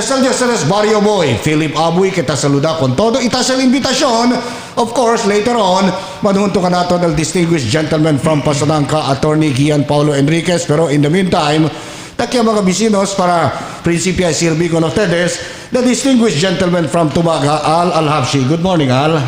Desde el Barrio Boy, Philip Abuy, kita saluda con todo. Ita sa invitasyon, of course, later on, manunto ka nato ng distinguished gentleman from Pasanangka, Attorney Gian Paulo Enriquez. Pero in the meantime, takya mga bisinos para Principia Silvi con ustedes, the distinguished gentleman from Tumaga, Al Alhabshi. Good morning, Al.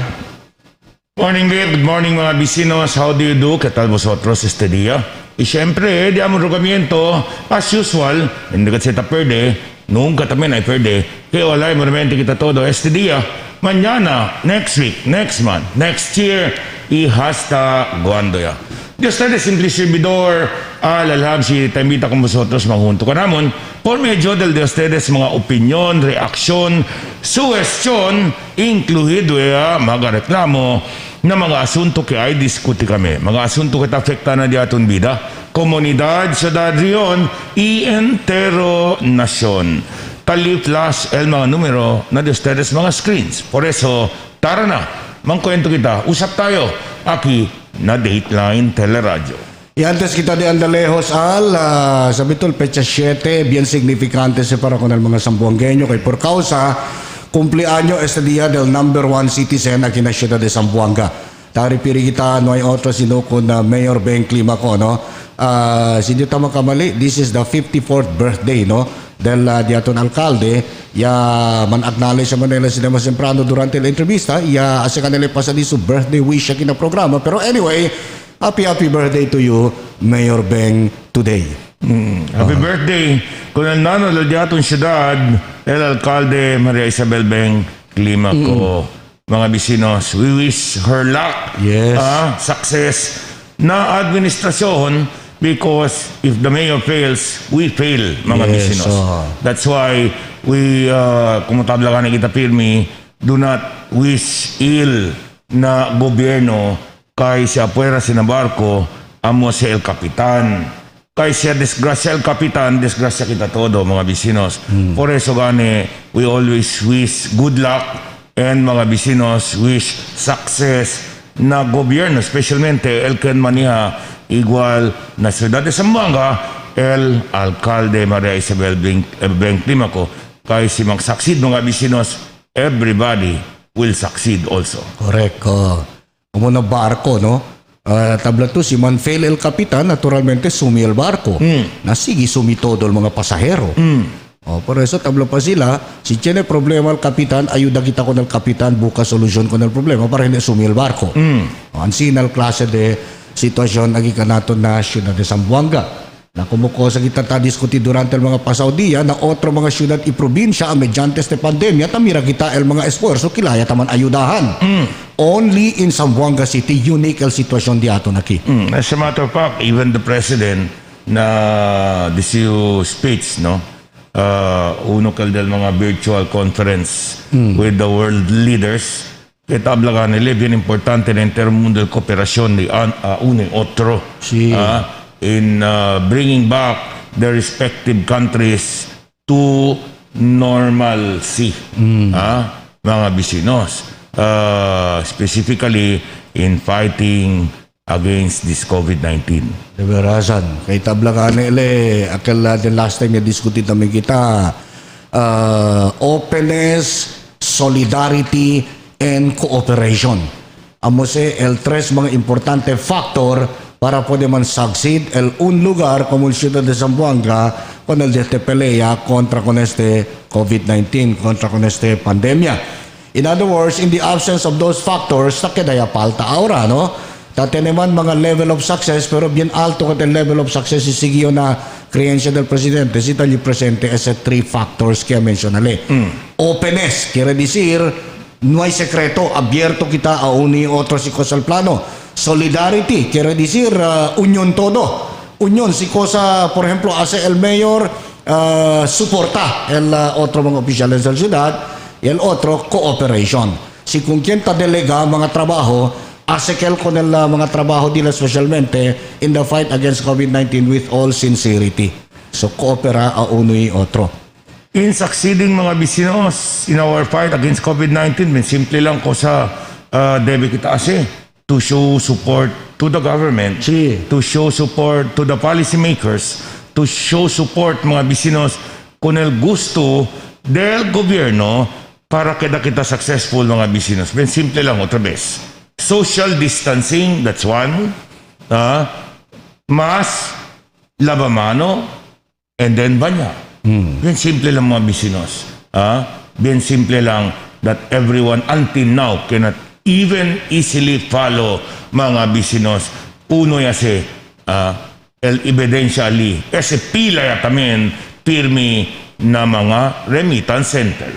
Morning, Dave. Good morning, mga bisinos. How do you do? ¿Qué tal vosotros este día? Y siempre, diamo rogamiento, as usual, hindi ka seta perde, nunca también hay perde, que olay moramente kita todo este día, mañana, next week, next month, next year, y hasta cuando ya. Dios te simple servidor, Al Alhabshi, te invita con vosotros, maghunto ka namon, por medio del de ustedes mga opinion, reaksyon, suwestyon, incluido mga reklamo, na mga asunto que ay diskuti kami. Mga asunto que afekta na di aton vida, komunidad, syudad, riyon, y entero nasyon. Tali-flash el mga numero na di ustedes mga screens. Por eso, tara na, mangkwento kita. Usap tayo, aquí na Dateline Teleradyo. Y antes kita de andalejos, Al, sabi tol, pecha 7, bien significante se para con el mga sambuangueño, kay por causa, cumpleaños este día del number 1 citizen aquí en la ciudad de Zamboanga. Tari piri kita, no hay otro sino con Mayor Ben Climaco, no? Si di tama kamali, this is the 54th birthday, no? Del diaton alcalde, ya man-acknowledge sa Manila Cinema Semprano durante la entrevista, ya asa kanila pasa di su birthday wish siya kina programa. Pero anyway, happy birthday to you, Mayor Ben, today. Happy birthday con el nano del diaton syudad, el alcalde Maria Isabel Beng Climaco. Mga bisinos, we wish her luck, Yes. success na administrasyon, because if the mayor fails, we fail, mga bisinos. That's why we, kumutabla ka na kita pirmi, do not wish ill na gobyerno kay si apuera sinabarko, amo si el kapitan. Kay siya desgrasya el kapitan, desgrasya kita todo, mga bisinos. Por eso gani, we always wish good luck, and mga bisinos wish success na gobyerno, especialmente el ken maniha igual na ciudad de Zamboanga, el alcalde Maria Isabel Beng Climaco. Kay si mag-succeed, mga bisinos, everybody will succeed also. Correct. Como na barko, no? Tabla to, si man fail el kapitan, naturalmente sumi el barko. Nasigi sumi todo el mga pasahero. Por eso tabla pa sila, si tiene problema el kapitan, ayuda kita con el kapitan, buka solusyon con el problema para hindi sumi el barko. Ansin al klase de sitwasyon nagika nato na siyudad de Zamboanga. Na kumukosa kita diskuti durante el mga pasaw dia na otro mga siyudad y probinsya a mediante este pandemia, tamira kita el mga esfuerzo kilaya taman ayudahan. Only in Zamboanga City, unique el sitwasyon di ato naki. As a matter of fact, even the president na this speech, no? Uno kal del mga virtual conference with the world leaders, kitabla ka nila, bien importante na intermundo del kooperasyon ni uno y otro. In bringing back the respective countries to normalcy. Mga bisinos. Specifically in fighting against this COVID-19. Deberasan. Kay tabla ka nila, akala the last time na diskutit namin kita, openness, solidarity, and cooperation. Amo se el tres mga importante factor para poder man succeed el un lugar como el ciudad de Zamboanga con el de este pelea contra con este COVID-19, contra con este pandemia. In other words, in the absence of those factors, takidaya palta ahora, no? Tate naman mga level of success, pero bien alto ka el level of success isigiyo na creencia del presidente, si tali presente ese three factors que mencionale. Openness, quiere decir, no hay secreto, abierto kita a uno y otro si cosa al plano. Solidarity, quiere decir unión todo. Unión, si cosa, por ejemplo, hace el mayor, soporta el otro mga oficiales del ciudad, y el otro, cooperation. Si con quien ta delega mga trabajo, hace que él con el mga trabajo dila especialmente in the fight against COVID-19 with all sincerity. So, coopera a uno y otro. In succeeding, mga bisinos, in our fight against COVID-19, simple lang ko sa debe kita ase. To show support to the government, to show support to the policymakers, to show support, mga bisinos, con el gusto del gobyerno para kita successful mga bisinos. Ben simple lang otra vez. Social distancing, that's one. Mask, lavamano, and then banya. Ben simple lang mga bisinos. Ben simple lang that everyone until now cannot even easily follow mga bisinos. Uno yase, el evidentially, ese pila ya tamen pirmi na mga remittance center.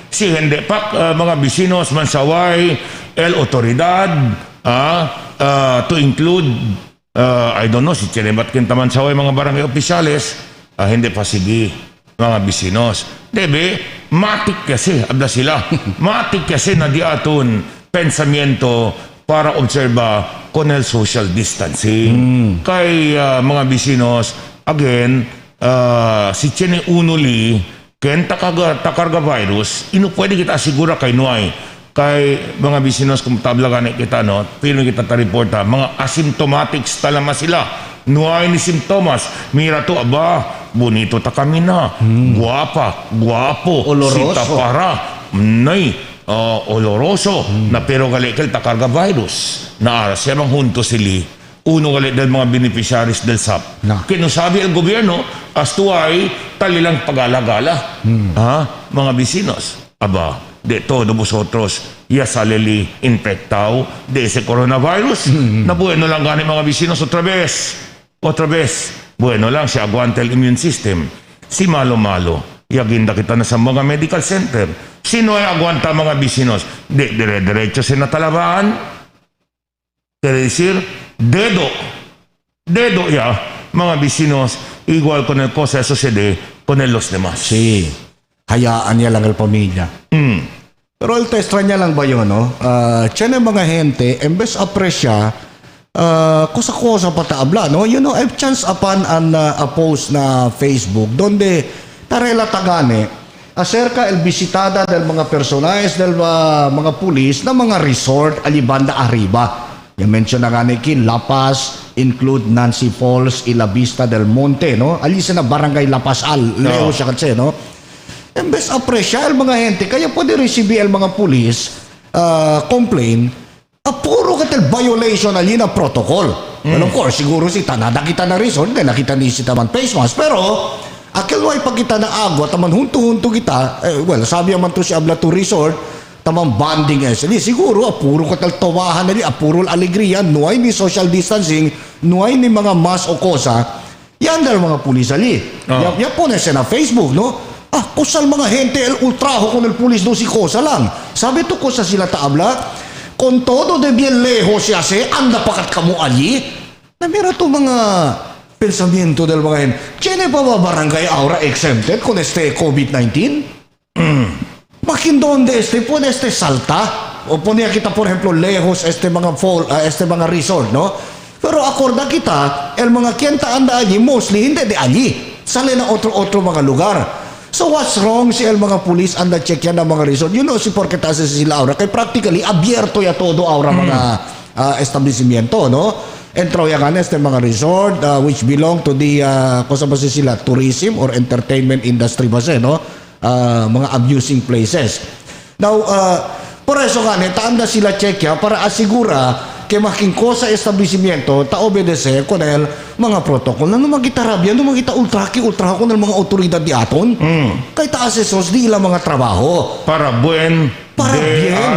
Si hindi pa mga bisinos mansaway, el otoridad, to include, I don't know, si Chinebat kintaman saway mga barangay opisyales, hindi pa sige mga bisinos. Debe, matik kasi, abda sila, matik kasi na di aton pensamiento para obserba con el social distancing. Kay mga bisinos, again, si Chene Unuli, ken takarga virus, ino pwede kita asigura kay Nuay. Kay mga bisinos, kung tablagan kita, no, pino kita ta-reporta, mga asymptomatics talama sila. Nuay ni simptomas, mira to, aba, bonito ta kami na, guwapa, guwapo, sita para, nay, oloroso, na pero galikal takarga virus, na aras siya mang hunto sili, uno galit del mga beneficiaries del SAP. Kinusabi ang gobyerno, as to ay talilang pag-alagala. Mga bisinos, aba, de todo vosotros ya salili infectado de ese coronavirus. Na bueno lang gani mga bisinos otra vez. Bueno lang si aguanta el immune system. Si malo-malo, yaginda kita na sa mga medical center. Sino ay aguanta mga bisinos? Derecho sa natalabaan. Quiere decir, dedo ya, mga bisinos, igual con el cosa sucede con los demás. Sí. Hayaan niya lang ang pamilya. Pero el extraña lang ba yun, no? Tiyan mga gente, embes apresya, cosa pataabla, no? You know, I've chanced upon a post na Facebook donde tarelata gane acerca el visitada del mga personajes del mga pulis na mga resort alibanda arriba. Yung mention na gane kin La Paz, include Nancy Falls, Isla Vista del Monte, no? Alisa na barangay La Paz Leo siya kasi, no? Embes apresya el mga gente, kaya pwede receive el mga pulis complain, puro katil violation ali na protocol. Well, of course, siguro si tanada kita na resort, dahil nakita ni si taman face mask, pero akil way pag kita na agwa, taman hunto-hunto kita, well, sabi naman to si Abla to resort, tamang bonding ali, siguro, puro katil tawahan ali, puro alegria, nuay ni social distancing, nuay ni mga mask o kosa, yan dahil mga pulis ali. Yan po na siya na Facebook, no? Kusal mga gente, el ultrajo con el pulis do si cosa lang. Sabi to cosa sila taabla, con todo de bien lejos siya se, anda pakat kamo allí. Na mira to mga pensamiento del mga gente. Tiene pa ba barangay aura exempted con este COVID-19? Makin donde puede salta, o ponía kita por ejemplo lejos este mga resort, no? Pero acorda kita, el mga kienta anda allí, mostly hindi de allí. Sale na otro mga lugar. So what's wrong si el mga pulis anda check yan ng mga resort? You know si porque taas sila aura. Kaya practically abierto ya todo aura mga establecimiento, no? Entro ya kan este mga resort which belong to the cosa ba sila tourism or entertainment industry ba no? Mga abusing places. Now por eso kan taanda sila check ya para asigura que making cosa establecimiento ta obedecer con el mga protocol na numagitarabyan, numagita ultraho con el mga otoridad di aton. Kay ta asesos di ilang mga trabaho. Para bien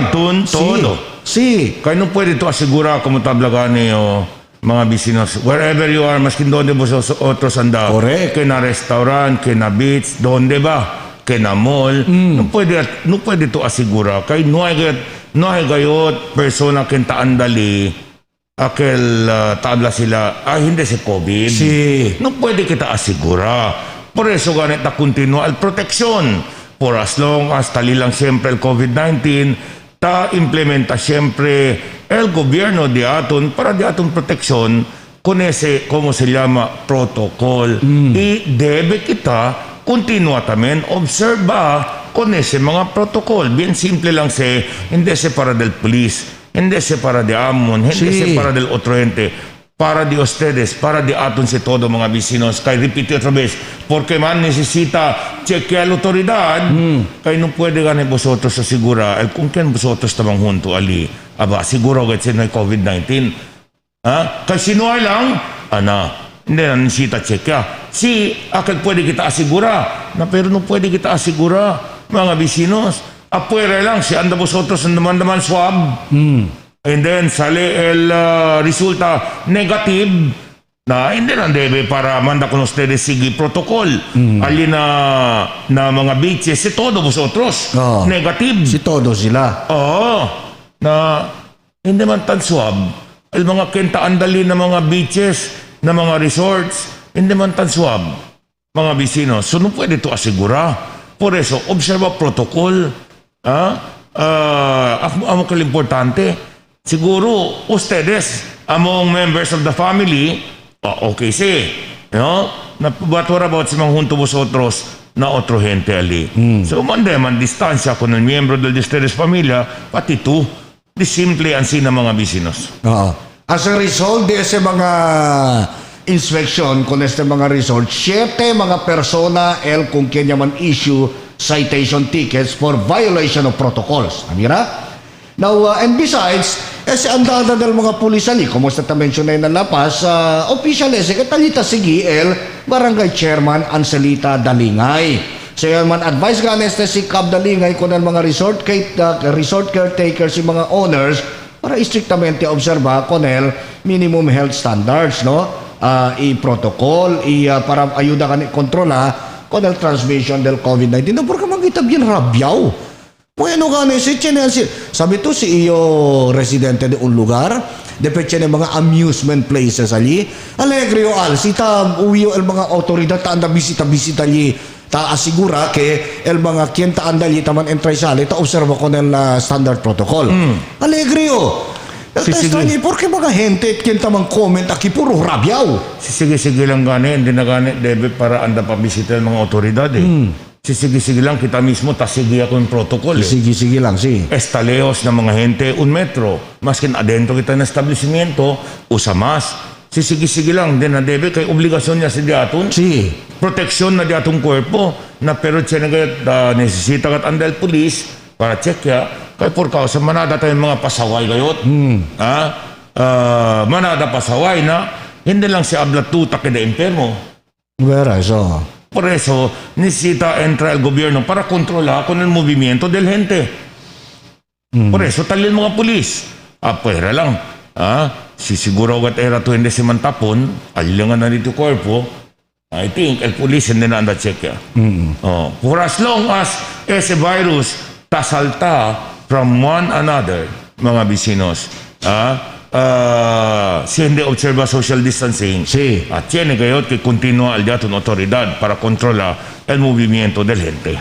aton todo. Sí. Kaya no pwede to asigura como tablagan niyo mga bisinos. Wherever you are, maskin donde vosotros anda. Correct. Que na restaurant, que na beach, donde ba? Que na mall. No pwede to asigura. Kaya no hay gayot persona que taandali aquel tabla sila hindi si COVID. Sí. No pwede kita asigura. Por eso ganit na continua al proteksyon. For as long as talilang siyempre el COVID-19, ta implementa siyempre el gobierno di aton para di aton proteksyon con ese, como se llama, protocol. Y debe kita continuamente observa con ese mga protocol. Bien simple lang hindi se para del police, hindi se para de amon, hindi se para del otro ente. para di ustedes, para di aton si todo mga vecinos. Kay repito otra vez, porque man necesita cheque al autoridad, kay no puede gani vosotros asegura, el kung ken vosotros tamang junto ali, aba, siguro agad sila may COVID-19. Ha? Kay sinuay lang, hindi na necesita cheque. Si, akal pwede kita asegura, na pero no pwede kita asegura, mga vecinos. Apuera lang, si anda vosotros ang naman swab. And then sale el resulta negative na hindi lang debe para manda con ustedes sige protocol. Ali na mga beaches, si todo vosotros. Negative. Si todo sila. Na hindi man tan swab. El mga kenta andali na mga beaches, na mga resorts, hindi man tan swab. Mga vecinos. So no pwede to asigura. Por eso, observa protocol. Amo importante. Siguro, ustedes, among members of the family, okay si, but what about sa mga junto vosotros na otro gente ali? So, man distansya con el miembro del de ustedes familia, pati tu, di simple ansi na mga vecinos. As a result de ese mga inspection con este mga resort, 7 mga persona el kung kanya man issue citation tickets for violation of protocols. Amira? Now, and besides, andada del mga pulis ali, como sa ta-mention na lapas, official katalita sige el barangay chairman Anselita Dalingay. So yan man advice gani si Cab Dalingay kung ang mga resort caretakers, si mga owners, para istriktamente obserba con el minimum health standards, no? I-protocol, para ayuda ka kontrola con el transmission del COVID-19. No, porque makita bien rabyaw. Bueno gani sabi to si iyo residente de un lugar, depende ng mga amusement places ali. Alegre o sita uwiyo el mga autoridad ta anda bisita ali ta asigura ke el mga quien ta anda ali taman entry sale ta observa con el standard protocol. Alegre o. Porque mga gente quien tamang comment aki puro rabyaw. Sige lang gani, hindi na gani debe para anda pa bisita ng mga autoridad Sige lang kita mismo, sige ako yung protocol. Sige lang, Estaleos ng mga gente, 1 metro. Maskin adentro kita ng establishmento, usa mas. Sige lang, din na debe, kay obligasyon niya si diaton. Proteksyon na diatong kuerpo, na pero siya na nesesita kat andal pulis, para check ya, kay por causa manada tayong mga pasaway gayot. Manada pasaway na, hindi lang si ablatuta kaya enfermo. Por eso, necesita entrar el gobierno para controlar con el movimiento del gente. Por eso, talil mga pulis. Pwera lang. Si siguro gat era to hindi si mantapon, alilangan na dito korpo, I think, el pulis hindi na anda check ya. For as long as ese virus tasalta from one another, mga vecinos, si hindi observa social distancing, at tiene gayot que continúa al diaton autoridad para controlar el movimiento del gente.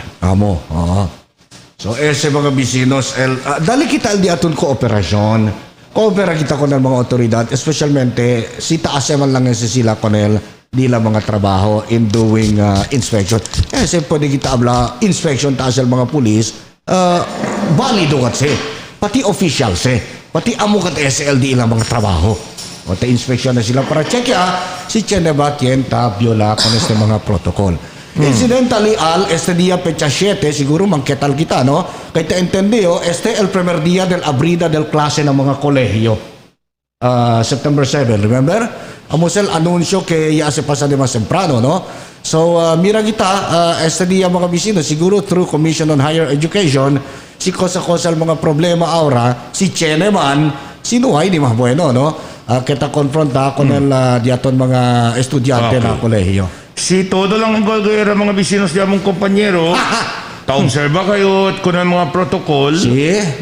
So, ese mga vecinos, dali kita al diaton kooperasyon. Koopera kita con el mga autoridad, especialmente si taas man lang sila con el nila mga trabaho in doing inspection. Kasi pwede kita abla inspection taas el mga pulis, valido kasi, pati official pati amukat SLD ilang mga trabaho. O ta-inspection na sila para check si Cheneva quien ta viola con este mga protocol. Incidentally, este día fecha 7, siguro mangketal kita, no? Kaya ta entendió, el primer día del abrida del klase ng mga kolehiyo. September 7, remember? Amos el anunsyo que ya se pasa de más temprano, no? So, mira kita, este día mga bisino, siguro through Commission on Higher Education, si kosa-kosa mga problema aura, si Cheneman, sinuhay di mas bueno, no? Kita konfronta con el diaton mga estudyante na kolehiyo. Si todo lang ang gagawin mga bisinos di among kompanyero, ta-observa kayo kung ang mga protocol,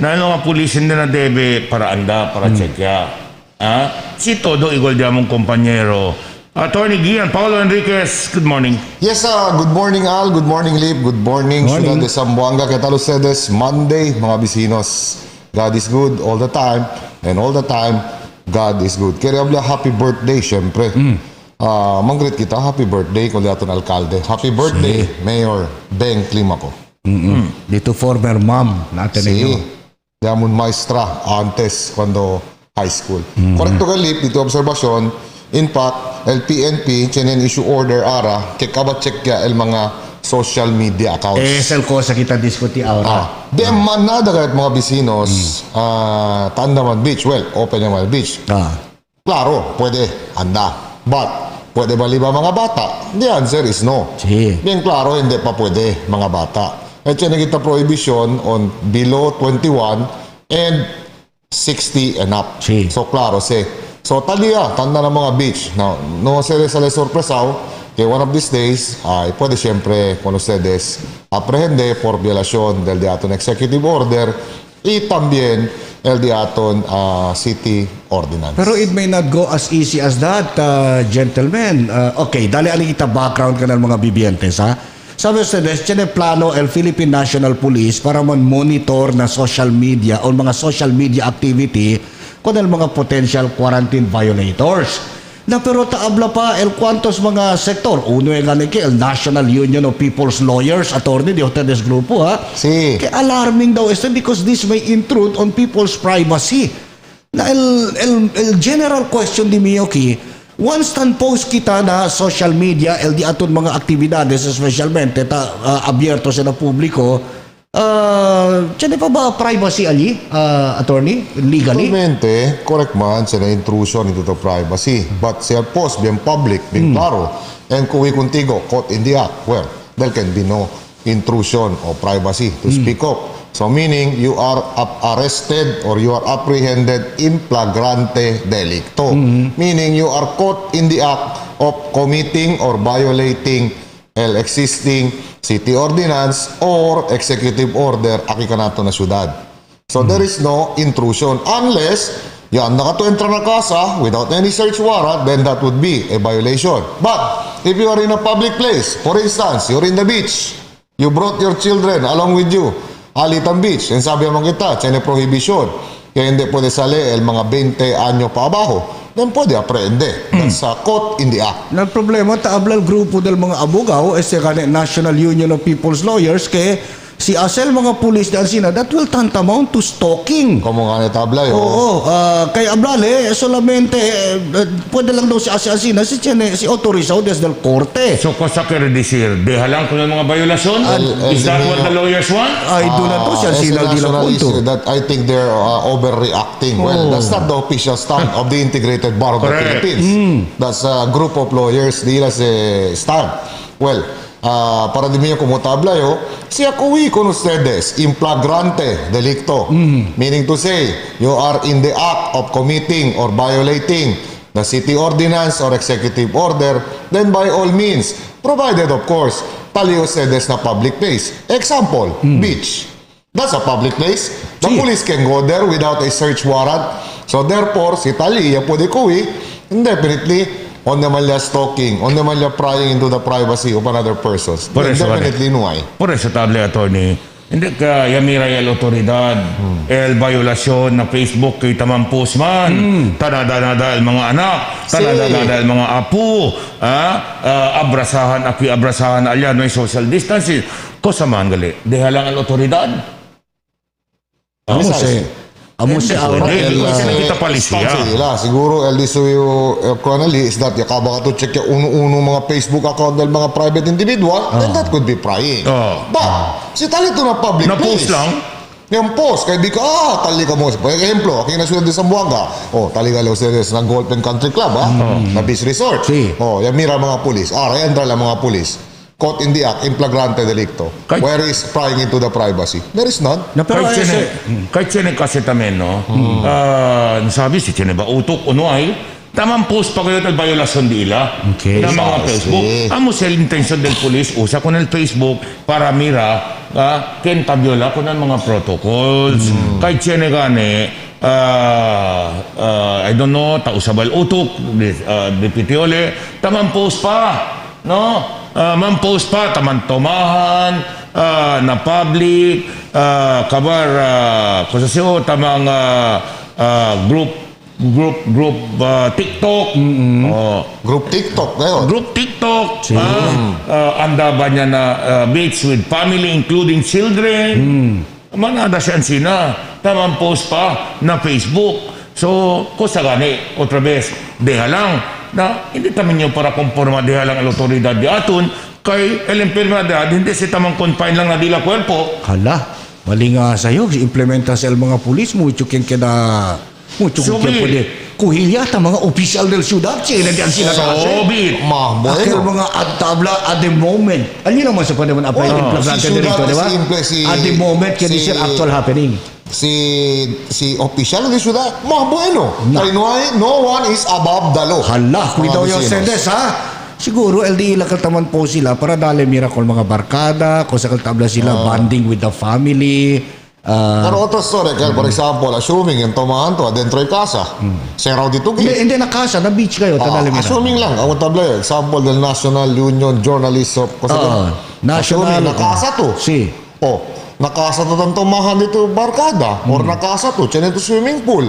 na mga pulisin din na debe para anda, para check ya. Si todo igual di among kompanyero. Attorney Gian, Paulo Enriquez, good morning. Yes, good morning Al, good morning Lip, good morning Ciudad de Zamboanga, ¿qué tal ustedes? Monday, mga bisinos. God is good all the time, and all the time, God is good. Kaya habla happy birthday, syempre. Manggrit kita, happy birthday, kung liaton alkalde. Happy birthday, Mayor Beng Climaco. Dito former mom natin ninyo. Diamond maestra antes, cuando high school. Correcto ka Lip, dito obserbasyon, In fact, el PNP tienen issue order ara que kabacheck ya el mga social media accounts. Esel ko sa kita diskuti ahora. Di man nada kahit mga bisinos, Tandaman Beach, well, open naman beach. Claro, pwede, anda. But, pwede ba liba mga bata? The answer is no. Si. Bien klaro, hindi pa pwede mga bata. At yan kita prohibition on below 21 and 60 and up. Si. So, klaro, so, taliya, tanda ng mga beach. Now, no se les sale sorpresaw, que one of these days, ay puede siempre con ustedes aprehende por violación del diaton executive order y también el diaton city ordinance. Pero it may not go as easy as that, gentlemen. Okay, dali ali kita background ka ng mga bibientes, ha? Sabi ustedes, tiene plano el Philippine National Police para monitor na social media o mga social media activity con el mga potential quarantine violators. Na pero taabla pa el cuantos mga sektor. Uno yung galing el National Union of People's Lawyers, attorney de ustedes grupo, ha? Sí. Kaya alarming daw este because this may intrude on people's privacy. Na el general question di Miyoki, once tan post kita na social media, el di aton mga aktibidades, especialmente abierto sa publiko, tiyan pa ba privacy ali, attorney, legally? Actualmente, correct man, siya na intrusion into the privacy. But siya post, bien public, bien klaro. And kung contigo, caught in the act, well, there can be no intrusion or privacy to speak up. So meaning, you are arrested or you are apprehended in flagrante delicto. Meaning, you are caught in the act of committing or violating el existing city ordinance or executive order akikanato na syudad. So there is no intrusion unless yan nakatuentra na casa without any search warrant, then that would be a violation. But if you are in a public place, for instance, you're in the beach, you brought your children along with you, Alitan Beach, and sabi mo kita, tiene prohibition, kaya hindi pwede sali el mga 20 anyo pa abajo, then pwede aprende. That's caught in the act. Na problema taabla el grupo del mga abogao este National Union of People's Lawyers ke si asel mga pulis dan sina that will tantamount to stalking. Como nga natabla yun. Oo, kay ablale solamente pwede lang daw si asina si autorizado desde el korte. So, cosa quiere decir? Deja lang kung yung mga violasyon? Is that what the lawyers want? Ay doon na to si asina di lang punto. That I think they're overreacting. Well, that's not the official stand of the Integrated Bar of the Philippines. That's a group of lawyers, nila si stand. Well, para di mo kumutabla yo, siya kuwi con ustedes in flagrante delicto. Meaning to say, you are in the act of committing or violating the city ordinance or executive order, then by all means, provided of course, tali ustedes na public place. Example, beach. That's a public place. The police can go there without a search warrant. So therefore, si tali, pwede kuwi, indefinitely, on naman niya stalking, on naman niya prying into the privacy of another person. Definitely no ay. Por eso, table attorney, hindi ka yamira el otoridad, el violasyon na Facebook kay tamang post man, tanada-nada el mga anak, tanada-nada el mga apo, abrasahan alyan, no social distancing. Cosa man gali, deha lang el otoridad. Amo si ahora kita palisiya. Siguro el disuyo is that yakaba ka to check yung uno mga Facebook account del mga private individual, then that could be prying. But si tali to na public place. Na-post lang? Yung post, kaya di ka, tali ka mo. Por ejemplo, aquí na Ciudad de Zamboanga, tali ka lang ustedes ng Golf and Country Club, na beach resort. Yan mira mga pulis. Entra lang mga pulis. Caught in the act, in flagrante delicto. Where is prying into the privacy? There is none. Kahit siya kasi tamen, no? Nasabi si siya ba utok o no ay, tamang post pa kayo ng violasyon dila ng mga Facebook. Amo sa intention del police, usa ko ng Facebook para mira, ken tabiola ko ng mga protocols. Kahit siya gani, I don't know, tausabal utok, dipitiole, tamang post pa, no? Mampost pa, taman-tumahan, na public, kabar, kusasyo, tamang group TikTok. Group TikTok ngayon. Group TikTok. Anda ba niya na mates with family, including children? Manada siya sina. Tamang post pa na Facebook. So, kusa gani, otra vez, deha lang. na hindi tamin nyo para konforma diha lang ang otoridad di aton kay el enfermedad hindi si tamang confine lang na dila kwerpo. Hala, mali nga sa'yo. Implementa sa mga pulis, mucho keng kada... Mucho keng Subi. pwede. Kuhilya ta mga opisyal del syudad. Sila diyan sila kasi. Sobit. Akil mga tabla at the moment. Ano naman sa pwede man apply in flagrante si delito, syudad di ba? simple, At the moment, can si- this actual happening. Si opisyal de ciudad, mga bueno. Kaya no one is above the law. Hala, kuitaw Mga yung vecinos. sedes, ha? Siguro, LDE lakal taman po sila para dali miracle mga barkada, kung sakal tabla sila, bonding with the family. Pero otro story, kaya for example, assuming yung tumahan to, adentro yung casa. Seraw dito Hindi nakasa, na beach kayo, tadali miracle. assuming lang, ang tabla yun, example del National Union Journalists of National. assuming nakasa to. Si. Oh, nakasa to ng tumahan dito barkada or nakasa to, tiyan ito swimming pool.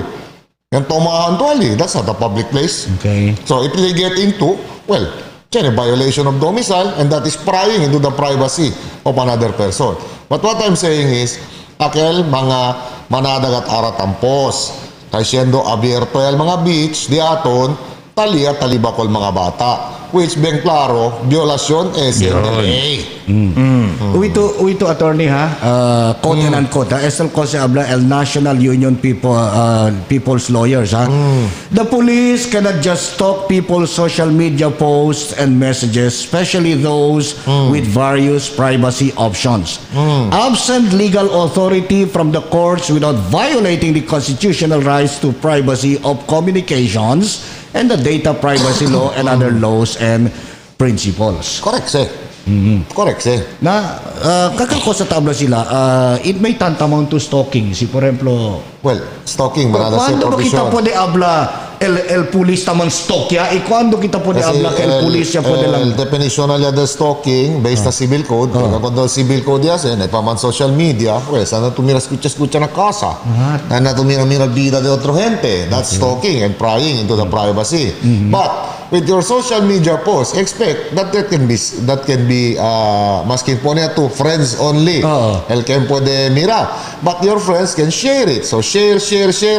Yung tumahan to ali, that's not a public place. Okay. So if they get into, well, tiyan a violation of domicile and that is prying into the privacy of another person. But what I'm saying is, akel mga manadagat aratampos, kay siyendo abierto el mga beach, di aton, tali at talibakol mga bata. Which, ben klaro, violasyon es in the ley. Uito attorney ha, quote and unquote ha, estel ko se habla el National Union People's Lawyers ha. The police cannot just stalk people's social media posts and messages, especially those with various privacy options. Absent legal authority from the courts without violating the constitutional rights to privacy of communications and the data privacy law and other laws and principles. Correct, sir. Correct, sir. Na kakako sa tabla sila, it may tantamount to stalking. Si por ejemplo, Well, stalking, manada sa cuando ba kita provision. pwede habla el pulis taman stalk ya? E cuando kita pwede habla que el pulis ya pwede lang? El definition nila de stalking based sa civil code. Cuando civil code yasin, ay paman social media, pues, sana tumira escucha na casa. Na tumira vida de otro gente. That's stalking and prying into the privacy. But with your social media post, expect that can be maskin po niya to friends only. El que puede mira. But your friends can share it. So share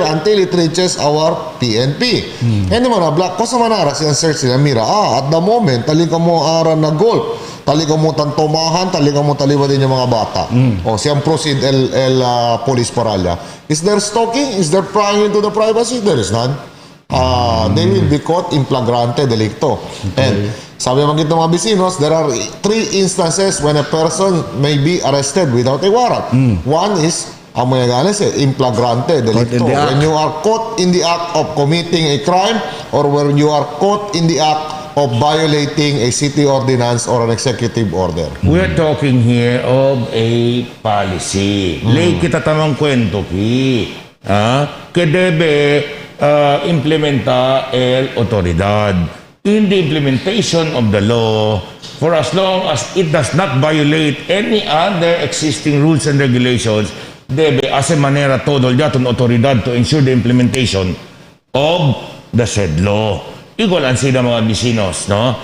until it reaches our PNP. Hindi man na black. Kosa man ara siya search sila mira. At the moment, tali ka mo ara na golf. Tali ka mo tantomahan, tali ka mo taliwa din yung mga bata. O siyang proceed police paralya. Is there stalking? Is there prying into the privacy? There is none. They will be caught in flagrante delicto. And sabi naman kita mga bisinos, there are 3 instances when a person may be arrested without a warrant. One is, amoy ganes in flagrante delicto. in the act. When you are caught in the act of committing a crime or when you are caught in the act of violating a city ordinance or an executive order. We're talking here of a policy. Lay kita tamang kwento ki. Que debe implementa el autoridad. In the implementation of the law, for as long as it does not violate any other existing rules and regulations, debe hace manera todo el yaton autoridad to ensure the implementation of the said law. Igual ang sila mga bisinos, no?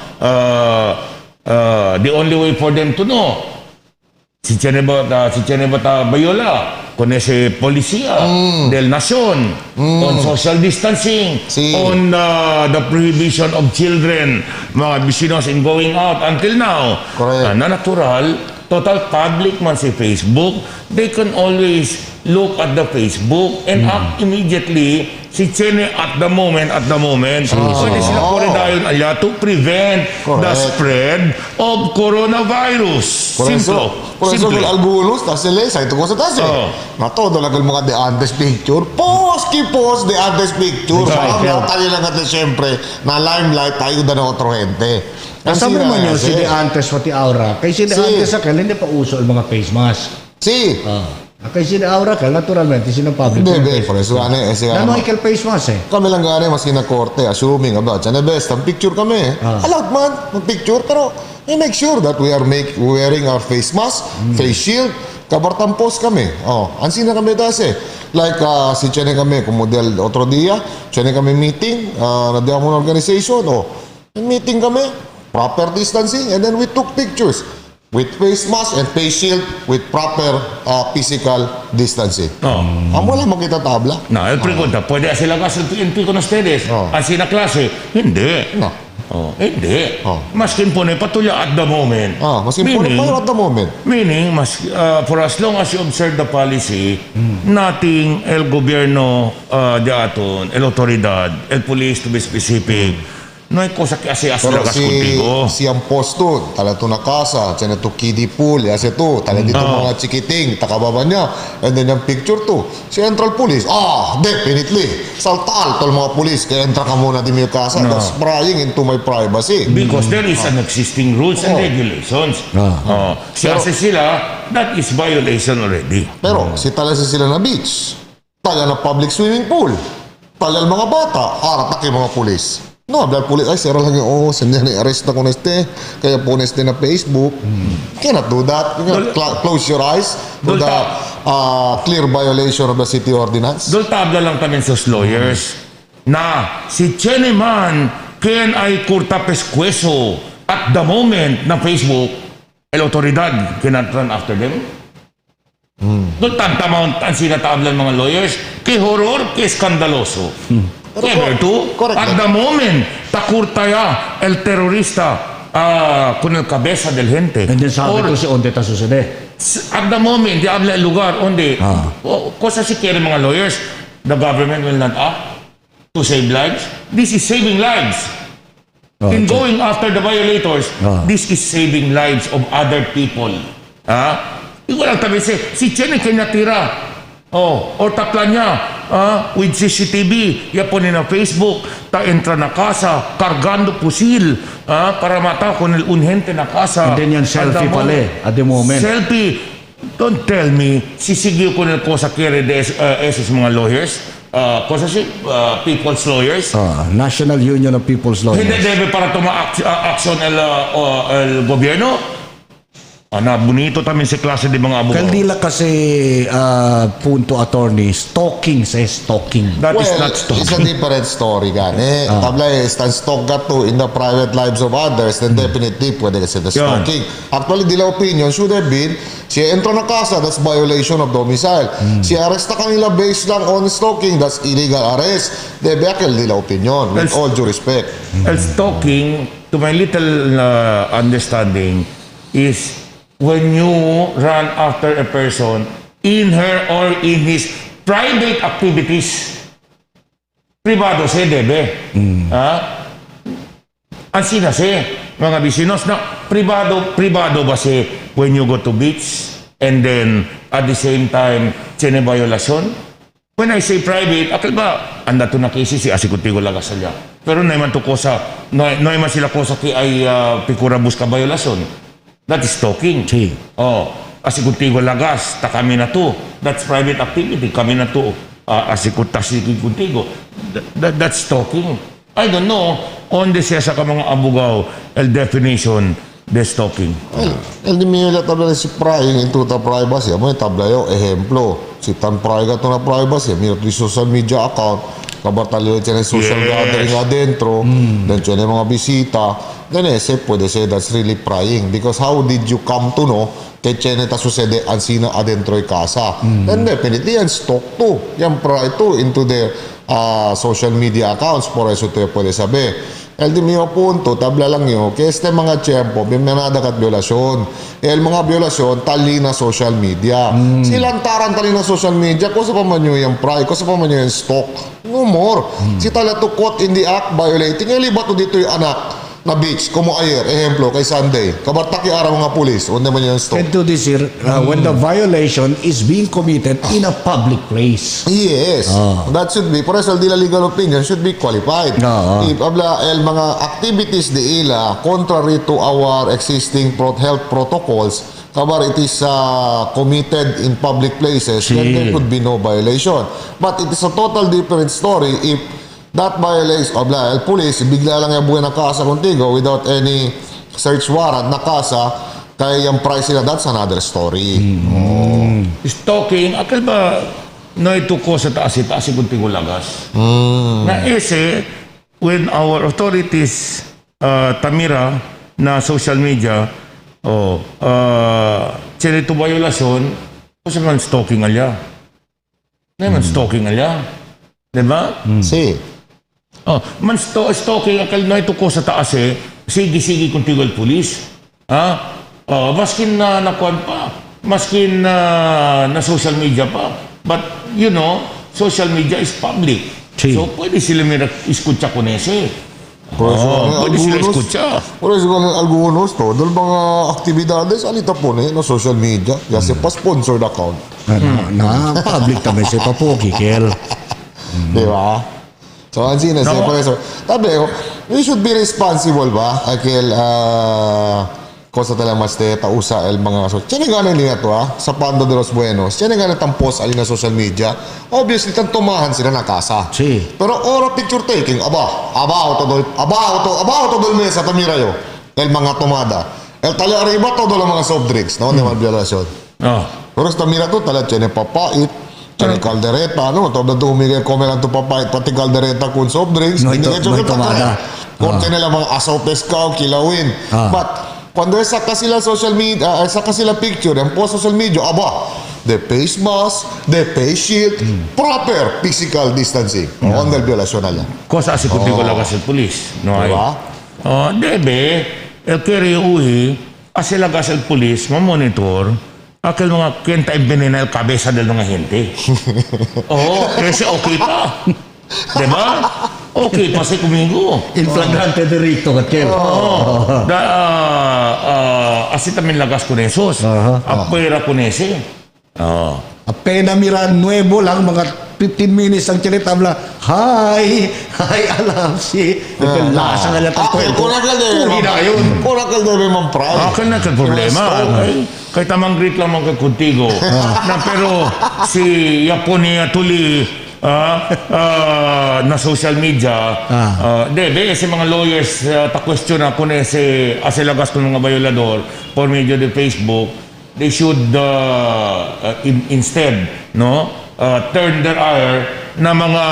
The only way for them to know si Chenebata Bayola con ese policía del nación on social distancing, Sí. on the prohibition of children, mga bisinos in going out until now. Correct. Na natural, total public man si Facebook, they can always look at the Facebook and act immediately si Chene at the moment. Pwede sila pwede dahil alya to prevent the Correct. spread of coronavirus. Por eso Simple. kung algunos, tasile, sa ito ko sa tase. Na todo lang mga de antes picture. Post de antes picture. Right, Parang yeah. tayo lang natin siyempre na limelight tayo na otro gente. Kasama Ang naman sira yun, si kasi. De Antes pati Aura. Kay si De Si. Antes akal, hindi pa uso ang mga face mask. Si. Kay si De Aura akal, naturalmente, sino public. Hindi, por eso gani, ese Ano gani. ay kal face mask eh? Kami lang gani, maski na korte, assuming about, siya na best, ang picture kami. Allowed man, ang picture, pero we make sure that we are wearing our face mask, face shield, kabartampos kami. Ansin na kami dasi. Like, si Chene kami, kumodel otro dia, Chene kami meeting, na di ako organization, meeting kami, proper distancing, and then we took pictures. with face mask and face shield with proper physical distancing. Amo lang makita tabla. No, el pregunta, ¿puede hacer la clase en con ustedes? ¿Así la clase? Hindi. No. Hindi. Maskin po na patuloy at the moment. Mas important pa yun at the moment. Meaning, for as long as you observe the policy, nothing el gobierno de aton, el autoridad, el police to be specific, no hay cosa que hace Pero lagas contigo. si ang posto, tala to na kasa, tiyan to kiddie pool, yase to, tala dito mga chikiting, takababa niya, and then yung picture to, si Central Police, definitely, saltal tol mga police, kaya entra ka muna di mo yung kasa, that's prying into my privacy. Because there is an existing rules and regulations. Kasi sila, that is violation already. Pero, si tala sila na beach, tala na public swimming pool, tala mga bata, haratake mga police. No, hablar pulis, ay, sira lang yung, sanya na arrest ako na kaya po na na Facebook. Cannot do that. You can close your eyes to the clear violation of the city ordinance. Dol tabla lang kami sa lawyers na si Cheneman ken ay kurta pescueso at the moment na Facebook, el autoridad cannot run after them. Dol tantamount ang sinatablan mga lawyers, que horror, que skandaloso. Ever to? At the moment, takurtaya el terrorista con el cabeza del gente. And then sabi ko si onde ta sucede. At the moment, di habla el lugar onde, cosa si quieren mga lawyers, the government will not act to save lives. This is saving lives. In going after the violators, this is saving lives of other people. Igual ang tabi si Chen kanya tira. O taplan niya with CCTV, yapon na Facebook, ta entra na casa, cargando pusil para mata con el unhente na casa. And then yan selfie pala at the moment. Selfie. Don't tell me, sisigil ko na cosa quiere de esos mga lawyers. Cosa si people's lawyers. National Union of People's Lawyers. Hindi debe para toma action el gobierno. Bonito tamin sa klase di mga abogado. Kaldila kasi punto attorney, stalking says stalking. That is not It's a stalking. different story gan. Tabla stan stalk ka to in the private lives of others, then definitely pwede kasi the stalking. Actually, dila opinion should have been, siya entro na casa, that's violation of domicile. Siya arresta kanila based lang on stalking, that's illegal arrest. Debekel dila opinion, with all due respect. El stalking, to my little understanding, is when you run after a person in her or in his private activities. Privado siya, debe. Ang sinasi, mga bisinos, na privado ba siya when you go to beach and then at the same time, siya violasyon? When I say private, akal ba, anda to na kasi si asikutigo laga salya. Pero naman to kosa, naman sila kosa ki ay pikura buska violasyon. That is stalking. Sí. Asikut tigo lagas, ta kami na to. That's private activity. Kami na to. Asikut tigo. That's stalking. I don't know. Onde siya sa mga abogao, el definition de stalking. El di mila tabla si prying into the privacy. Amo tabla yo, ejemplo. Si tan pry ka to na privacy, mira to social media account. Kabatalyo siya ng social gathering adentro, then siya ng mga bisita, then pwede say that's really prying. Because how did you come to know kay Cheneta sucede ang sina adentro y casa? Then definitely yan stalk to. Yan pry to into the social media accounts. Por eso tayo pwede sabi. El di mio punto, tabla lang yun, que este mga tiyempo, bimenada kat violasyon. El mga violasyon, tali na social media. Silantaran tali na social media, cosa pa man yun yung pry, cosa pa man yun yung stalk. No more. Si tala to caught in the act violating, el iba to dito yung anak na beach, como ayer, ejemplo, kay Sunday. Kabartaki araw mga pulis, wala naman yung stalk. And to this year, when the violation is being committed in a public place. Yes, that should be, por eso the legal opinion should be qualified. If abla el mga activities de ila contrary to our existing health protocols, kabar it is committed in public places, then there could be no violation. But it is a total different story if that violates, el police, bigla lang yung buhay na casa contigo without any search warrant na casa, kaya yung price nila, that's another story. Stalking, akal ba no ito ko sa taas contigo lagas? Na when our authorities tamira na social media, Chinito violasyon, kasi man stalking alya. Man stalking alya. Diba? Si. Man stalking akal na ito ko sa taas sige kung tigol pulis. Maskin na nakuan pa. Maskin na social media pa. But, social media is public. Sí. So, pwede sila may iskutsa ko nese. Pwede sila iskutsa. Por eso con algunos, todo el mga actividades, alita po na social media. Kasi pa-sponsored account. Na public tamay si Papoki, Kel. Di ba? So, ang sinasay por eso. Tabi ko, we should be responsible ba? Akil, cosa talaga mas te tausa el mga so. Tiene ganan niya to sa Pando de los Buenos. Tiene ganan tang post ali na social media. Obviously tan tumahan sila na kasa. Si. Pero ora picture taking, aba to dol mesa tamira yo. El mga tomada. El tali arriba todo los mga soft drinks, no? Mga violasyon. Pero sa tamira to tala tiene papait. Tiene caldereta, no? Todo dumigay come lang to papait pati caldereta kun soft drinks. No, tomada. Corte nila mga asaw pescao, kilawin. But cuando saca sila social media, saca sila picture, ang post social media, the face mask, the face shield, proper physical distancing. On del violasyon na yan. Cosa si kunti ko lagas el pulis. No ay. Diba? Debe, el kere uhi, asi lagas el pulis, mamonitor, aquel mga kenta envenena el cabeza del mga gente. Kasi okay pa. Diba? Okay pa si kumigo. Il flagrante delito, Kel. Así también lagas con esos. Afuera con ese. Apena mira nuevo lang, mga 15 minutes ang tinitabla. Hi, alam si. Lasa nga lang ang kwento. Kuri na yun. Kurakal debe man proud. Akin na ka problema. Kay tamang greet lang mga kuntigo. Pero si Yaponia tuli na social media debe si mga lawyers ta question na kung asilagas ko mga violador por medio de Facebook, they should instead turn their ire na mga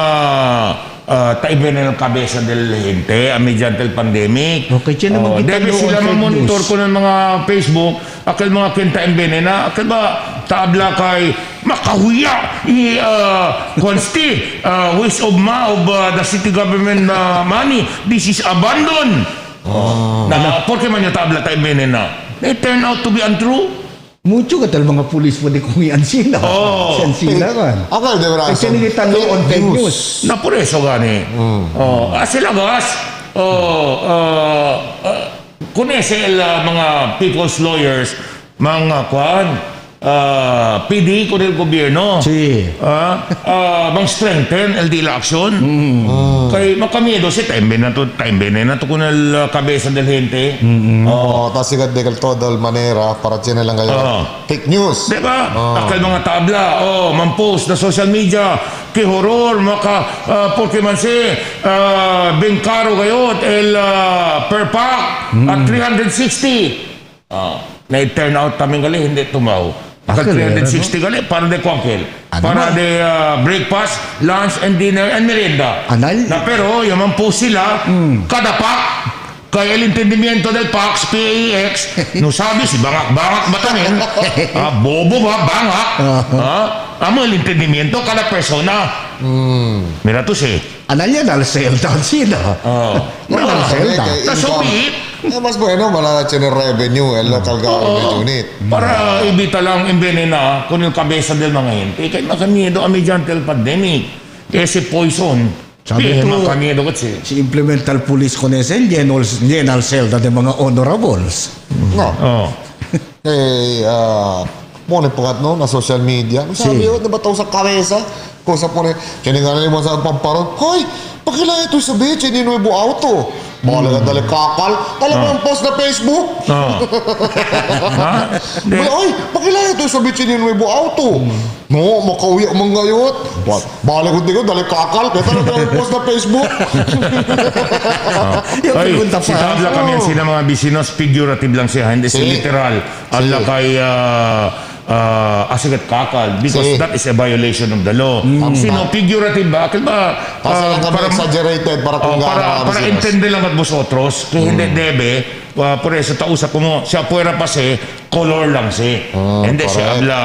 taiben ng kabesa del gente mediante el pandemic. Okay, tiyan naman kita debe doon sila fake mamonitor news. ko ng mga Facebook, akal mga kenta envenena, akal ba tabla kay makahuya consti waste of the city government money. This is abandon. Porque man yung tabla tayo envenena. They turn out to be untrue. Mucho ka tal mga pulis mo di kumian sila. Siyan sila kan. Akal debe ra. Kasi nilitan on fake news. Na por eso gani. Sila gas. Kunese mga people's lawyers, mga kwan, PD ko del gobyerno. Si. Mang strengthen el deal action. Kay makamiedo si time na to kun el cabeza del gente. Tas sigat de todo el manera para tiene lang kayo. Fake news. Diba? Akal mga tabla, man-post na social media, que horror, porque man si, ben caro kayo, el per pack, at 360. Na-turn out taming gali, hindi tumaw. Akal 360 gali, para de kwangkel. Para de breakfast, lunch, and dinner, and merienda. Anal? Na pero, yung man-post sila, kada pack, kaya el entendimiento del PAX, PAEX, no sabi si bangak-bangak ba tanin? Bobo ba? Bangak? Amo el entendimiento cada persona. Mira to si. Anal yan, al-selda sila. Al-selda. Nasubit. Mas bueno, malala tiene revenue, el local government unit. Para ibita lang envenena con el cabeza del mga gente. Kaya makamiedo mediante el pandemic. Kasi poison. Sabi ito, makamiedo kasi. si implemental police ko nese, yan al-selda de mga honorables. No. Pone pagat no na social media. Sabi yun, diba sa kabesa? Kung sa pone, kiniganan mo sa pamparon, hoy, pakilala ito sa beach, hindi nuevo auto. Bala ka dali kakal, talaga ang post na Facebook. Ay, pakilala ito sa beach, hindi nuevo auto. No, makauwi ang mga ngayot. Bala ko dito, dali kakal, kaya talaga ang post na Facebook. Ay, si tabla kami sila mga bisinos, figurative lang siya, hindi si literal. Allah kay asigat kakal, because that is a violation of the law. Sino figurative ba? Akil ba? Kasi lang kami exaggerated para kung para intindi lang at vosotros, kaya hindi debe, por eso tausap ko mo, siya puwera pa si, color lang si. Hindi siya correct. abla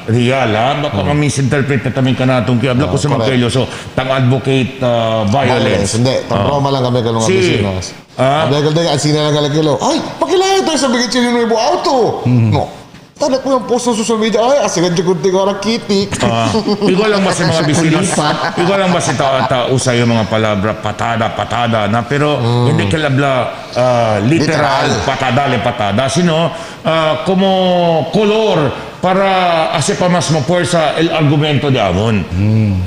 real, ha? Baka ma-misinterpret na tamin ka na itong abla ko sa correct. magkailo. So, tang-advocate violence. Hindi, pang-broma lang kami kalong abisinos. Abla kalday, ang sina lang kalakilo. Ay, pakilala tayo sa bigit sila nuevo auto. No. Tanak mo yung post sa social media, ay, asigan dyan kunti ko orang kitik. Ikaw lang ba sa mga bisinos? Ikaw lang ba si usay yung mga palabra patada na pero hindi kalabla literal patada sino como color para ase pa mas mapuwersa el argumento de amon.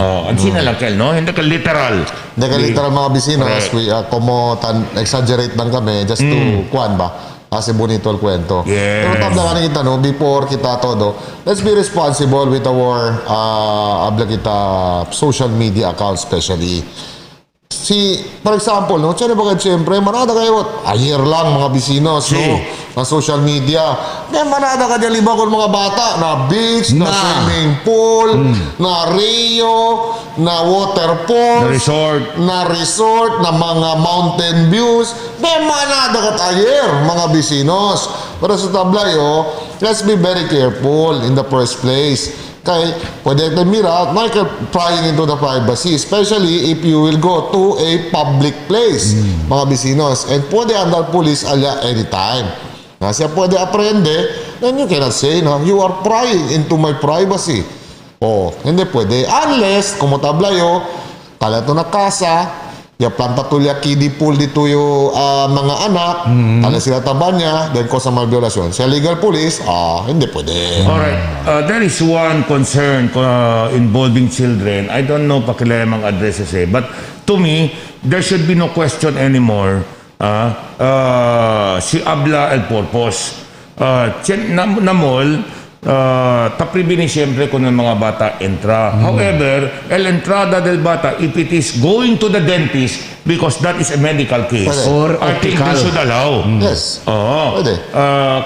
Ang sina lang kel no, hindi ka literal. Hindi ka literal mga bisinos, como exaggerate lang kami, just to, kuan ba? Kasi bonito el kwento. Yes. Pero tabla ka kita, no? Before kita todo, let's be responsible with our abla kita social media accounts especially. For example, no? Tiyan ba siyempre, manada kayo, year lang mga bisinos, no? Na social media. Then manada ka dyan liba ko mga bata, na beach, na swimming pool, na Rio, na waterfalls, na resort, na mga mountain views. Then manada ka year, mga bisinos. Pero sa tablayo, let's be very careful in the first place. Kay pwede ito mira, Michael, prying into the privacy, especially if you will go to a public place, mga bisinos. And pwede under police alya anytime. Siya pwede aprende, then you cannot say, no, you are prying into my privacy. Hindi pwede. Unless, como tablayo, tala ito na kasa, ya planta tulya kiddie pool dito yung mga anak, tala sila taba niya, then cause ng mga violasyon. Sa legal police, hindi pwede. Alright, there is one concern involving children. I don't know pakilala mga addresses but to me, there should be no question anymore. Si abla el purpose. Namol, tapribini siyempre kung ng mga bata entra. However, el entrada del bata, if it is going to the dentist, because that is a medical case, or I think optical. they should allow. Yes. Pwede.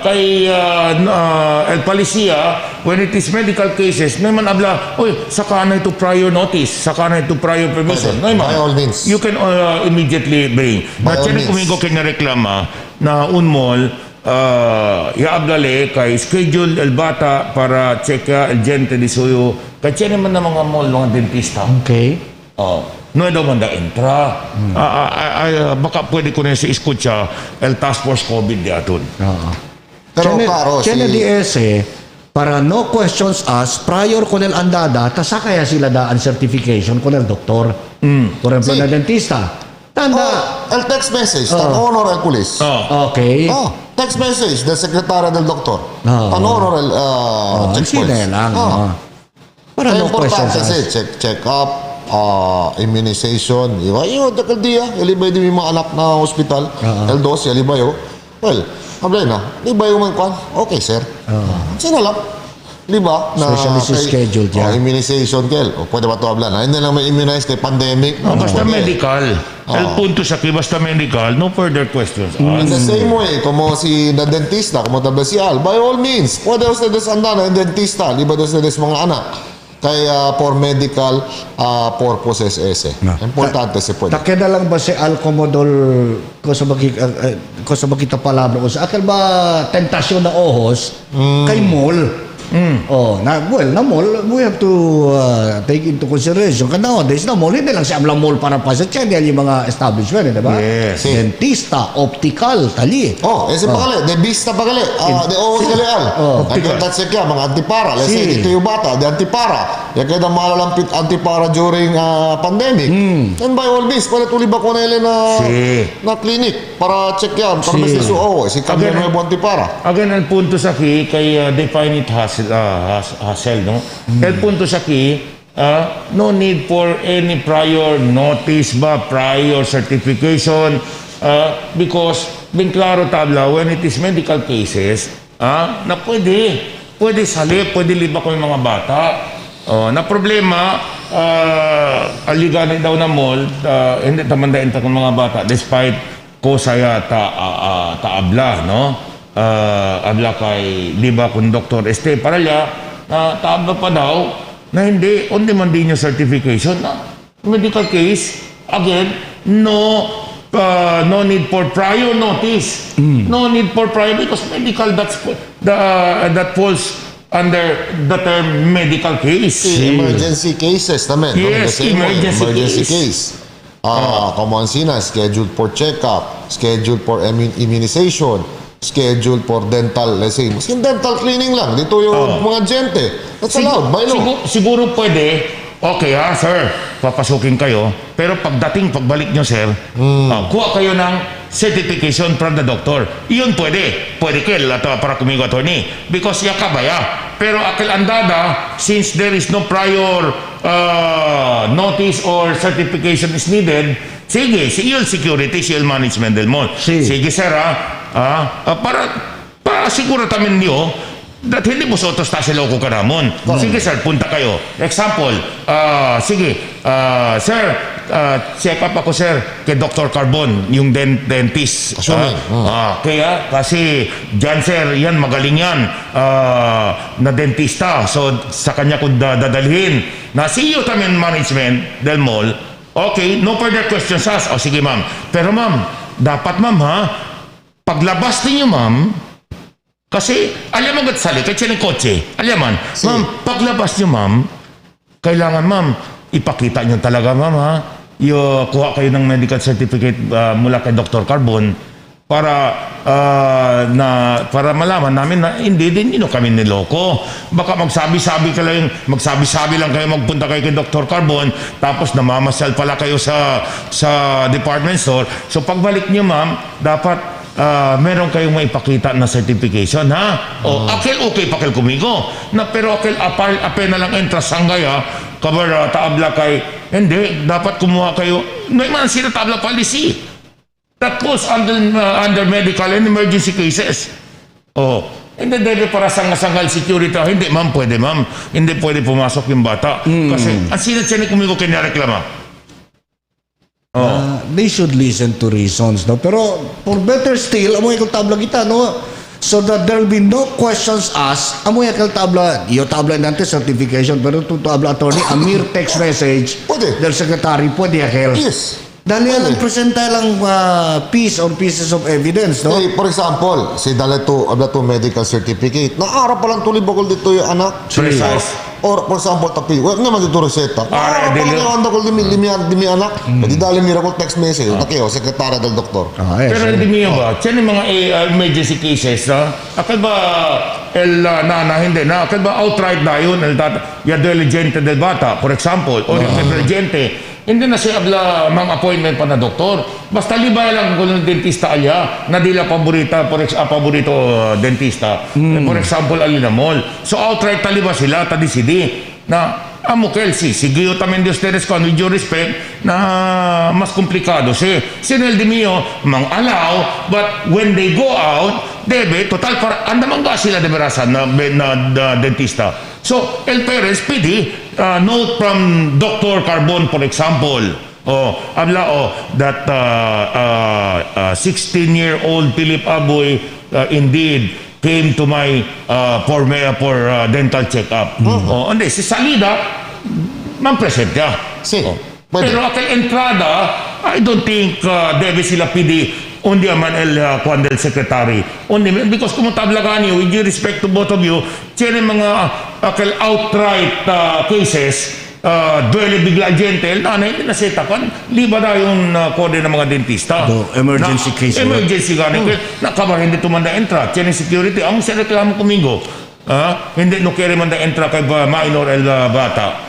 Kay el policia, when it is medical cases, may man abla, saka na ito prior notice, saka na ito prior permission. Pwede. By all means. You can immediately bring. By all At yan means. kumingo kay nareklama na unmol, iablale kay schedule el bata para check el gente di suyo. Kaya yan naman na mga mall, mga dentista. Okay. No daw man da entra. Baka pwede ko na si escucha el task force COVID di aton. Pero klaro, Kennedy ese, para no questions asked, prior con el andada, tasakaya sila daan certification con el doktor. Por ejemplo, na dentista. Tanda. el text message, honor el police. Okay. Text message, the secretary del doktor. Honor el Sila lang. Para no questions Importante asked. check up, immunization. Yung dakal dia, ilibay din yung mga anak na hospital. El dos, ilibay yo. Well, hablay na. Libay yung mga kwan. Okay, sir. Sino lang? Liba? Specialist scheduled yan. Immunization, kel. Pwede ba ito hablan? Hindi lang may immunize kay pandemic. Basta medical. El punto sa basta medical, no further questions. In the same way, como si na dentista, como tabi si Al, by all means, pwede ustedes andar na dentista, liba ustedes mga anak. Kaya for medical purposes ese. Importante se pwede. Takeda lang ba si Al Comodol ko sa makita palabra ko sa akal ba tentasyon na ohos kay mall. Na mall, we have to take into consideration. Kasi nowadays, na mall, hindi lang siya lang mall para pa sa channel yung mga establishment, di ba? Yes. Dentista, optical, tali. Ese pagale, de vista pagale, de ojos kali Al. optical. That's it mga antipara. Let's say, dito yung bata, de antipara. Yan kaya malalampit antipara during pandemic. And by all means, pwede tuloy ba ko na na clinic para check yan. Para mas niso, si Camille Nuevo antipara. Again, el punto sa kay define it hassle, no? El punto sa no need for any prior notice prior certification, because bin klaro tabla, when it is medical cases, na pwede salip, pwede liba ko yung mga bata. Na problema, aliganin daw na mall, hindi tamandain ta ng mga bata, despite ko saya taabla, no? Abla kay di ba kung Dr. Este Paralya na taabla pa daw na hindi on demand din yung certification na medical case again no no need for prior notice. No need for prior because medical that falls under the term medical case. Emergency cases naman. Yes, emergency case. Kamansina, scheduled for checkup, scheduled for immunization, scheduled for dental, let's say, masking dental cleaning lang. Dito yung mga gente. That's allowed by law. Siguro pwede, okay sir, papasukin kayo, pero pagbalik nyo sir, kuha kayo ng certification from the doctor. Iyon pwede kail at para kumigo attorney because yakabaya. Pero akil andada, since there is no prior notice or certification is needed, sige, si security, si management del mall. Sige sir para siguro tamin niyo that hindi mo sotos ta sila ko kanamon. Sige sir, punta kayo. Example, sige, sir, check up ako sir kay Dr. Carbon, yung dentist. Kaya kasi dyan sir, yan magaling yan na dentista. So sa kanya ko dadalhin. Na CEO tamin management del mall. Okay, no further questions asked. Sige ma'am. Pero ma'am, dapat ma'am paglabas ninyo ma'am, kasi, alam mo gat sali, kahit siya ng kotse, alam man, ma'am, paglabas nyo ma'am, kailangan ma'am, ipakita nyo talaga ma'am kuha kayo ng medical certificate mula kay Dr. Carbon para malaman namin na hindi din kami niloko. Baka magsabi-sabi lang kayo magpunta kayo kay Dr. Carbon tapos namamasyal pala kayo sa department store. So pagbalik nyo ma'am, dapat meron kayong maipakita na certification akil okay pakil kumigo na pero akil apel na lang entras sanggay kabar taabla kay hindi dapat kumuha kayo may man sila taabla policy that goes under medical and emergency cases hindi dahil para sangal security hindi ma'am hindi pwede pumasok yung bata kasi ang sinat kumigo kinareklama. They should listen to reasons, no? Pero for better still, amo ikal tabla kita, no? So that there will be no questions asked. Amo ikal tabla, iyo tabla nante certification, pero to tabla attorney, a mere text message del secretary, pwede yakil. Yes. Dali lang presenta lang piece or pieces of evidence, no? For example, si habla to medical certificate. Nakaharap pa lang tuloy bakol dito yung anak. Or for example, wala naman dito reseta. Nakaharap pa lang yung anak ko limi anak. Pwede dali miracle text message. Nakiyo, sekretary del doktor. Pero hindi mo ba? Tiyan yung mga emergency cases, akal ba hindi na? Akal ba outright na yun? Ya diligente del bata, for example, or yung diligente. Hindi na siya abla mang appointment pa na doktor. Basta libay lang kung ng dentista alya na dila paborito dentista. For example, alinamol. So outright taliba sila tadisidi na amukel sige tamen de ustedes con with due respect na mas komplikado sinel di mio mang allow but when they go out debe total para andamang ga sila de berasan na dentista. So el parents pidi note from Dr. Carbon for example that 16-year-old Philip Aboy indeed came to my for dental check-up. Hindi, si salida, man-present niya. Pero akal entrada, I don't think debe sila pidi undi man kuan del secretary. Because kung tablagan niyo, with due respect to both of you, tiyan mga akal outright cases, duele bigla gentle, hindi na setakan, liba na yung kode ng mga dentista. Emergency case. Emergency gani. Nakabar hindi tumanda entra. Tiyan security. Ang sa reklamo kumingo, hindi no kere manda entra kay minor el bata.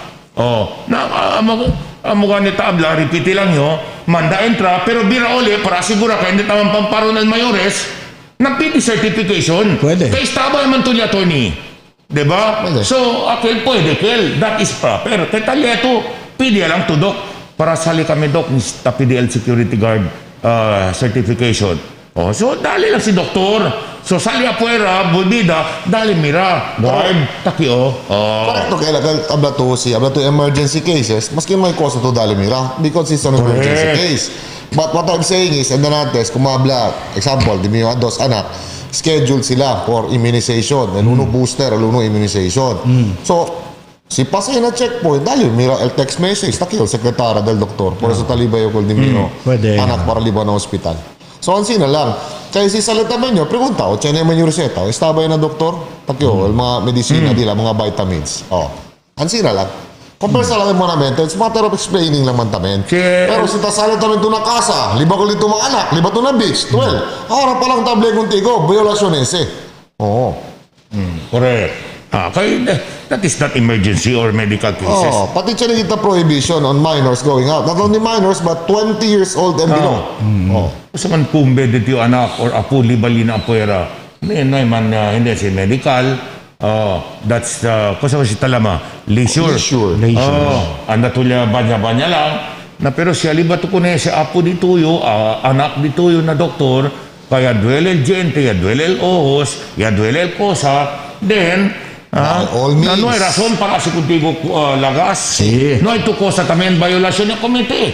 Amo gani tabla, repeat lang yo, manda entra, pero bira uli, para sigura ka, hindi naman pamparo ng mayores, na PD certification. Pwede. Kaya estaba naman to niya, Tony. Diba? Pwede. So, okay, pwede, Kel. That is proper. Kaya talya ito, PD lang to, Doc. Para sali kami, Doc, sa PDL Security Guard certification. So, dali lang si doktor. So, sali apuera, bulbida, dali mira. Guard, takio. Correcto, kaya abla to emergency cases, maski may kosa to dali mira because it's an emergency case. But what I'm saying is, and then natin, kung mabla, example, di mo dos anak, scheduled sila for immunization, and uno booster, uno immunization. So, Si pasay na checkpoint, dahil mira el text message, takil, sekretara del doktor, por eso talibay ko di mino, pwede. anak para liba na hospital. So, ansin na lang. Kaya si salita men nyo, pregunta, o tiyan naman yung reseta, o estabay na doktor, takil, mga medisina, dila, mga vitamins. Ansin na lang. Compare sa lang yung monumento, it's matter of explaining lang man tamen. Pero si tasalit tamen ito na kasa, liba ko dito mga anak, liba ito na beach, 12. Ahora pa lang table kong tigo, violasyon ese. Oo. Correct. That is not emergency or medical cases. Pati siya kita prohibition on minors going out. Not only minors, but 20 years old and below. Kung man kumbe dito yung anak or apo libali na apuera, may man hindi si medical. That's kung si talama, leisure. Anda tulya banya-banya lang. Na pero siya liba to kuno si apo dito yung anak dito yung na doktor, kaya duele el gente, ya duele el ojos, ya duele el cosa, then all means. no hay razón para si contigo lagas. Sí. No hay tu cosa también violación ng komite.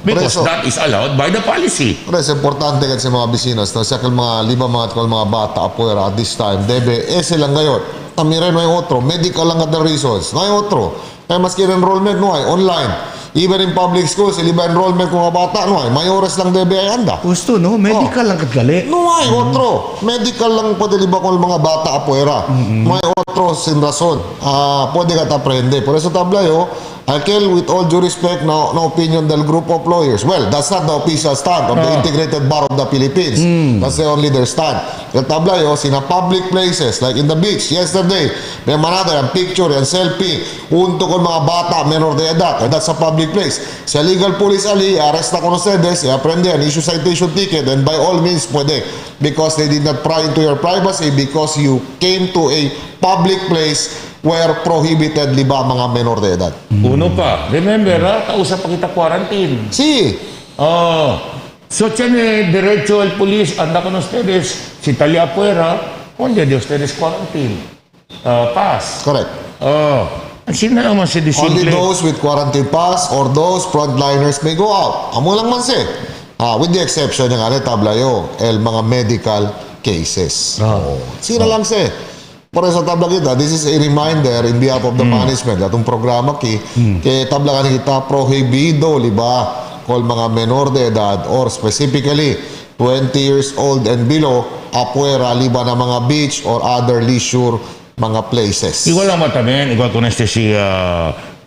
Because that is allowed by the policy. Pero es importante kasi mga bisinas, no? Sa mga mga bata apuera at this time, debe, ese lang ngayon. Tamire no hay otro. Medical lang at the reasons. No hay otro. Kaya maski enrollment no hay, online. Even in public schools, liba enrollment ng mga bata, no hay. Mayores lang debe ay anda. Gusto, no? Medical lang katgali. No hay otro. Medical lang pwede liba kung mga bata apuera. No hay otro sin razón. Pwede ka aprende. Por eso tablayo, Alkel, with all due respect, na opinion del group of lawyers. Well, that's not the official stand of the Integrated Bar of the Philippines. That's only their stand. El tablayo, sina public places, like in the beach, yesterday, may manada yung picture, yung selfie, unto con mga bata, menor de edad, and that's a public place. Sa legal police ali, arrest na con ustedes, aprende yan, issue citation ticket, and by all means, pwede. Because they did not pry into your privacy, because you came to a public place where prohibited liba mga menor de edad. Uno pa, remember kausap pa kita quarantine. Sí. So tiene derecho el polis, anda con ustedes, si tali afuera, onde de ustedes quarantine. Pass. Correct. Así na naman si Only disimple. those with quarantine pass or those frontliners may go out. Amo lang man si. With the exception ng tablayo, el mga medical cases. Sira lang si. Por eso tabla kita, this is a reminder in behalf of the management, atong programa kay tabla kita prohibido, liba, kol mga menor de edad or specifically 20 years old and below, apuera, liba na mga beach or other leisure mga places. Igual ang matamin, igual con este si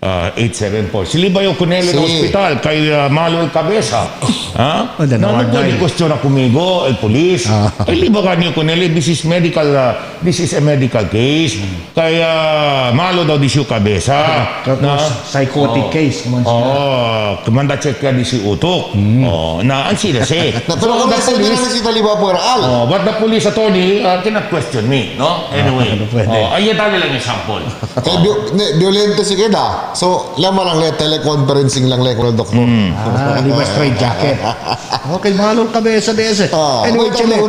874. Si Libayo Cunelli ng hospital, kay malo el cabeza. No puede cuestionar conmigo, el police. Kay Liba kanyo Cunelli, this is a medical case. Kaya malo daw di siya cabeza. Psychotic case. Kumanda check ka di si utok. Na ang sila siya. Pero kung nasa nila si Taliba Puera Al. But the police attorney cannot question me, no? Anyway, ay dali lang yung sample. Violente si Keda. So, laman lang le, teleconferencing lang le kung doktor. Di ba straight jacket? Okay, mahalo ang kabesa de ese. Anyway, Chile,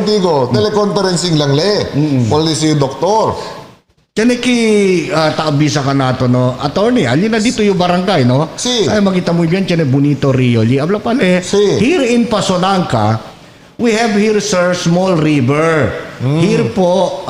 teleconferencing lang le. Policy doktor. Tiyan ki taabisa ka nato, no? Attorney, alin na dito yung barangay, no? Si. Ay, makita mo yan, tiyan Bonito Rio. Abla pala, Si. here in Pasonanca, we have here, sir, small river. Here po,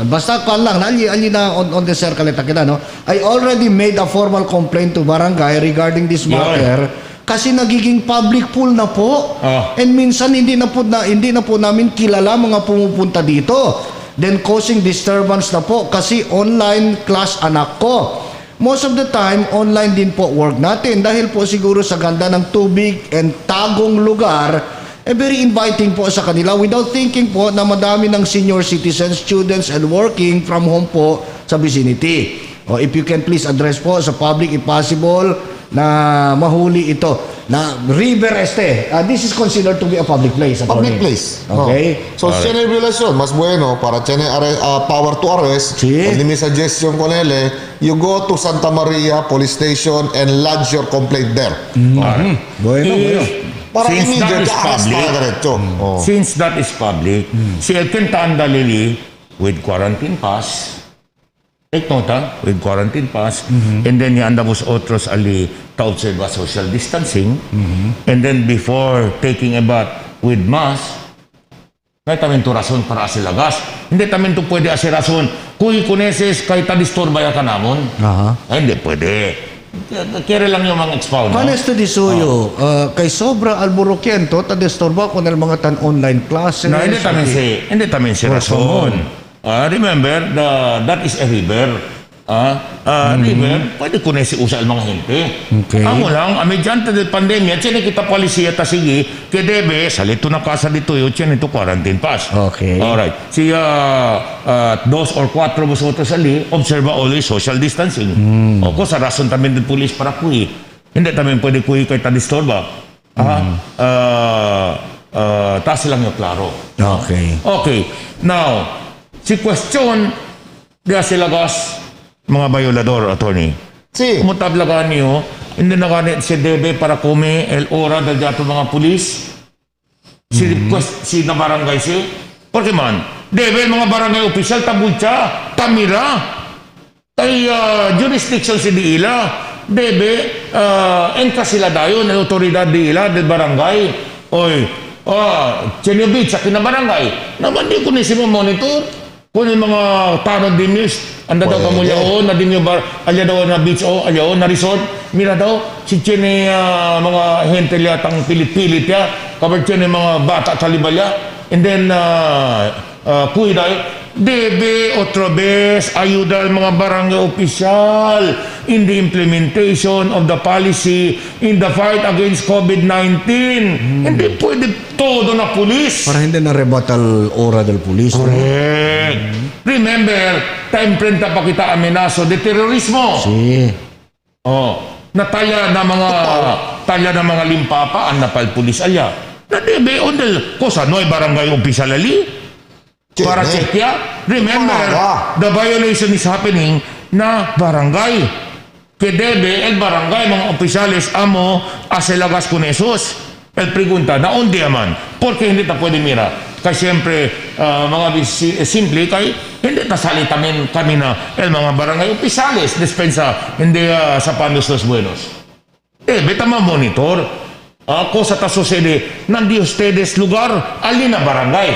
basta ka lang, ali na on the circle, kita, no? I already made a formal complaint to barangay regarding this matter. Kasi nagiging public pool na po. And minsan hindi na po namin kilala mga pumupunta dito. Then causing disturbance na po kasi online class anak ko. Most of the time, online din po work natin dahil po siguro sa ganda ng tubig and tagong lugar, very inviting po sa kanila without thinking po na madami ng senior citizens, students, and working from home po sa vicinity. If you can please address po sa public if possible na mahuli ito. Na river this is considered to be a public place. Public place. Okay? So, siya na relasyon, mas bueno, para siya na power to arrest. Hindi may suggestion ko nila, you go to Santa Maria Police Station and lodge your complaint there. Bueno. Para Since that is public, Since that is public, si Edwin Tandalili with quarantine pass, take nota, with quarantine pass, and then yung andamos otros ali ta-observa social distancing, and then before taking a bath with mask, may tamin to rason para silagas. hindi tamin to pwede asirason. Kuy kuneses kay tadistorba ka namon. Ay, hindi pwede. Kaya lang yung mga expound. Panes to disuyo, kay sobra alburokiento, tadestorba ko ng mga online classes. No, hindi tamin si rason. Remember, that is a river. River, pwede kunesi usal mga hente. Okay. Amo lang, mediante del pandemia, tiene kita polisiya ta sige, que debe, salito na casa dito yun, tiene ito quarantine pass. Okay. Alright. Si 2 or 4 vosotros ali, observa always social distancing. O ko sa rason tamin del pulis para kuy. Hindi tamin pwede kuy kay tadistorba. Taas lang yung klaro. Okay. Okay. Now, si question, diya sila gas, mga violador, attorney. Sí. Umutablagan niyo, hindi na ganit si Debe para come el ora del dato mga pulis. Si na barangay si. Porque man, Debe mga barangay official tabulcha, tamira. Tay jurisdiction si Diila. Debe, enka sila dayon, ang otoridad Diila del barangay. Oy, Chenyo sa kinabarangay. Naman di ko ni si monitor. Kung yung mga tanod din news, anda daw kamulyaon, na din yung alya daw na beach o, alyaon na resort, mira daw, si Chene mga hente liatang pilit-pilit ya, kabar Chene mga bata sa libalya, and then, kuy daw, debe otra vez ayuda al mga barangay opisyal in the implementation of the policy in the fight against COVID-19. Hindi pwede todo na pulis. Para hindi na rebuttal ora del pulis. Correct. Remember, time print pa kita amenaso de terorismo. Si. Nataya na mga limpapa ang napal pulis alya. Na debe ondel cosa no ay barangay opisyal ali. Para check ya. Remember, the violation is happening na barangay. Que debe el barangay mga opisyales amo aselagas con esos. El pregunta, na onde man? Porque hindi ta pwede mira. Kasi siyempre, mga simple, kay hindi ta salitamin kami na el mga barangay opisyales dispensa hindi sa Panos Los Buenos. Debe ta monitor. Cosa ta sucede, nandi ustedes lugar, alin na barangay.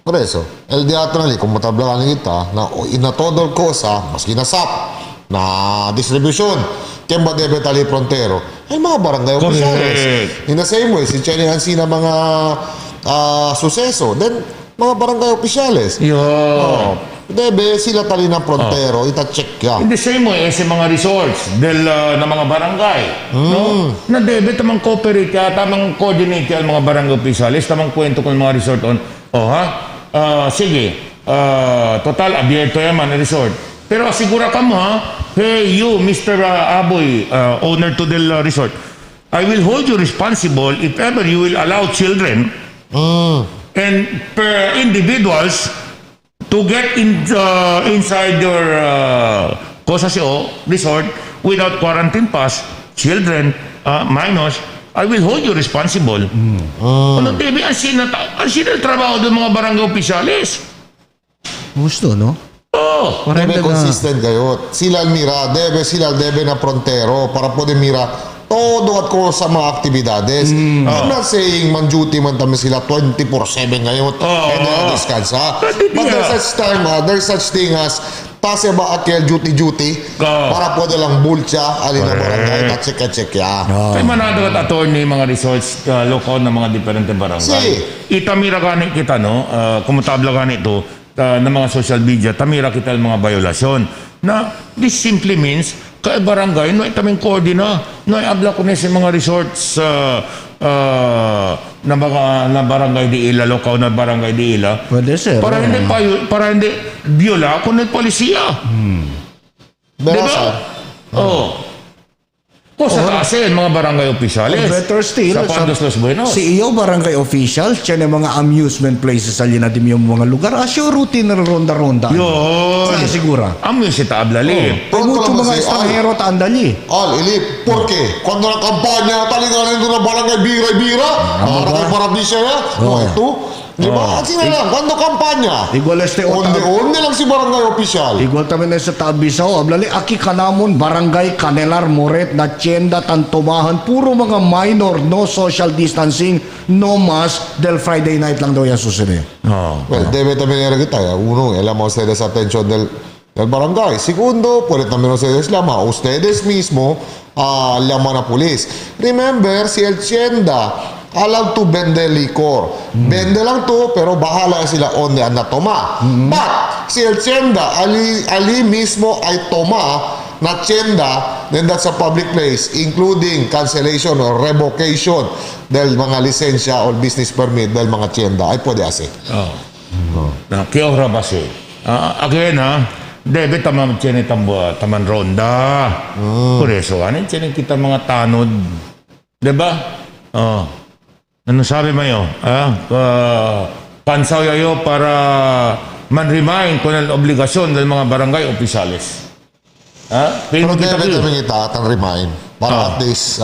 Por eso, el diatrali, como tablagan kita, na todo cosa, maski na SAP, na distribution, kaya ba debe tali frontero, ay mga barangay opisales. In the same way, si Chenny Hansi na mga suseso, then mga barangay opisales. Debe sila tali na frontero, ita-check ya. In the same way, sa mga resorts na mga barangay, no? Na debe tamang cooperate ya, tamang coordinate ya ang mga barangay opisales, tamang kwento con mga resort on. Sige, total, abierto yaman na resort. Pero asigura ka mo, hey, you, Mr. Aboy, owner to del resort, I will hold you responsible if ever you will allow children and per individuals to get inside your resort without quarantine pass, children, minors, I will hold you responsible. Ano, Debe, ang sinal trabaho ng mga barangay opisyalis. Gusto, no? Debe consistent kayo. Sila debe na frontero para pwede mira todo at ko sa mga aktibidades. I'm not saying man duty man tami sila 24/7 ngayon and then descansa. But there's such thing as pase ba akel duty para pwede lang bulcha alin na barangay na check ya. Kaya manado at attorney mga resorts local na mga diferente barangay. Itamira gani kita, no? Kumutabla gani ito ng mga social media, tamira kita ng mga violasyon. Na this simply means kay barangay, no itaming koordina, no abla ko na sa mga resorts na barangay di ila, local na barangay di ila. Pwede sir. Para hindi viola kung ng polisiya. Diba? Sa taasin, mga barangay opisyalis. Better still, sa Panos Los Buenos. si iyo barangay official, siya na mga amusement places sa natin yung mga lugar. Asyo routine na ronda-ronda. Yun. Sigura. Amoy si Taablali. Hay mucho mga estranghero tandali. Ilip, porque cuando la campaña talaga nito na barangay bira-bira, barangay paradisya ya, no ito, Di ba? At sila lang, kando kampanya. Igual este Onde lang si barangay official. igual tamen na sa Tabisaw, ablali aki kanamon barangay Canelar Moret na tienda tantumahan puro mga minor, no social distancing, no mask del Friday night lang daw yan susunod. Well, debe también era kita. Uno, el a ustedes atención del barangay. Segundo, puede también ustedes llama a ustedes mismo a llaman a police. Remember, si el tienda allowed to vende licor. Vende lang to, pero bahala sila onde anda toma. But, si el tienda, ali mismo ay toma na tienda, then that's a public place, including cancellation or revocation del mga lisensya or business permit del mga tienda, ay pwede ase. Na kiora basi. Again debe tamam tiene taman ronda. Por eso, tiene kita mga tanod. Diba? Ano sabi mo yun? Pansaw yayo para man-remind kung ang obligasyon ng mga barangay opisales. Pero kita debe también kita atang remind para at least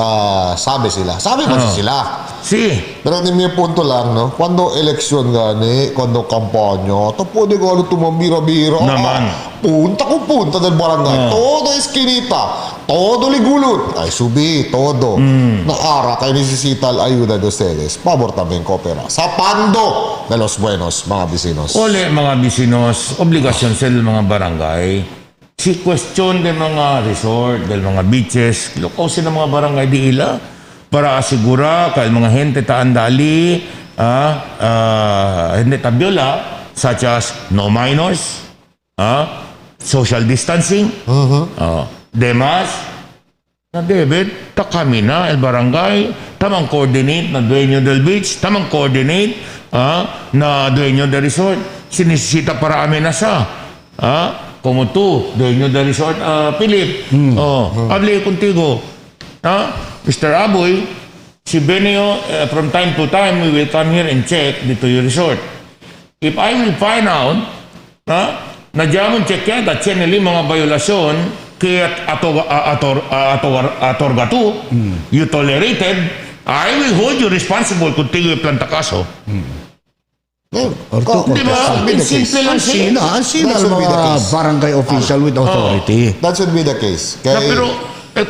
sabi sila. Sabi ba sila? Si. Pero hindi may punto lang, no? Quando eleksyon gani, quando kampanya, to pwede gano tumambira-bira. Naman. Punta del barangay. Todo esquinita. Todo ligulot. Ay, subi, todo. Naara, kayo necesita la ayuda de ustedes. Favor también coopera. Sa pando de los buenos, mga vecinos. Ole mga bisinos, obligasyon sa mga barangay. Si question ng mga resort, del mga beaches, lukosin ng mga barangay di ila para asigura kay mga gente taandali, hindi tabyola, such as no minors, social distancing, demas, na debit, ta kami na, el barangay, tamang coordinate na dueño del beach, tamang coordinate na dueño del resort. Sinisita para amin na sa, como tú, dueño del resort, Philip, hable contigo, Mr. Aboy, si Benio, from time to time, we will come here and check dito yung resort. If I will find out, na diyan check yan, at yan mga violasyon, kaya atorgatu, you tolerated, I will hold you responsible kung tigo yung planta kaso. Di ba? Simple lang siya. Sina ang mga barangay official with authority. That should be the case. Pero,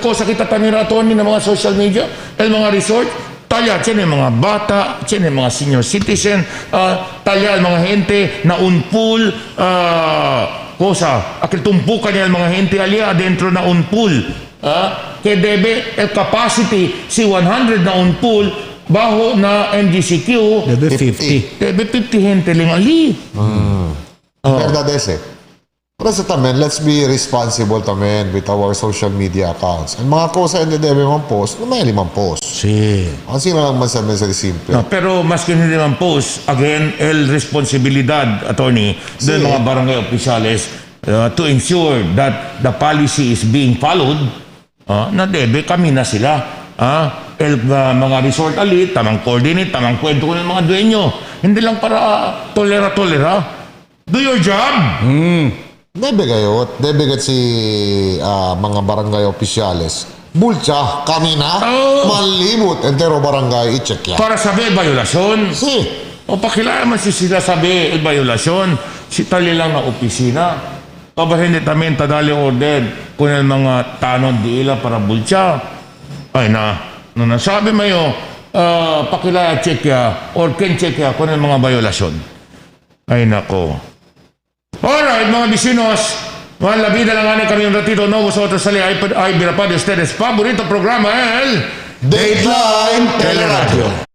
cosa kita tanira Tony ng mga social media, el mga resort, talya, tiyan mga bata, tiyan mga senior citizen, talya, mga gente na unpool, akil tumpukan niya mga gente alia adentro na unpool. Kaya debe, el capacity, si 100 na unpool, baho na MGCQ, Debe 50. debe 50 gente lang ali. Verdad ese. Pero sa tamen, let's be responsible tamen with our social media accounts. Ang mga kosa hindi debe mang post, may limang post. Si. Ang sino lang man sa mensahe simple. Pero maski hindi naman post, again, el responsibilidad, attorney, del mga barangay opisales to ensure that the policy is being followed, na debe kami na sila. Mga resort alit, tamang coordinate, tamang kwento ko ng mga dueño. Hindi lang para tolera-tolera. Do your job! Debe kayo, debe kat si mga barangay opisyales. Bulcha, kami na, malimot, entero barangay, i-check yan. Para sabi, violasyon. Si, O pakilala man si sila sabi, violasyon. Si tali lang na opisina. Kapag hindi tamin tadali order kung yung mga tanod di ila para bulcha. Ay na nasabi mo yun, pakilala check ya, or ken check ya kung yung mga violasyon. Ay nako. Alright, mga bisinos, mga labida lang kami yung ratito, no, vosotros sali ay birapa de ustedes, favorito programa, el Dateline Teleradyo.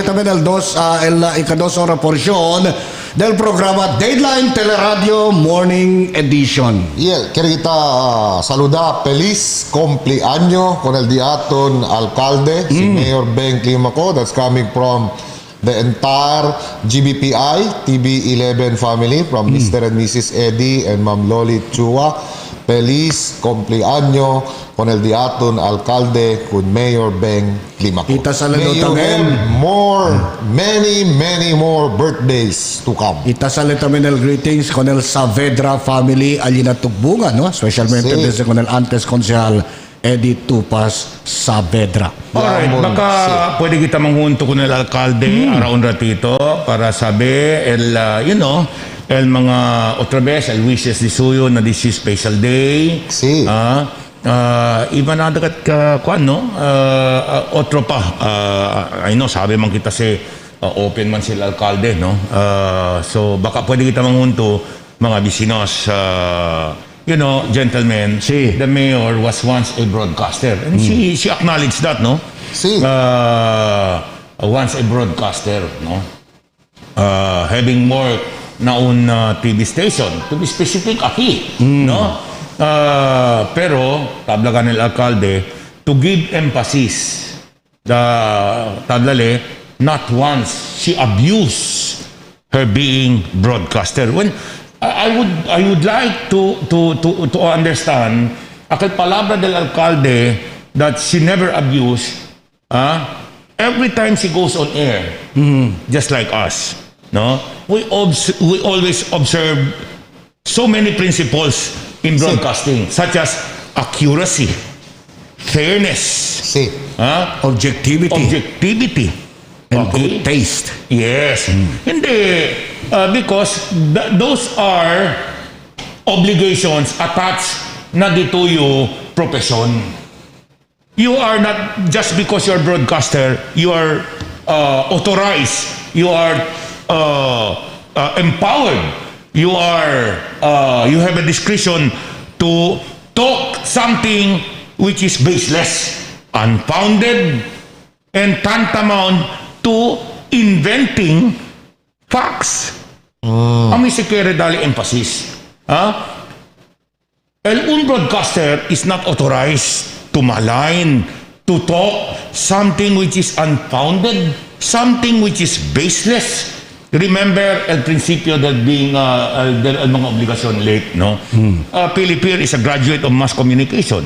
También ikados ora porción del programa Dateline Teleradyo Morning Edition. Yeah, quiero kita saluda feliz cumpleaños con el diaton alcalde, si Mayor Ben Climaco. That's coming from the entire GBPI TB11 family, from Mr. and Mrs. Eddie and Ma'am Loli Chua. Feliz cumpleaños con el diaton alcalde con Mayor Ben Climaco. Kita saludo May you también. have many more birthdays to come. Itasali también el greetings con el Saavedra family allí na Tubungan, no? Especialmente Sí. desde con el antes konsehal Eddie Tupas Saavedra. Alright, Yamon, baka pwede kita manghunto con el alcalde around ratito para sabi el mga otra vez el wishes di suyo na this is special day. Sí. Iba na dagat kuan no otro pa I know sabi man kita si open man sila alcalde no. So baka pwede kita manghunto mga bisinos gentlemen, Sí. the mayor was once a broadcaster and she acknowledged that no. Sí. Once a broadcaster no. Having more na un TV station, to be specific, aki, no? Pero, tablagan ng alcalde, to give emphasis, not once she abused her being broadcaster. When I would like to understand, aquel palabra del alcalde that she never abused, every time she goes on air, just like us. No, we always observe so many principles in broadcasting, such as accuracy, fairness, Sí. Objectivity and good taste. Yes, hindi because those are obligations attached na dito yung profession. You are not just because you're a broadcaster, you are authorized, you are empowered, you have a discretion to talk something which is baseless, unfounded, and tantamount to inventing facts. Ang security dali emphasis. Un broadcaster is not authorized to malign, to talk something which is unfounded, something which is baseless. Remember el principio del being del mga obligasyon late, no? Pilipir is a graduate of mass communication.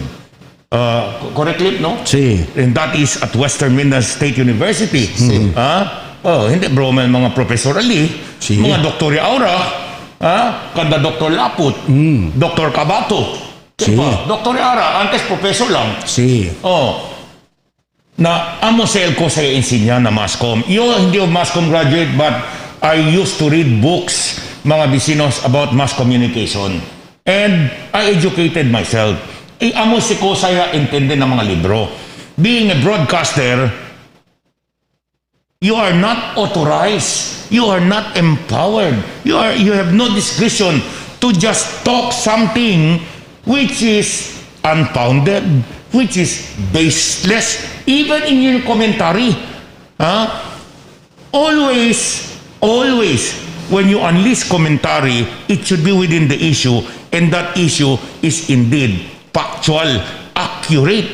Correct, Lip, no? Sí. And that is at Western Mindanao State University. Sí. Hindi bro, may mga professor ali, Sí. mga doktor Aura, kada Dr. Laput, Dr. Kabato. Sí. Dr. Aura, antes professor lang. Sí. Na amo sa ko sa insinya na masscom. Hindi ako masscom graduate, but I used to read books, mga bisinos, about mass communication. And I educated myself. Amo si ko saya intindi ng mga libro. Being a broadcaster, you are not authorized. You are not empowered. You have no discretion to just talk something which is unfounded, which is baseless, even in your commentary. Always, when you unleash commentary, it should be within the issue, and that issue is indeed factual, accurate,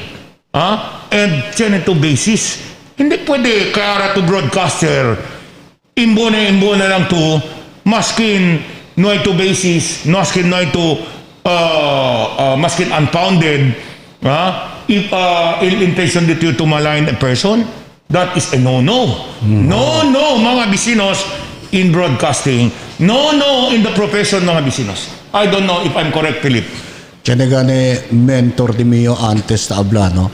and geneto basis. Hindi pwede kaya to broadcaster, imbo na lang to, maskin no ito basis, maskin no ito, maskin unfounded, if intention dito to malign a person, that is a no-no. No, mga bisinos in broadcasting. No, in the profession, mga bisinos. I don't know if I'm correct, Philip. Gane mentor di mio antes ta abla, no?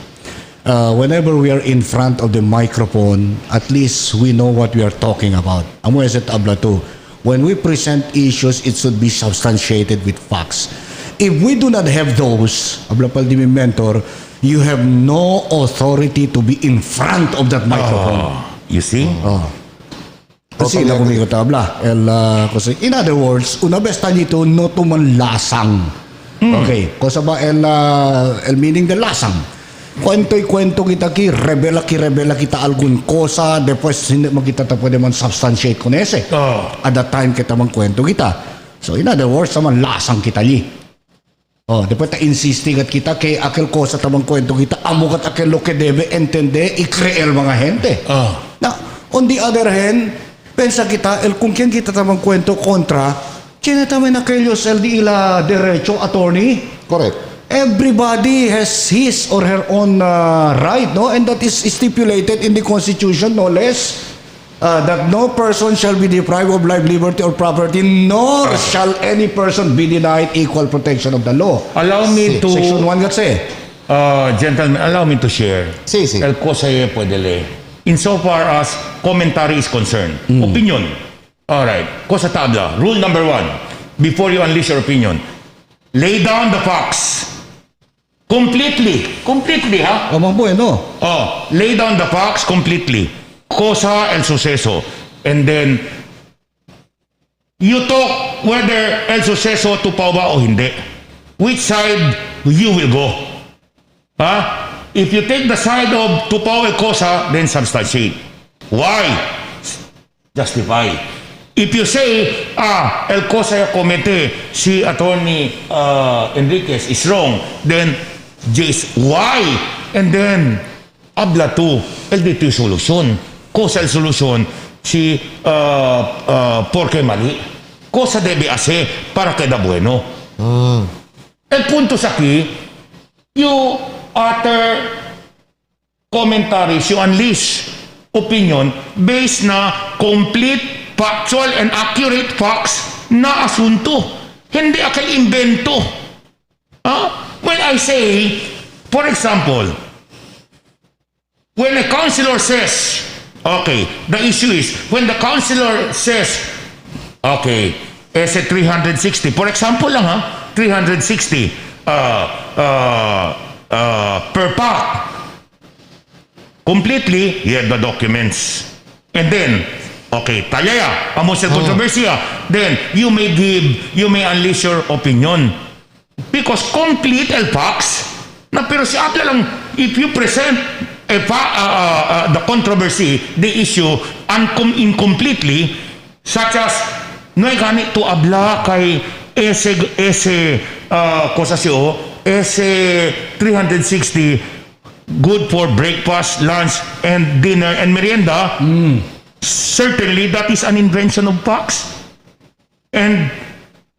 Whenever we are in front of the microphone, at least we know what we are talking about. Amo eset abla too. When we present issues, it should be substantiated with facts. If we do not have those, abla pal di mi mentor, you have no authority to be in front of that microphone. You see? Kasi Totally na kumigo tabla. Kasi in other words, una besta nito no tuman lasang. Okay. Kasi ba el meaning the lasang. kwento kita rebela kita algun cosa, después hindi mo kita pwede man substantiate con ese. At that time kita man kwento kita. So in other words, naman lasang kita li. Después ta insisting at kita kay aquel cosa tamang kwento kita, amukat aquel lo que debe entender y creer mga gente. Now, on the other hand, pensa kita, kung kyan kita tamang kwento kontra, chine tamen aquellos el di ila derecho attorney. Correct. Everybody has his or her own right, no? And that is stipulated in the Constitution, no less, that no person shall be deprived of life, liberty, or property, nor shall any person be denied equal protection of the law. Allow me to... Section 1 kasi. Gentlemen, allow me to share. Sí. El cosa ye puede leer. Insofar as commentary is concerned. Opinion. Alright. Cosa tabla. Rule number 1. Before you unleash your opinion, lay down the facts. Completely, ha? Amang bueno. Lay down the facts completely. Cosa el suceso. And then, you talk whether el suceso tupaw ba o hindi. Which side you will go. If you take the side of tupaw el cosa, then substantiate. Why? Justify. If you say, el cosa ya comete, si Attorney Enriquez is wrong, then just why? And then, habla tú, el dito yung solusyon. Cosa el solusyon, si porque mali. Cosa debe hacer para queda bueno. El punto es aquí, you utter commentaries, you unleash opinion based na complete, factual, and accurate facts na asunto. Hindi akal invento. When I say, for example, when a counselor says, okay, the issue is, when the counselor says, okay, ese 360, for example lang 360 per pack, completely, you have the documents. And then, okay, talaya, amos el kontrobersiya, then you may unleash your opinion. Because complete el facts, na pero si Apple lang, if you present the controversy, the issue, incompletely, such as, no hay ganit to abla kay ese kosasyo, ese 360, good for breakfast, lunch, and dinner, and merienda, certainly that is an invention of facts. And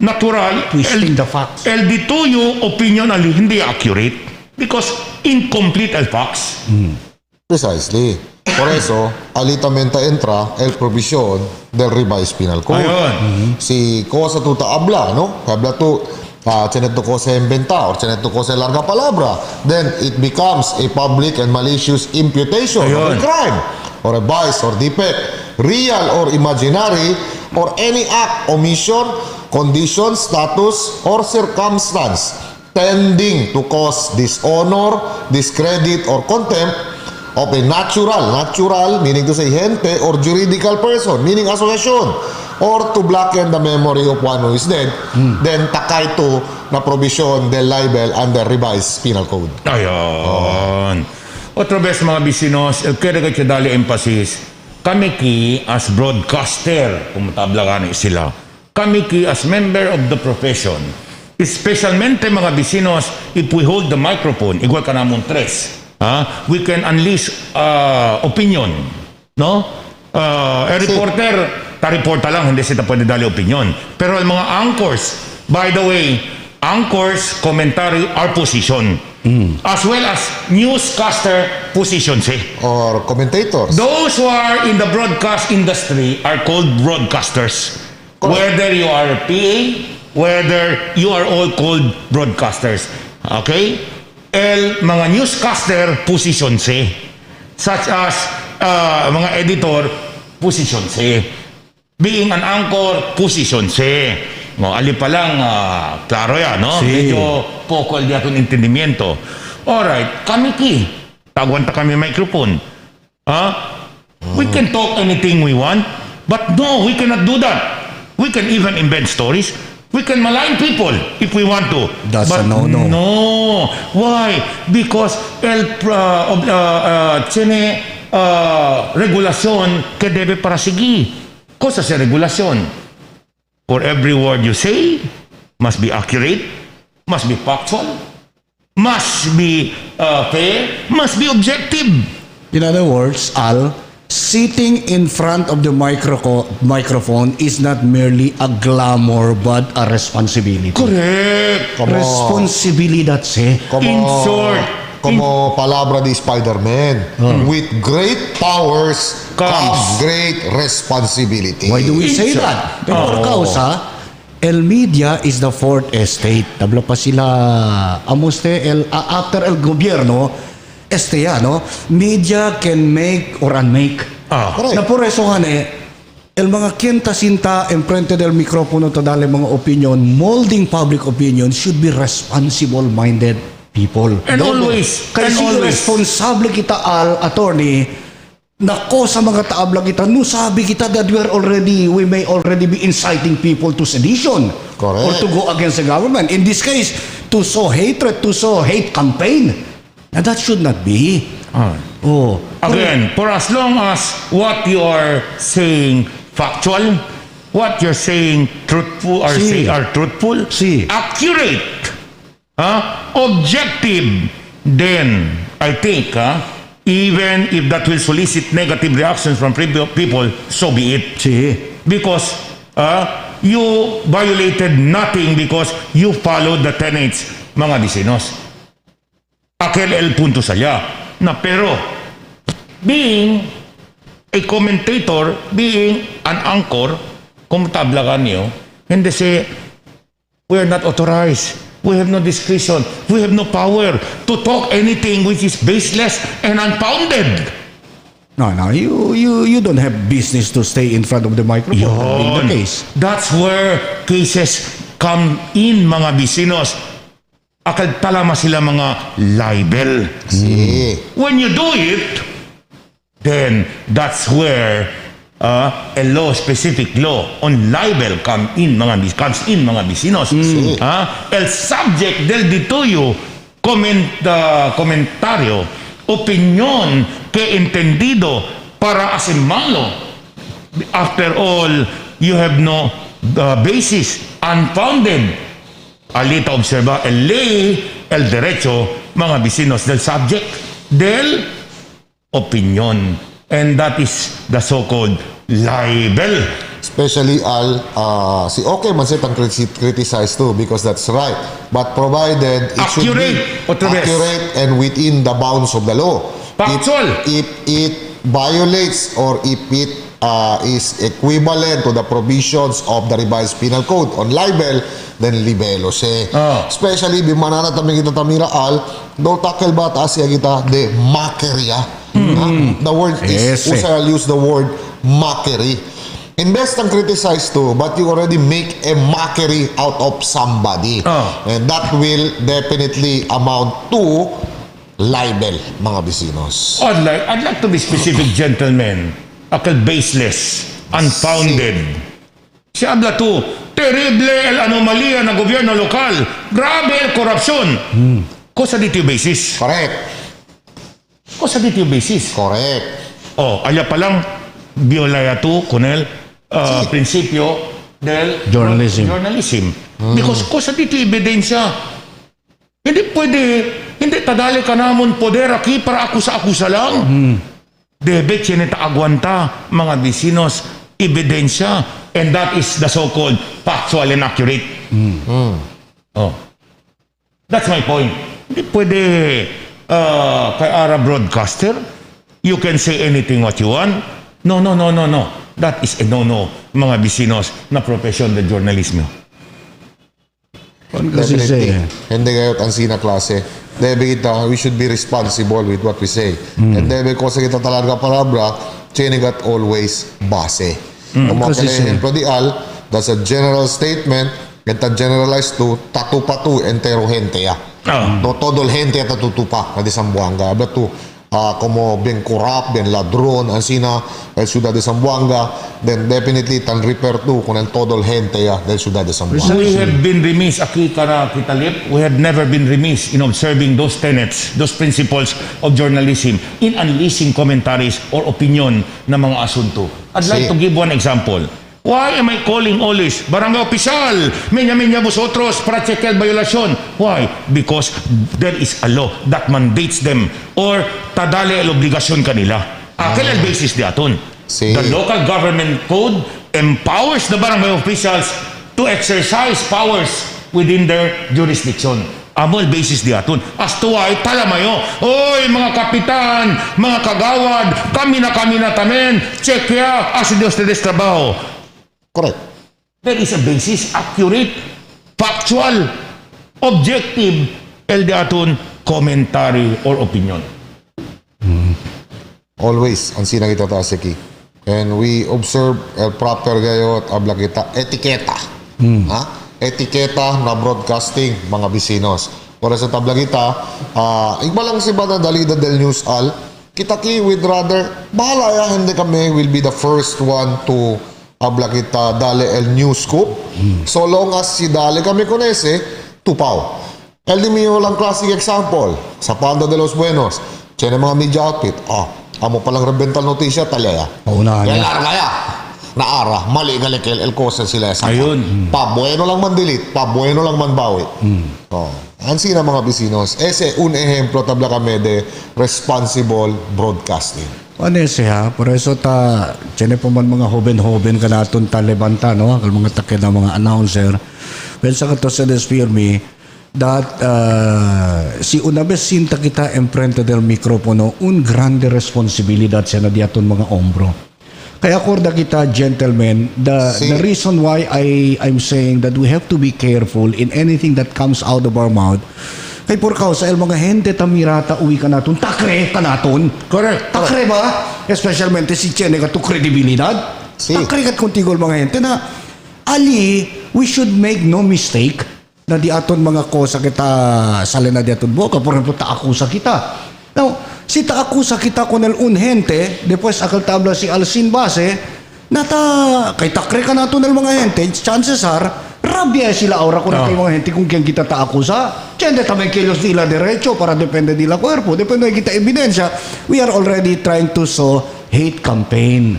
natural, Twisting the facts. el dituyo opinion ali hindi accurate because incomplete el facts. Precisely. Por eso, alitamente entra el provisión del revised penal code. Ayun. Si cosa tu ta habla, no? Habla tu, tiene tu cosa inventa or tiene tu cosa larga palabra, then it becomes a public and malicious imputation of a Ayun. crime or a vice or defect, real or imaginary, or any act, omission, condition, status, or circumstance tending to cause dishonor, discredit, or contempt of a natural meaning to say gente, or juridical person meaning association, or to blacken the memory of one who is dead, then takay to na provision del libel under revised penal code. Ayun. Otra vez mga bisinos, kaya ka dali emphasis, kami ki as broadcaster, kung matabla gani sila, kami ki as member of the profession, especialmente mga bisinos, if we hold the microphone, igual ka namon tres, we can unleash opinion, no? A reporter, ta-reporta lang, hindi sila pwede dali opinion. Pero ang mga anchors, by the way, anchors, commentary, are position. As well as newscaster positions. Or commentators. Those who are in the broadcast industry are called broadcasters. Correct. Whether you are a PA, whether you are all called broadcasters. Okay? El mga newscaster position such as mga editor position being an anchor position no, ali pa lang klaro yan, no? Sí. Medyo poco el diaton entendimiento. Alright, kami tagwan ta kami microphone. We can talk anything we want, but no, we cannot do that. We can even invent stories. We can malign people if we want to. That's but a no-no. No. Why? Because tiene regulación que debe perseguir. Cosa sa regulasyon? For every word you say, must be accurate, must be factual, must be fair, must be objective. In other words, Al, sitting in front of the microphone is not merely a glamour but a responsibility. Correct. Responsibilidad, eh. In short, Como palabra di Spider-Man, with great powers comes great responsibility. Why do we say that? Por causa, el media is the fourth estate. Tabla pa sila, after el gobierno, no? Media can make or unmake. Correct. Na por eso, el mga quien-tasinta enfrente del microfono to dale mga opinion, molding public opinion should be responsible-minded people. And always, Kasi responsable kita, attorney, nako sa mga taabla kita, no sabi kita that we may already be inciting people to sedition. Correct. Or to go against the government. In this case, to sow hatred, to sow hate campaign. Now that should not be. Again, for as long as what you are saying factual, what you're saying truthful or Si. are truthful, Si. accurate, objective, then I think even if that will solicit negative reactions from people, so be it. Si. Because you violated nothing because you followed the tenets, mga bisinos. Aquel el punto saya. Na pero, being a commentator, being an anchor, kung tablagan niyo, hindi say, we are not authorized. We have no discretion. We have no power to talk anything which is baseless and unfounded. No, you don't have business to stay in front of the microphone. That being the case. That's where cases come in, mga bisinos. Akal talama sila mga libel. Si. When you do it, then that's where a law, specific law on libel comes in, mga bisinos. El subject del dituyo comentario, opinión que entendido para hacer malo. After all, you have no basis, unfounded. Alita observa el ley, el derecho, mga bisinos del subject, del opinion. And that is the so-called libel. Especially si okay man sitang criticize too because that's right. But provided it should be accurate and within the bounds of the law. Factual. If it violates or if it is equivalent to the provisions of the revised penal code on libel, then libelo siya. Especially bimanana taming kita tamira do tackle ba taas kita de makerya. The word is, Yes, I'll use the word mockery. Invest and criticize too, but you already make a mockery out of somebody. And that will definitely amount to libel, mga bisinos. I'd like to be specific, gentlemen. Akal baseless, unfounded. Si habla tu, terrible el anomalía ng gobyerno lokal. Grabe el korupsyon. Cosa dito yung basis? Correct. Cosa dito yung basis? Correct. Allá pa lang, violaya tu con el principio del journalism. Because cosa dito yung ebidensya? Hindi pwede, hindi tadali ka namon poder aki para akusa-akusa lang. Debe chinita aguanta, mga bisinos, ebidensya. And that is the so-called factual and accurate. That's my point. Hindi pwede kay Arab broadcaster, you can say anything what you want. No. That is a no-no, mga bisinos na profesyon ng journalismo. Definitely. Hindi kayo ang sina klase. Debe kita, we should be responsible with what we say. And debe ko sa kita talaga palabra, chinigat always base. Kung mapalahin ko di that's a general statement, kita generalize to, tatu-patu, entero gente ya. No, todol gente at tatutupa, na di Sambuanga. But to, como bien corrupt, bien ladrón, así na, el ciudad de Zamboanga, then definitely tan refer to con el todo el gente del ciudad de Zamboanga. We have been remiss, we have never been remiss in observing those tenets, those principles of journalism in unleashing commentaries or opinion ng mga asunto. I'd like to give one example. Why am I calling always barangay opisyal? Menya-menya vosotros para check el violasyon. Why? Because there is a law that mandates them or tadali el obligasyon kanila. Akil el basis di aton. The local government code empowers the barangay officials to exercise powers within their jurisdiction. Amo el basis di aton. As to why, talamayo, oy mga kapitan, mga kagawad, kami na tamen, check ya, as Dios te des trabaho. Correct. There is a basis, accurate, factual, objective, el di aton commentary or opinion. Always, ang sinang kita tasiki. And we observe el proper gayot abla kita etiketa. Etiketa na broadcasting, mga bisinos. Para sa tabla kita, igba lang si Bada Dalida del News Al, kita ki with rather, bahala ya, hindi kami will be the first one to abla kita dale el news scoop. So long as si dale kami konese, tupaw. El di mio lang classic example, sa Panda de los Buenos, tiene mga media outfit, amo palang rebental notisya, talya ya. Paunahan El niya. arga ya. Naara, mali galikel, el cosa sila sa Ayun. pa bueno lang man delete, pa bueno lang man bawi. Ansi na mga bisinos, ese un ejemplo tabla kami de responsible broadcasting. Anese ha, por eso tiene po man mga hoben-hoben ka naton talibanta, no? Kal mga takid na mga announcer. Pensa ka to sa desfirmi that si una vez sinta kita enfrente del microfono, un grande responsibilidad siya na diaton mga ombro. Kaya korda kita, gentlemen, the reason why I'm saying that we have to be careful in anything that comes out of our mouth, kay por causa el mga gente tamirata uwi ka naton, takre ka naton. Correct. Takre ba? Especialmente si Chene ka to kredibilidad. Takre kat kontigol mga gente na ali, we should make no mistake na di aton mga kosa kita salen na di aton boka. Por ejemplo, taakusa kita. Now, si taakusa kita con el un gente, después akal tabla si Alcin Base, nata, kay takre ka nato ng mga gente, chances are, rabia sila aura ko na kay mga gente kung kyan kita taakusa. Chende tamay kilos nila derecho para depende nila cuerpo, depende kita ebidensya. We are already trying to sow hate campaign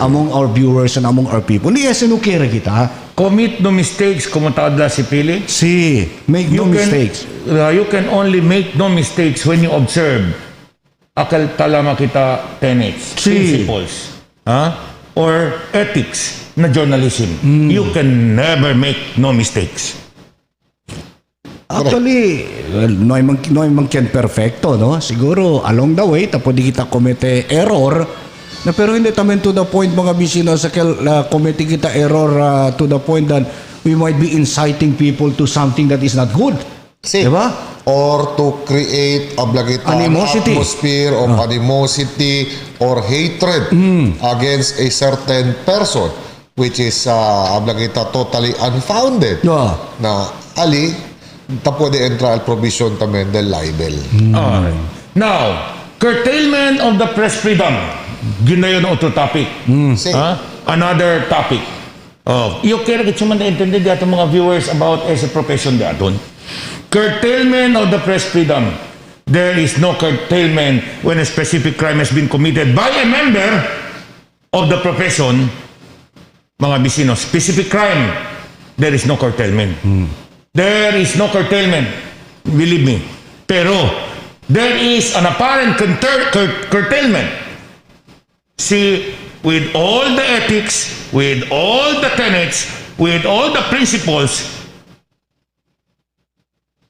among our viewers and among our people. Ni esenukere kita. Commit no mistakes, como tawag si Pili. Si, make no mistakes. You can only make no mistakes when you observe akal talama kita tenets, principles, or ethics na journalism. You can never make no mistakes. Actually, no ay mang kyan perfecto, no? Siguro, along the way, tapo di kita komete error, na pero hindi tamen to the point, mga bisino, sa komete kita error to the point that we might be inciting people to something that is not good. Diba? Or to create Animosity. atmosphere of animosity or hatred against a certain person, which is totally unfounded. Na ali, ta pwede entra al provision tamen del libel. Now, curtailment of the press freedom. Yun na yun ang otro topic. Another topic. Yung kaya kita man na-intended dito mga viewers about as a profession dito. Curtailment of the press freedom. There is no curtailment when a specific crime has been committed by a member of the profession. Mga bisino, specific crime, there is no curtailment. There is no curtailment. Believe me. Pero, there is an apparent curtailment. See, with all the ethics, with all the tenets, with all the principles,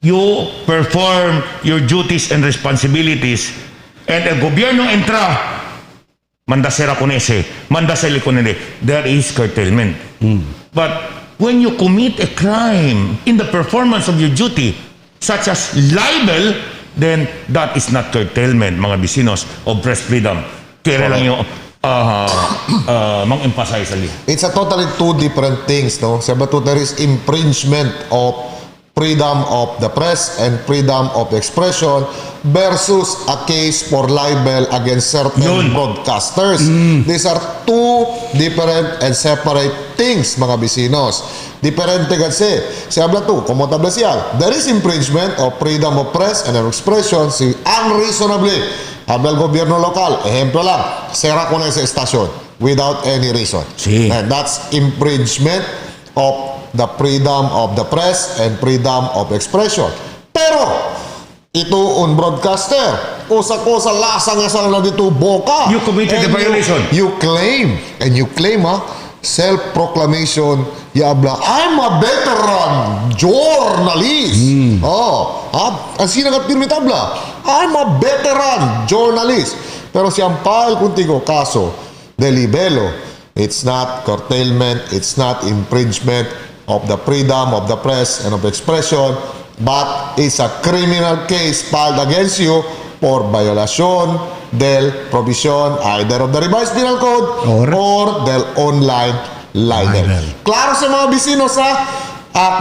you perform your duties and responsibilities. And el gobierno entra, mandasera con ese, mandaseli con ese. There is curtailment. But when you commit a crime in the performance of your duty, such as libel, then that is not curtailment, mga bisinos, of press freedom. Kaya lang yung mang-emphasize ali. It's a totally two different things, no? Sabato, there is infringement of freedom of the press and freedom of expression versus a case for libel against certain broadcasters. These are two different and separate things, mga bisinos. Diferente kasi. Si habla tu, como tabla siya, there is infringement of freedom of press and of expression si unreasonably. Habla el gobierno lokal, ejemplo lang, sera ko na sa estasyon without any reason. Sí. And that's infringement of the freedom of the press and freedom of expression. Pero, ito un broadcaster, usa-usa lasa nga sa dito boka. You committed the violation. You claim, self-proclamation, yabla, I'm a veteran journalist. Ang sinagat pirmitabla, I'm a veteran journalist. Pero siyang file kuntigo kaso de libelo, it's not curtailment, it's not infringement of the freedom of the press and of expression, but it's a criminal case filed against you for violation del provision either of the revised penal code or del online libel. Klaro sa mga bisinos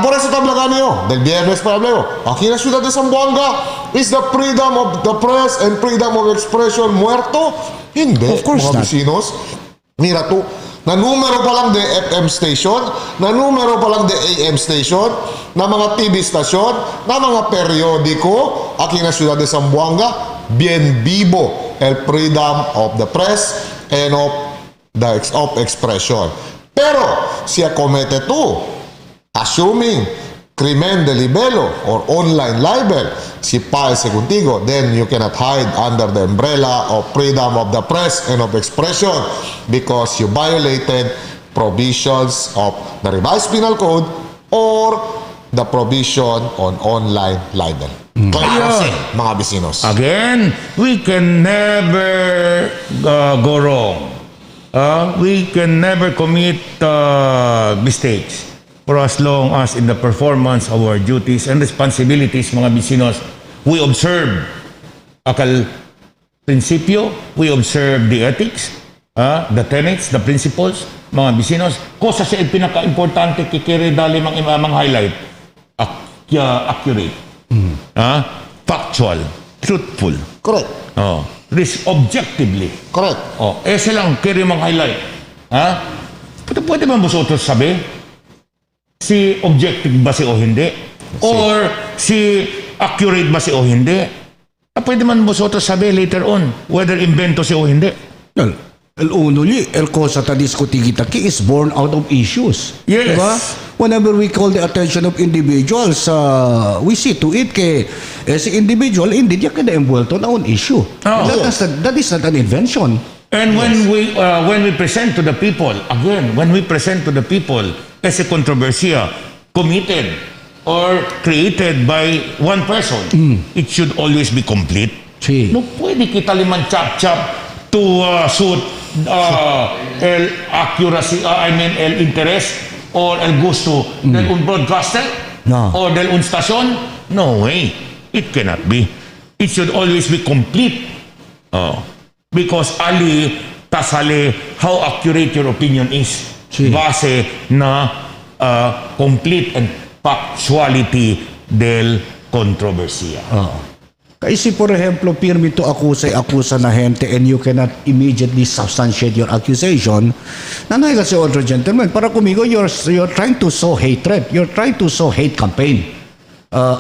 por eso tablagan niyo, del viernes pa hableo, aquí en la ciudad de Zamboanga, is the freedom of the press and freedom of expression muerto? Hindi, Of course mga not. bisinos. Mira to, na numero pa lang de FM station, na numero pa lang de AM station, na mga TV station, na mga periodiko, aquí en la ciudad de Zamboanga, bien vivo el freedom of the press and of expression. Pero, si comete tú, assuming crimen de libelo or online libel, si paese contigo, then you cannot hide under the umbrella of freedom of the press and of expression because you violated provisions of the revised penal code or the provision on online libel. Klaro mga bisinos. Again, we can never go wrong. We can never commit mistakes for as long as in the performance of our duties and responsibilities, mga bisinos, we observe akal prinsipyo, we observe the ethics, the tenets, the principles, mga bisinos. Kosa siya pinaka-importante kikiri dali mang highlight. Accurate, factual, truthful. Correct. This objectively. Correct. Ese lang kiri mang highlight. Pwede ba vosotros sabi? Si objective ba si o hindi? Or si accurate ba si o hindi? Pwede man vosotros sabi later on whether invento si o hindi. Well, el uno el cosa ta discutigita ki is born out of issues. Yes. Diba? Whenever we call the attention of individuals, we see to it ke si individual hindi niya kada envuelto na on issue. That is not an invention. And when we present to the people, again, when we present to the people as a controversia committed or created by one person, it should always be complete. Sí. No pwede kita liman chap-chap to suit el accuracy, el interest or el gusto del un broadcaster or del un stasyon. No way. It cannot be. It should always be complete. Because ali tasali how accurate your opinion is base na complete and factuality del controversia. Kasi por ejemplo, pirmi to akusa na gente and you cannot immediately substantiate your accusation. Nanay kasi older gentlemen, para kumigo, you're trying to sow hatred. You're trying to sow hate campaign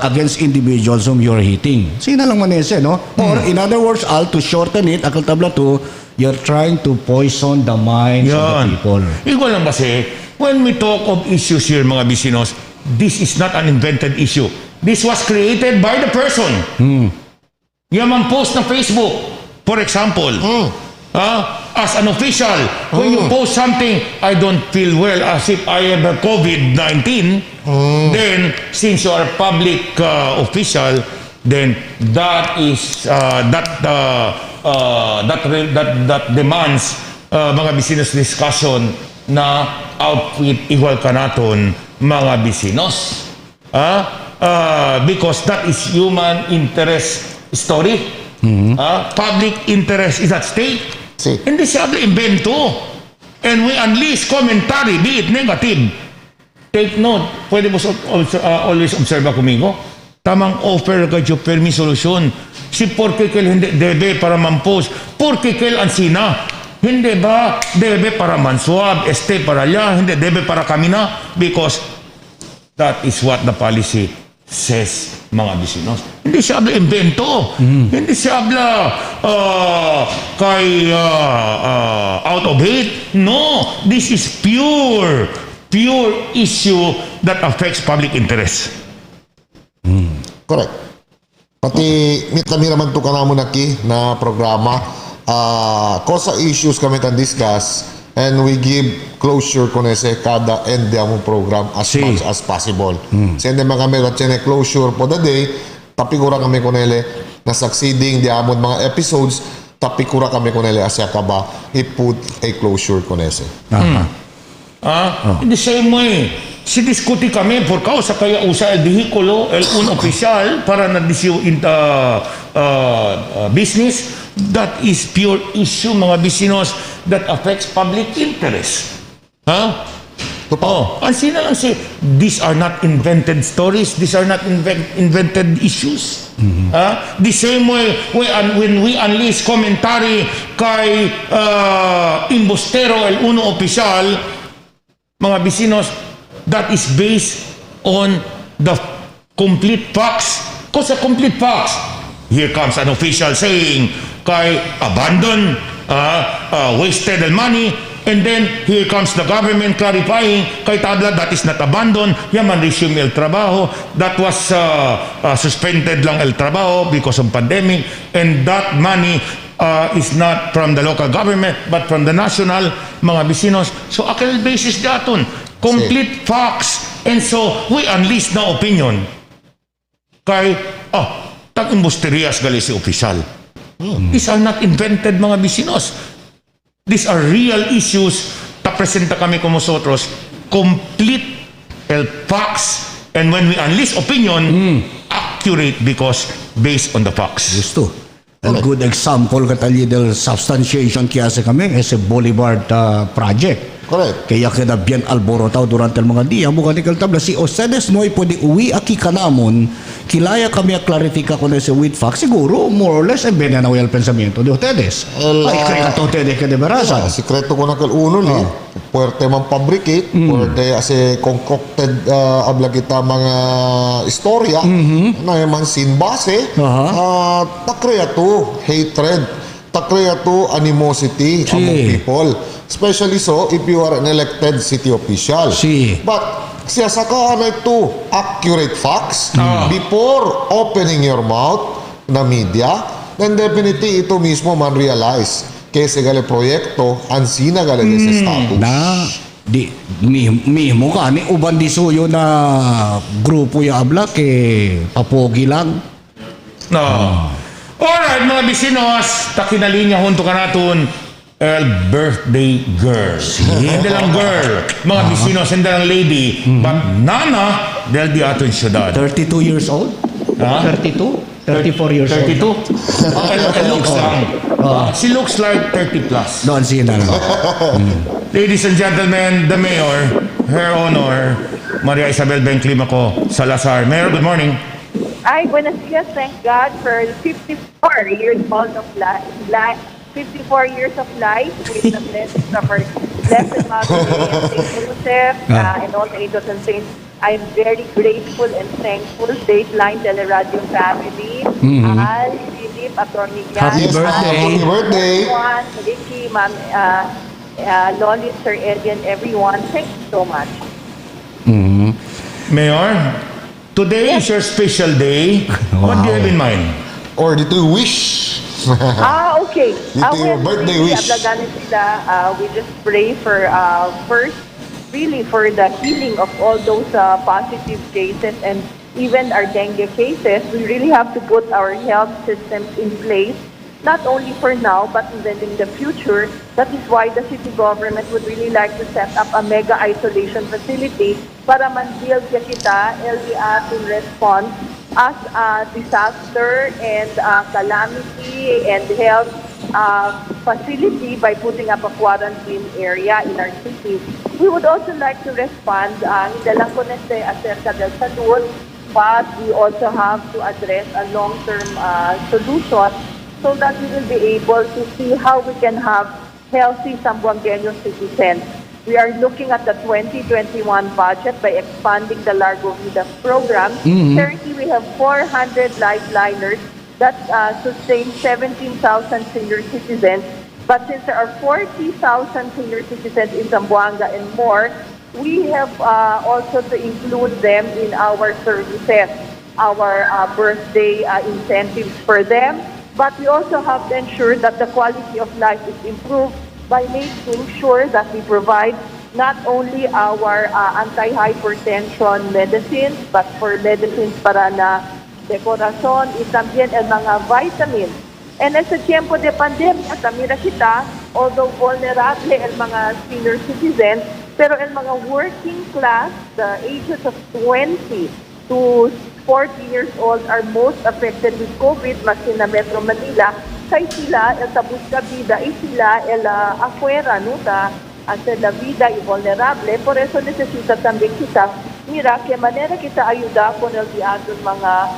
against individuals whom you're hating. Sina lang manese, no? Or in other words, to shorten it, akal tabla to, you're trying to poison the minds of the people. Ikaw lang kasi, when we talk of issues here, mga bisinos, this is not an invented issue. This was created by the person. Yaman post na Facebook, for example, as an official, when you post something, I don't feel well as if I have a COVID-19, then since you are a public official, then that is that demands mga business discussion na outfit igual kanaton mga bisinos. Because that is human interest story. Public interest is at stake. Hindi siya invento. And we unleash commentary, be it negative, take note, pwede mo always observe kumigo. Tamang offer kayo permi solusyon. Si porque kel hindi debe para mampos. Porque kel ansina. Hindi ba debe para mansuab, para allá, hindi debe para kamina. Because that is what the policy says, mga bisinos. Hindi siya habla invento. Hindi siya habla out of hate. No, this is pure issue that affects public interest. Correct. Pati mitami naman to kanamo naki na programa. Kosa issues kami tan discuss and we give closure konese kada end among program as much as possible. Sende mga kami katsene closure po the day, tapi kura kami konele na succeeding di amon mga episodes, tapi kura kami konele asya kaba i-put a closure konese. In the same way, si diskuti kami por causa kaya usa el vehikulo, el un oficial para na disyo in business. That is pure issue, mga bisinos, that affects public interest. Ang sina lang si, these are not invented stories, these are not invented issues. The same way, when we unleash commentary kay imbustero el uno oficial, mga bisinos, that is based on the complete facts. Kasi complete facts. Here comes an official saying, kay abandon, wasted the money, and then here comes the government clarifying, kay tabla, that is not abandon, yaman resume el trabaho, that was suspended lang el trabaho because of pandemic, and that money is not from the local government, but from the national, mga bisinos. So, akal basis daton. Complete facts. And so, we unleash na opinion. Kay, tag-imbusterias gali si opisyal. These are not invented, mga bisinos. These are real issues. Ta-presenta kami como nosotros. Complete facts. And when we unleash opinion, accurate because based on the facts. Gusto. A good example katali del substantiation kaya sa kami ese Boulevard project. Correct. Kaya kaya bien alborotado durante el mga dia mo kanikal tabla si ustedes no pwede uwi aki kanamon kilaya kami aklarifika con ese with fact siguro more or less en benen el pensamiento de ustedes. Ay kaya to ustedes que de verasa. Sikreto ko na kal uno li. Puerte man fabricate, puerte ase concocted abla kita mga istorya na man sin base. Takreya to hatred, takreya to animosity among people. Especially so if you are an elected city official. But siya saka na ito accurate facts before opening your mouth na media, then definitely ito mismo man realize kese gale proyekto ansina gale sa status. Na di mismo ka ni uban di suyo na grupo ya abla ke papogi lang. Alright, mga bisinos, takinalinya hunto ka naton el birthday girl. Hindi lang girl, mga bisinos, hindi lang lady, but nana del di aton syudad. 32 years old? 32? 34 years 32? old. 32? Looks lang. She looks like 30 plus. Doon siya na. Ladies and gentlemen, the mayor, Her Honor, Maria Isabel Benclimaco Salazar. Mayor, good morning. Ay, buenos dias. Thank God for 54 years old of life. 54 years of life with the blessings of our Blessed Mother and Saint Joseph and all the angels and saints. I'm very grateful and thankful. Dateline Teleradyo family. Al, Philip, Atty. Happy birthday. Happy birthday. Everyone, Ricky, Ma'am, Lolly, Sir Eddie, and everyone. Thank you so much. Mayor, today is your special day. What do you have in mind? Or did you wish? Okay. Dito yung birthday wish. We just pray for first, really for the healing of all those positive cases and even our dengue cases. We really have to put our health systems in place, not only for now, but even in the future. That is why the city government would really like to set up a mega isolation facility para man-build kita LDR to respond as a disaster and calamity and health facility by putting up a quarantine area in our city. We would also like to respond, hindi lang po acerca del salud, but we also have to address a long-term solution so that we will be able to see how we can have healthy Zamboangueño citizens. We are looking at the 2021 budget by expanding the Largo Vida program. Currently, we have 400 lifeliners that sustain 17,000 senior citizens. But since there are 40,000 senior citizens in Zamboanga and more, we have also to include them in our services, our birthday incentives for them. But we also have to ensure that the quality of life is improved by making sure that we provide not only our anti-hypertension medicines, but for medicines para na de corazon y también el mga vitamins. And sa tiempo de pandemia, mira kita, although vulnerable el mga senior citizens, pero el mga working class, the ages of 20 to 40 years old are most affected with COVID, mas na Metro Manila, kay sila, el tabus ka vida, sila, el afuera, no, sa la vida y vulnerable. Por eso necesita también kita, mira, que manera kita ayuda con el diaton mga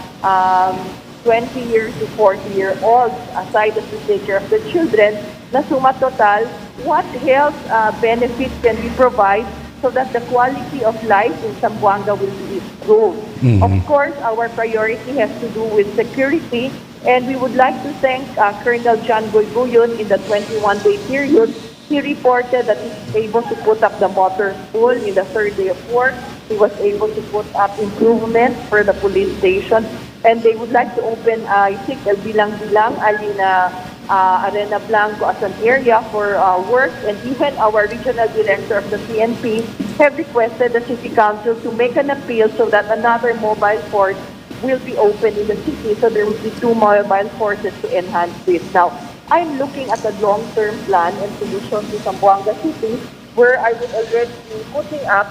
20 years to 40-year-olds, aside of to take care of the children, na suma total, what health benefits can we provide so that the quality of life in Zamboanga will be improved. Of course, our priority has to do with security, and we would like to thank Colonel John Goyguyon in the 21-day period. He reported that he was able to put up the motor pool in the third day of work. He was able to put up improvements for the police station, and they would like to open, I think, El Bilang-Bilang, Alina Arena Blanco as an area for work, and even our regional director of the PNP have requested the City Council to make an appeal so that another mobile force will be open in the city, so there will be 2 mobile forces to enhance this. Now, I'm looking at a long-term plan and solution to Zamboanga City, where I would already be putting up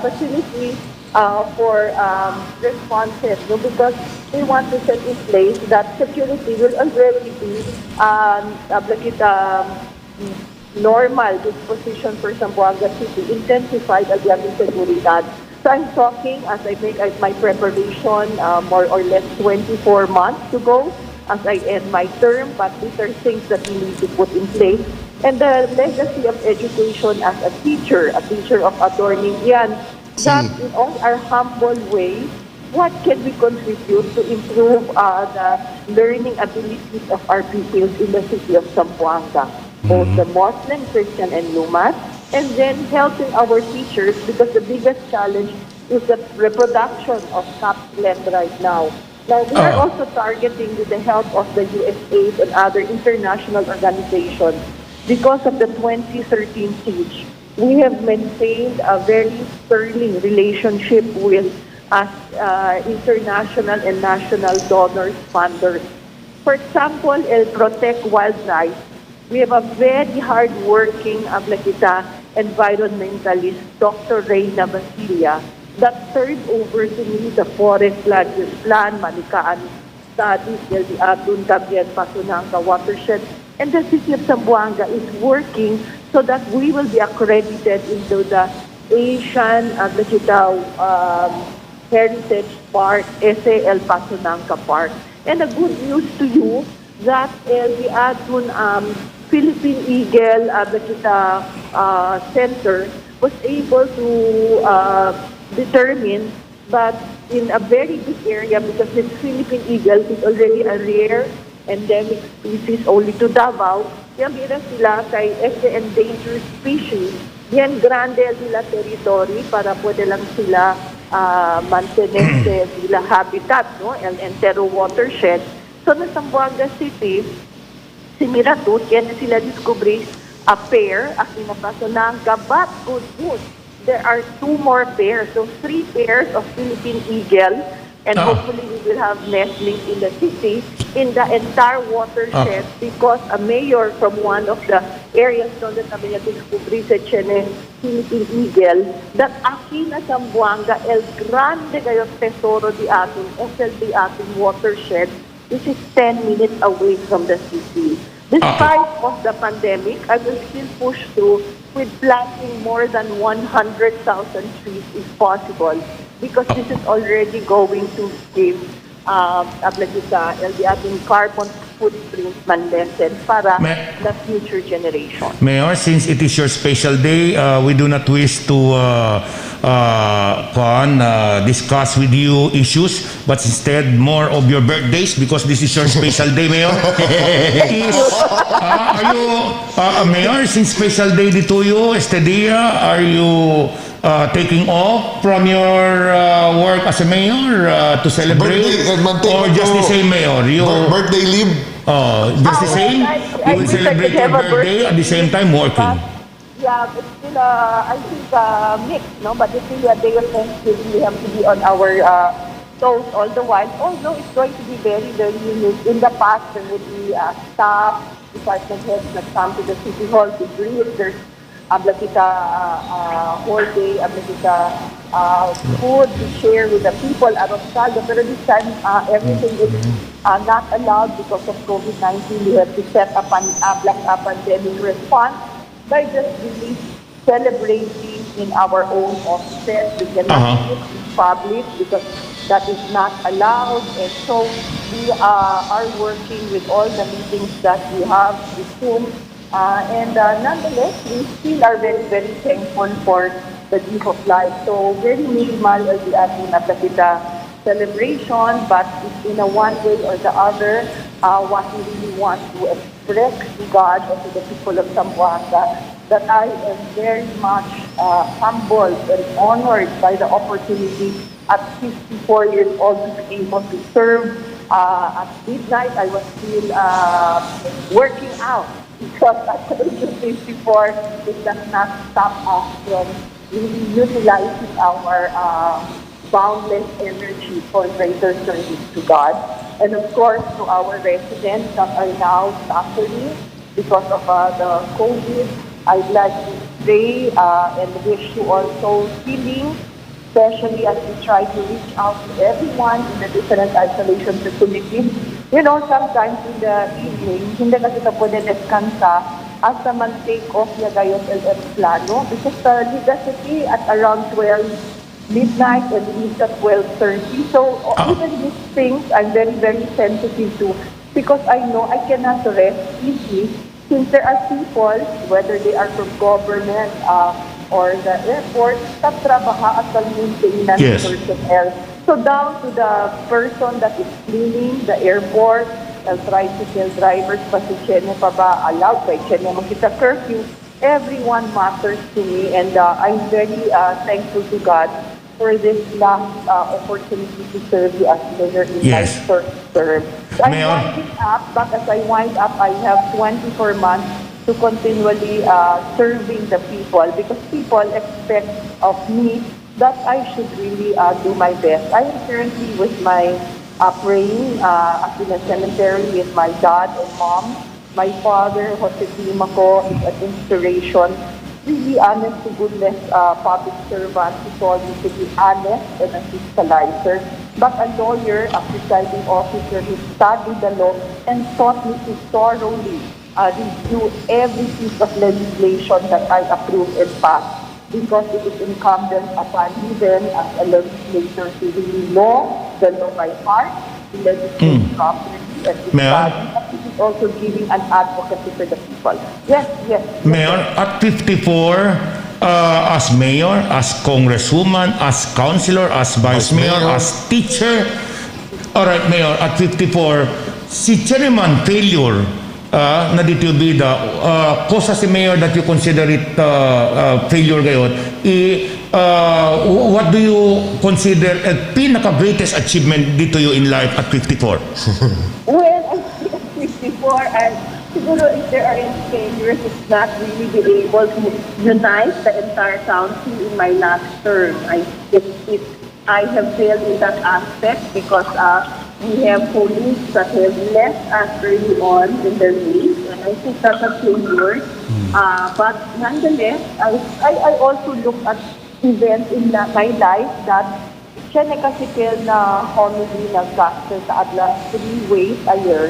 facilities for responses, no? Because we want to set in place that security will already be normal disposition for Zamboanga City, intensified ang aming seguridad. So I'm talking as I make my preparation more or less 24 months to go as I end my term, but these are things that we need to put in place. And the legacy of education as a teacher of adorning yan, that in all our humble way, what can we contribute to improve the learning abilities of our pupils in the city of Zamboanga, both the Muslim, Christian, and Lumas, and then helping our teachers, because the biggest challenge is the reproduction of CAPSLET right now. Now, we are also targeting with the help of the USAID and other international organizations. Because of the 2013 siege, we have maintained a very sterling relationship with international and national donors, funders. For example, El Protect Wildlife, we have a very hard-working environmentalist, Dr. Reyna Basilia, that turned over to me the forest land use plan, Manikaan studies, the Atun Tabian Pasunanga watershed, and the city of Zamboanga is working so that we will be accredited into the Asian Heritage Park, SAL Pasunanga Park. And the good news to you that the Atun Philippine Eagle Center was able to determine that in a very big area, because this Philippine eagle is already a rare endemic species only to Davao, yan bira sila kay endangered species, yan grande sila territory para pwede lang sila mantener sila habitat, no? El Entero watershed. So na Zamboanga City, si Miratut, yan sila discovery a pair, a Pasunanga, but good news, there are 2 more pairs, so 3 pairs of Philippine eagle, and hopefully we will have nestlings in the city, in the entire watershed, because a mayor from one of the areas doon na kami na-discovery sa Chene, Philippine eagle, that aki na Zamboanga, el grande kayo tesoro di ating SLD ating watershed, which is 10 minutes away from the city. Despite of the pandemic, I will still push through with planting more than 100,000 trees if possible, because this is already going to give the ating carbon footprint man lessen para the future generation. Mayor, since it is your special day, we do not wish to discuss with you issues, but instead more of your birthdays, because this is your special day, Mayor. Are you, Mayor, since special day dito you, Estedia, are you taking off from your work as a mayor to celebrate? Or just the same, Mayor? Birthday leave? Just the same? You will celebrate your birthday at the same time working? Yeah, but still, I think mixed, no? But it's really a day of Thanksgiving. We have to be on our toes all the while. Although it's going to be very, very unique. In the past, there would be staff, department heads that come to the city hall to greet. There's whole day, food to share with the people at Osvaldo. Pero this time, everything is not allowed because of COVID-19. We have to set up a pandemic response by just really celebrating in our own offices. We cannot do it in public because that is not allowed. And so we are working with all the meetings that we have with Zoom. Nonetheless, we still are very, very thankful for the gift of life. So very minimal as the ating Napakita celebration, but in a one way or the other, what we really want to express to God and to the people of Zamboanga, that I am very much humbled and honored by the opportunity at 54 years old to be able to serve. At midnight, I was still working out, because at the age of 54, it does not stop us from really utilizing our boundless energy for greater service to God. And of course, to our residents that are now suffering because of the COVID, I'd like to pray and wish you also healing, especially as we try to reach out to everyone in the different isolation facilities. You know, sometimes in the evening, hindi kasi ito pwede deskansa hasta man-take off niya gayong plano, because the Legacity at around 12 midnight and leaves at 12:30. So even these things I'm very, very sensitive to, because I know I cannot rest easily since there are people, whether they are from government or the airport, that trabaha at maintenance personnel. So down to the person that is cleaning the airport, tricycle drivers, pasichene pa ba allowed, kay chene mo kita curfew, everyone matters to me, and I'm very thankful to God for this last opportunity to serve you as mayor in my first term. So I'm winding up, but as I wind up, I have 24 months to continually serving the people, because people expect of me that I should really do my best. I am currently with my praying in a cemetery with my dad and mom. My father, Jose Timako, is an inspiration. Really honest to goodness public servant who told me to be honest and a fiscalizer. But a lawyer, a presiding officer who studied the law and taught me to thoroughly review every piece of legislation that I approve and pass, because it is incumbent upon me then as a legislator to really know the law by heart, to legislate properly, and to study. It is also giving an advocacy for the people. Yes. Mayor, at 54, as mayor, as congresswoman, as councilor, as vice mayor, as teacher, all right, Mayor, at 54, si chairman failure na dito bida, kosa si mayor that you consider it failure gayon, what do you consider a pinaka-greatest achievement dito you in life at 54? Well, I think at 54, and siguro if there are any failures, it's not really be able to unite the entire council in my last term. I have failed in that aspect because we have colleagues that have left us early on in their race, and I think that's a failure. But nonetheless, I also look at events in my life that siya nakasipil na homily na gastos sa adla 3 ways a year.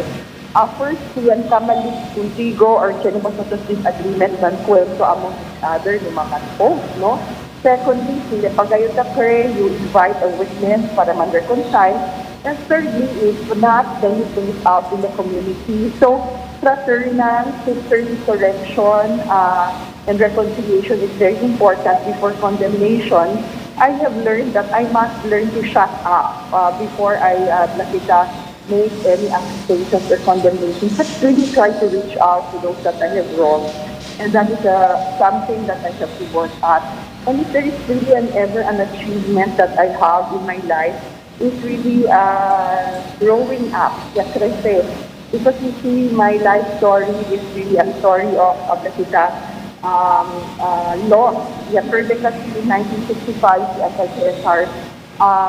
First, siyan kamalik kuntigo or chinabas sa disagreement ng kwento among each other ng mga folks, no? Secondly, sila pagayot na pray, you invite a witness para man-reconcile. And thirdly, is not then you bring it out in the community. So, fraternal, sisterly correction, and reconciliation is very important before condemnation. I have learned that I must learn to shut up before I make any accusations or condemnations, but really try to reach out to those that I have wronged. And that is something that I have to work at. And if there is really an achievement that I have in my life, it's really growing up, crecer. Because you see, my life story is really a story of loss. Yesterday kasi in 1965, si SSR,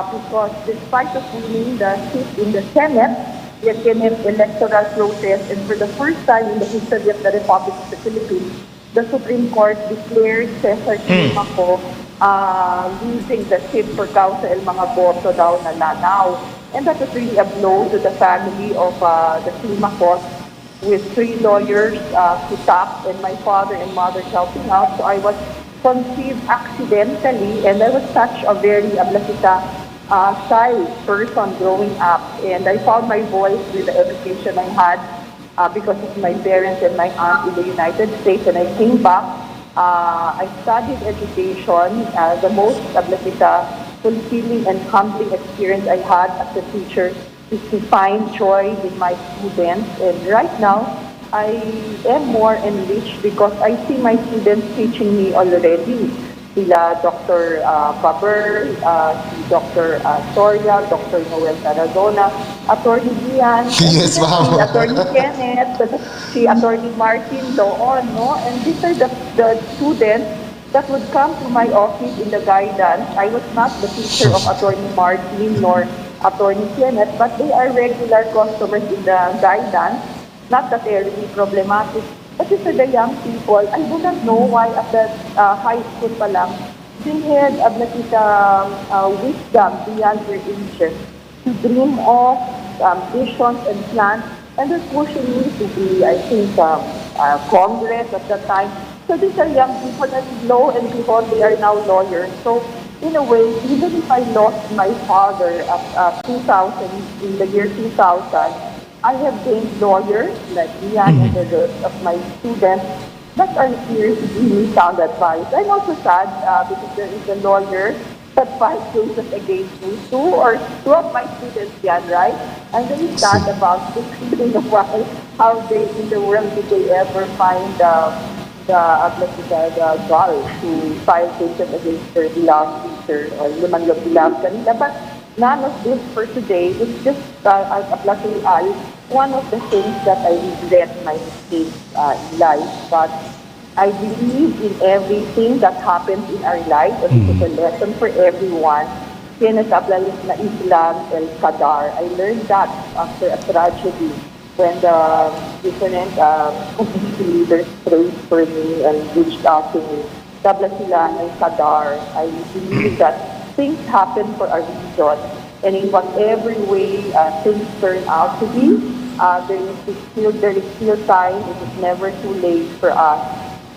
because despite of winning the seat in the Senate, the Senate electoral process, and for the first time in the history of the Republic of the Philippines, the Supreme Court declared Cesar Climaco losing the seat for council, mga boto daw na lanaw. And that was really a blow to the family of the Climacos, with 3 lawyers to top and my father and mother helping out. So I was conceived accidentally, and I was such a very shy person growing up. And I found my voice with the education I had because of my parents and my aunt in the United States. And I came back. I studied education. The most fulfilling and humbling experience I had as a teacher is to find joy in my students. And right now, I am more enriched because I see my students teaching me already. Sila Dr. Faber, si Dr. Soria, Dr. Noel Tarazona, Attorney Gian, Yes, ma'am. si Attorney Kenneth, si Attorney Martin doon, no? And these are the students that would come to my office in the guidance. I was not the teacher of Attorney Martin nor Attorney Kenneth, but they are regular customers in the guidance. Not that they are really problematic, but for the young people, I do not know why at the high school pa lang, they had wisdom beyond their ages to dream of visions and plans, and they're pushing me to be, I think, Congress at that time. So these are young people, and lo and behold, they are now lawyers. So in a way, even if I lost my father at 2000, in the year 2000, I have gained lawyers like Ian and the rest of my students that are here to give me sound advice. I'm also sad because there is a lawyer that filed cases against me. Two of my students, Yan, right? I'm very sad about this. I don't know why, how they in the world did they ever find the girl to file cases against their beloved teacher or naman yung beloved kanila. But none of this for today. It's just one of the things that I regret my mistakes in life. But I believe in everything that happens in our life, and it's a lesson for everyone. Sinasablalis na Islam el Qadar. I learned that after a tragedy when the different community leaders prayed for me and reached out to me. Sabla sila el Qadar. I believe that things happen for a reason, and in whatever way things turn out to be, there is still time. It is never too late for us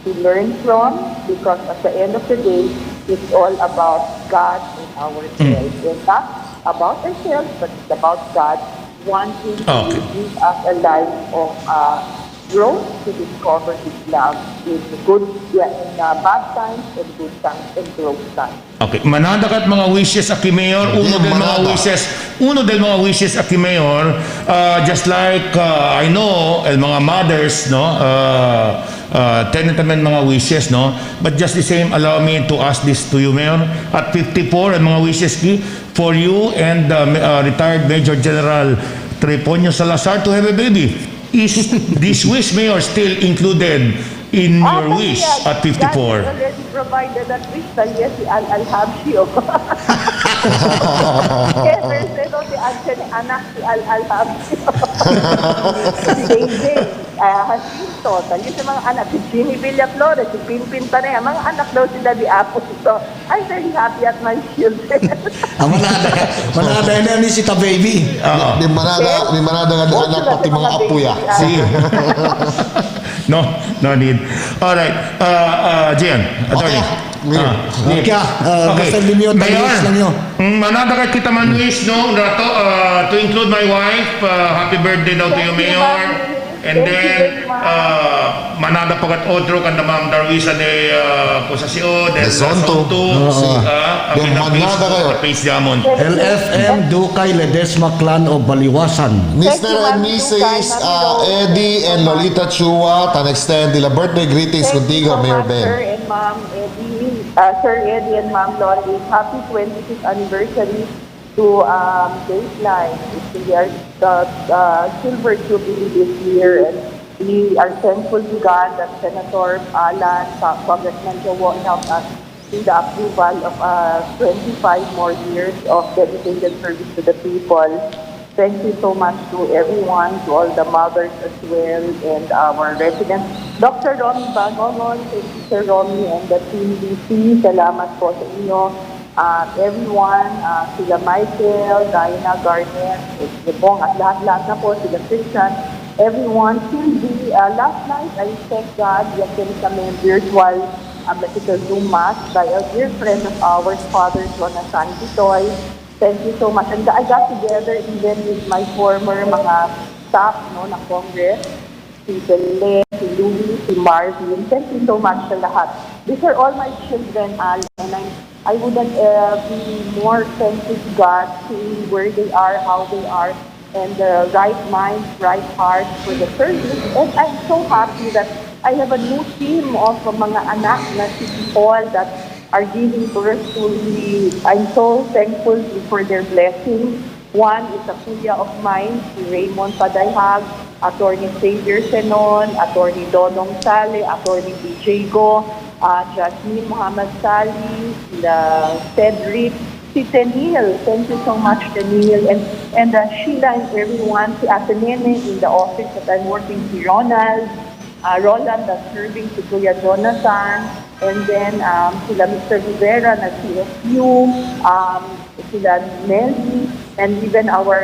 to learn from, because at the end of the day, it's all about God and ourselves. And not about ourselves, but it's about God wanting to give us a life of growth, to discover His love in bad times and good times and growth times. Okay, manada kat mga wishes aki mayor, uno del mga wishes aki mayor, just like I know el mga mothers, no, tenet naman mga wishes, no, but just the same, allow me to ask this to you, mayor. At 54 ang mga wishes ki for you and retired Major General Treponio Salazar to have a baby. Is this wish, mayor, still included in your wish at 54? God already provided that wish, yes, I'll have you. Yes, there's only actually anak si Al-Alham. Si JJ, Jacinto, tali sa mga anak, si Jimmy Villaflores, si Pimpin Panay, mga anak daw sila di Apo. So, I'm very happy at my children. Manada na ni si Ta Baby. Di manada nga Oo, anak sila pati sa mga apo ya. baby. See? No, no need. All right. Jen, attorney. Okay, basta limyo talis lang yun. Manada kay kita man wish, no? To include my wife, happy birthday daw to you, Thank you, Mayor. Mami. And Thank you then, very much. manada pagat otro kan Ma'am Darwisa de Posasio, De Sonto. Ang manada kayo. Pace Diamond. LFM Dukay Ledesma Clan o Baliwasan. Mr. and Mrs. Eddie and Lolita Chua, tan extend nila birthday greetings contigo, Mayor Sir Ben. and Ma'am Eddie, Sir Eddie and Ma'am Lolly, happy 25th anniversary to Dateline. We are the silver jubilee this year, and we are thankful to God that Senator Alan, Congressman Jowo helped us in the approval of 25 more years of dedicated service to the people. Thank you so much to everyone, to all the mothers as well, and our residents. Dr. Romy Bangongon, thank you, Sir Romy, and the team DC. Salamat po sa inyo. Everyone, sila Michael, Diana, Garnet, Bong, at lahat-lahat na po, sila Christian, everyone. Sylvie, last night, I thank God, we attended kami virtual medical Zoom mass by a dear friend of ours, Father Jonathan Bitoy. Thank you so much. And I got together even with my former mga staff ng Congress, si Belen, si Louie, si Marvin. Thank you so much sa lahat. These are all my children, Al, and I wouldn't be more thankful to God, seeing where they are, how they are, and the right mind, right heart for the service. And I'm so happy that I have a new team of mga anak na people that are giving birth to me. I'm so thankful for their blessing. One is a kuya of mine, si Raymond Padayhag, Attorney Xavier Senon, Attorney Dodong Sale, Attorney DJ Go, Jasmine Muhammad Sali, Cedric, si Tenil. Thank you so much, Tenil. And Sheila and everyone, si Ate Nene in the office that I'm working, si Ronald, Roland that's serving si Kuya Jonathan, and then sila Mr. Rivera na CSU, sila Nelly, and even our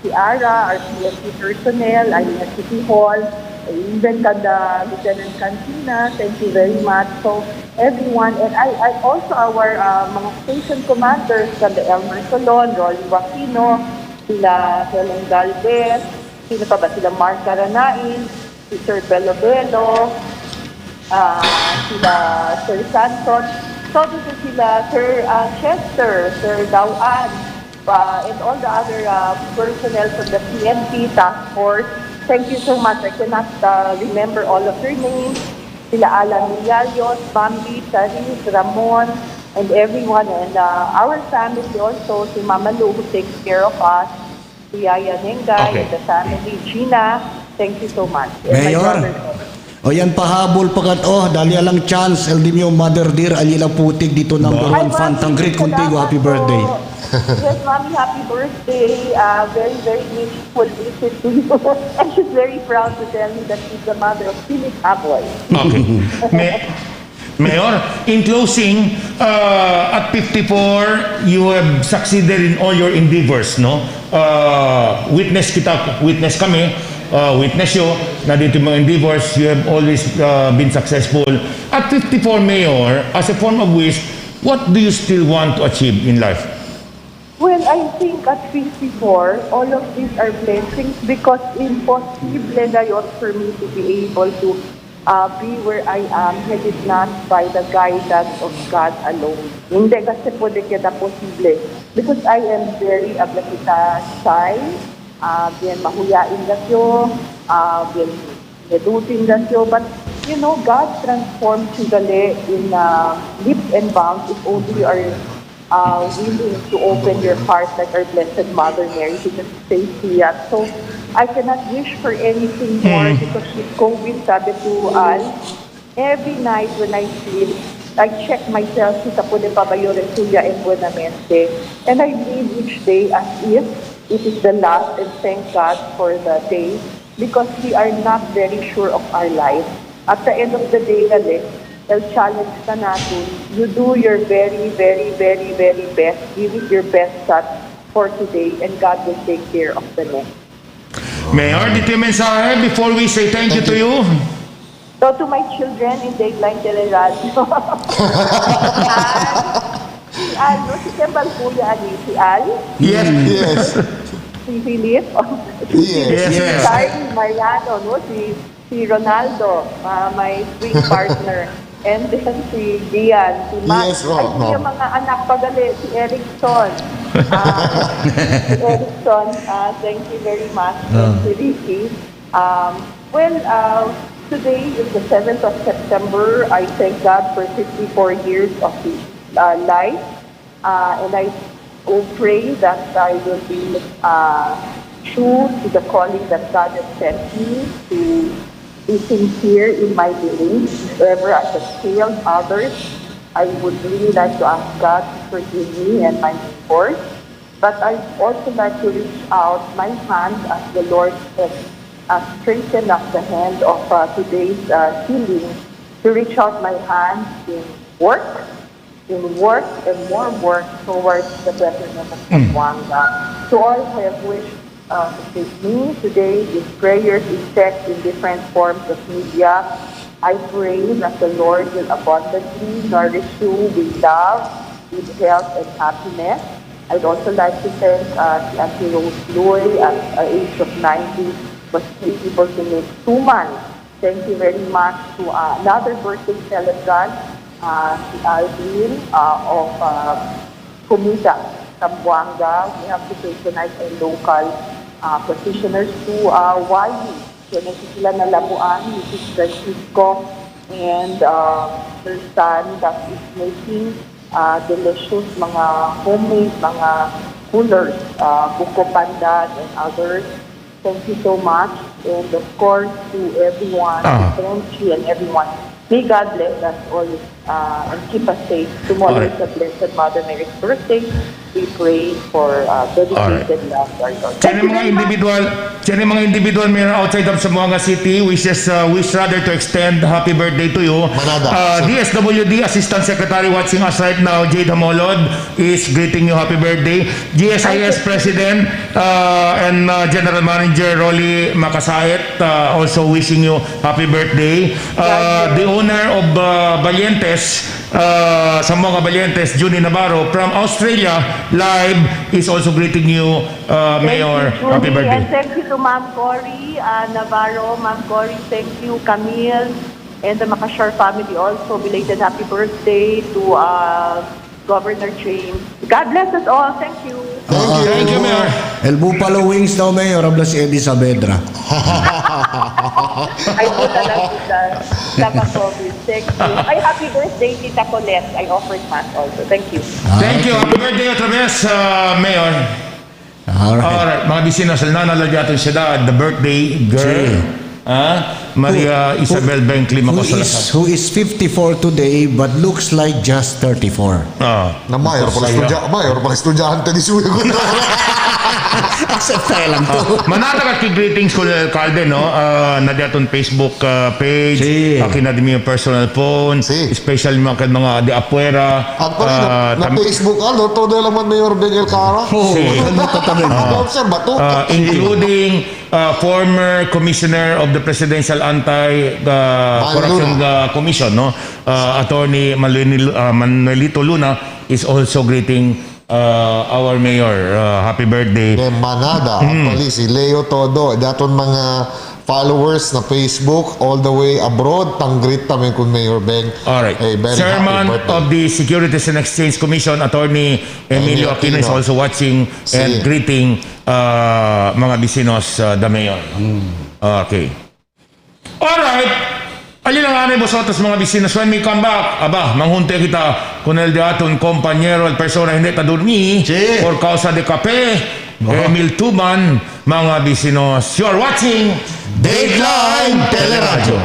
Ciara, our CSU personnel, I mean at City Hall, even kada Lieutenant Cantina, thank you very much. So everyone, and I also our mga station commanders, kada Elmer Solon, Rolly Wakino, sila Helen Galvez, sila pa ba, sila Mark Caranain, si Sir Belo Belo, sila Sir Santos, so dito sila Sir Chester, Sir Dawan, and all the other personnel from the PNP task force. Thank you so much. I cannot remember all of their names. Sila Alan Millarios, Bambi, Charis, Ramon, and everyone. And our family also, si Mama Lou, who takes care of us, si Yaya Nengay, Okay. and the family, Gina. Thank you so much. And my Mayor. brother. O yan pahabol pagat dali alang chance el dimyo mother dear alila putik dito number Hi, one fan Mami. tanggrit kuntigo Salamat happy po. birthday. Yes, Mommy, happy birthday. Very, very meaningful visit to you. And she's very proud to tell me that she's the mother of Philip Aboy. Okay. Mayor, in closing, at 54, you have succeeded in all your endeavors, no? Witness kami, witness you, na dito mga endeavors, you have always been successful. At 54, Mayor, as a form of wish, what do you still want to achieve in life? Well, I think at 54, all of these are blessings because impossible ngayon for me to be able to be where I am had it not by the guidance of God alone. Hindi kasi pwede kita posible. Because I am very kita shy, bien mahuyain na siyo, bien medutin na siyo. But, you know, God transforms you gali in leaps and bounds if only you are willing to open your heart like our Blessed Mother Mary to just say yes. So I cannot wish for anything more because with COVID, sabi to Al, every night when I sleep, I check myself, Kita po de Pabayo, Resulla, and Buenamente, and I live each day as if it is the last, and thank God for the day, because we are not very sure of our life. At the end of the day, Alex, I'll challenge ka natin, you do your very, very, very, very best, give it your best shot for today, and God will take care of the next. Mayor, dito yung mensahe before we say thank you to you. So to my children in Dateline Teleradyo, si Al, no? Si Kembal Kuya, si Al, Yes. Yes. si Philip, Yes. si Yes. Charlie Mariano, no? Si Ronaldo, my swing partner, and then si Dian, si Max, Yes, oh, no. yung mga anak pagali, si Erickson. Si Erickson, thank you very much, and si Ricky. Today is the 7th of September. I thank God for 54 years of his life. And I will pray that I will be true to the calling that God has sent me, to be sincere in my beliefs. If ever I have failed others, I would really like to ask God to forgive me and my neighbors. But I also like to reach out my hand as the Lord has strengthened up the hand of today's healing, to reach out my hand in work, and more work towards the betterment of Zamboanga. To all who have wished to take me today with prayers in text in different forms of media, I pray that the Lord will abundantly nourish you with love, with health and happiness. I'd also like to thank Auntie Rose Loy at the age of 90 was able to make 2 months. Thank you very much to another birthday celebrant, si Alvin of Comida, Zamboanga. We have to patronize our local petitioners to YU. So, sila na Labuan, Mrs. Francisco, and her son that is making delicious mga homemade, mga coolers, buko pandan and others. Thank you so much. And of course, to everyone, to Frenchie and everyone, may God bless us all and keep us safe. Tomorrow is the Blessed Mother Mary's birthday. We pray for dedicated love to our Lord. Sino yung mga individual mayor outside of Zamboanga City wish rather to extend happy birthday to you. Manada. DSWD Assistant Secretary watching us right now, Jade Hamolod, is greeting you happy birthday. GSIS President and General Manager Rolly Makasayet also wishing you happy birthday. The owner of Valientes, Zamboanga Valientes, Junie Navarro from Australia, live, is also greeting you, Mayor. Thank you, Happy Judy, birthday. and thank you to Ma'am Cory Navarro. Ma'am Cory, thank you. Camille and the Makashar family also. Belated happy birthday to Governor James. God bless us all. Thank you. Thank you, Mayor. El Buffalo Wings daw, Mayor. Habla si Eddie Saavedra. I do talaga sa COVID. Thank you. Ay, happy birthday, Tita Colette. I offered mass also. Thank you. Thank you. Happy birthday otra vez, Mayor. Alright. Alright, mga bisina sa nanalagyatan siyudad, the birthday girl. Maria Isabel Benkley Macosalasad. Who is 54 today but looks like just 34. Na mayor pala estudyante ni Suyo. Accept tayo lang to. Manata ka greetings ko ng alkalde, no? Na daton Facebook page, Si. akin na din yung personal phone, Si. especially mga di apuera. Actually, na Facebook, todo naman Mayor Bengel Cara. Oh, ano tatamin? Observe ba to? Including former commissioner of the Presidential Anti-Corruption Commission, no? Attorney Manuelito Luna is also greeting our mayor. Happy birthday. Manada, actually, si Leo Todo, daton mga followers na Facebook all the way abroad, tanggrit namin kung Mayor Beng. Alright. Very Chairman happy birthday. of the Securities and Exchange Commission, Attorney Emilio Aquino is also watching and Si. greeting mga bisinos, the mayor. Okay. Alright. Alilanganay mo sa mga bisinos. When we come back, manghunte kita con el de aton compañero, el persona hindi ta dormi Si. por causa de kape, Emil Tuban, mga bisinos. You are watching Dateline Teleradyo.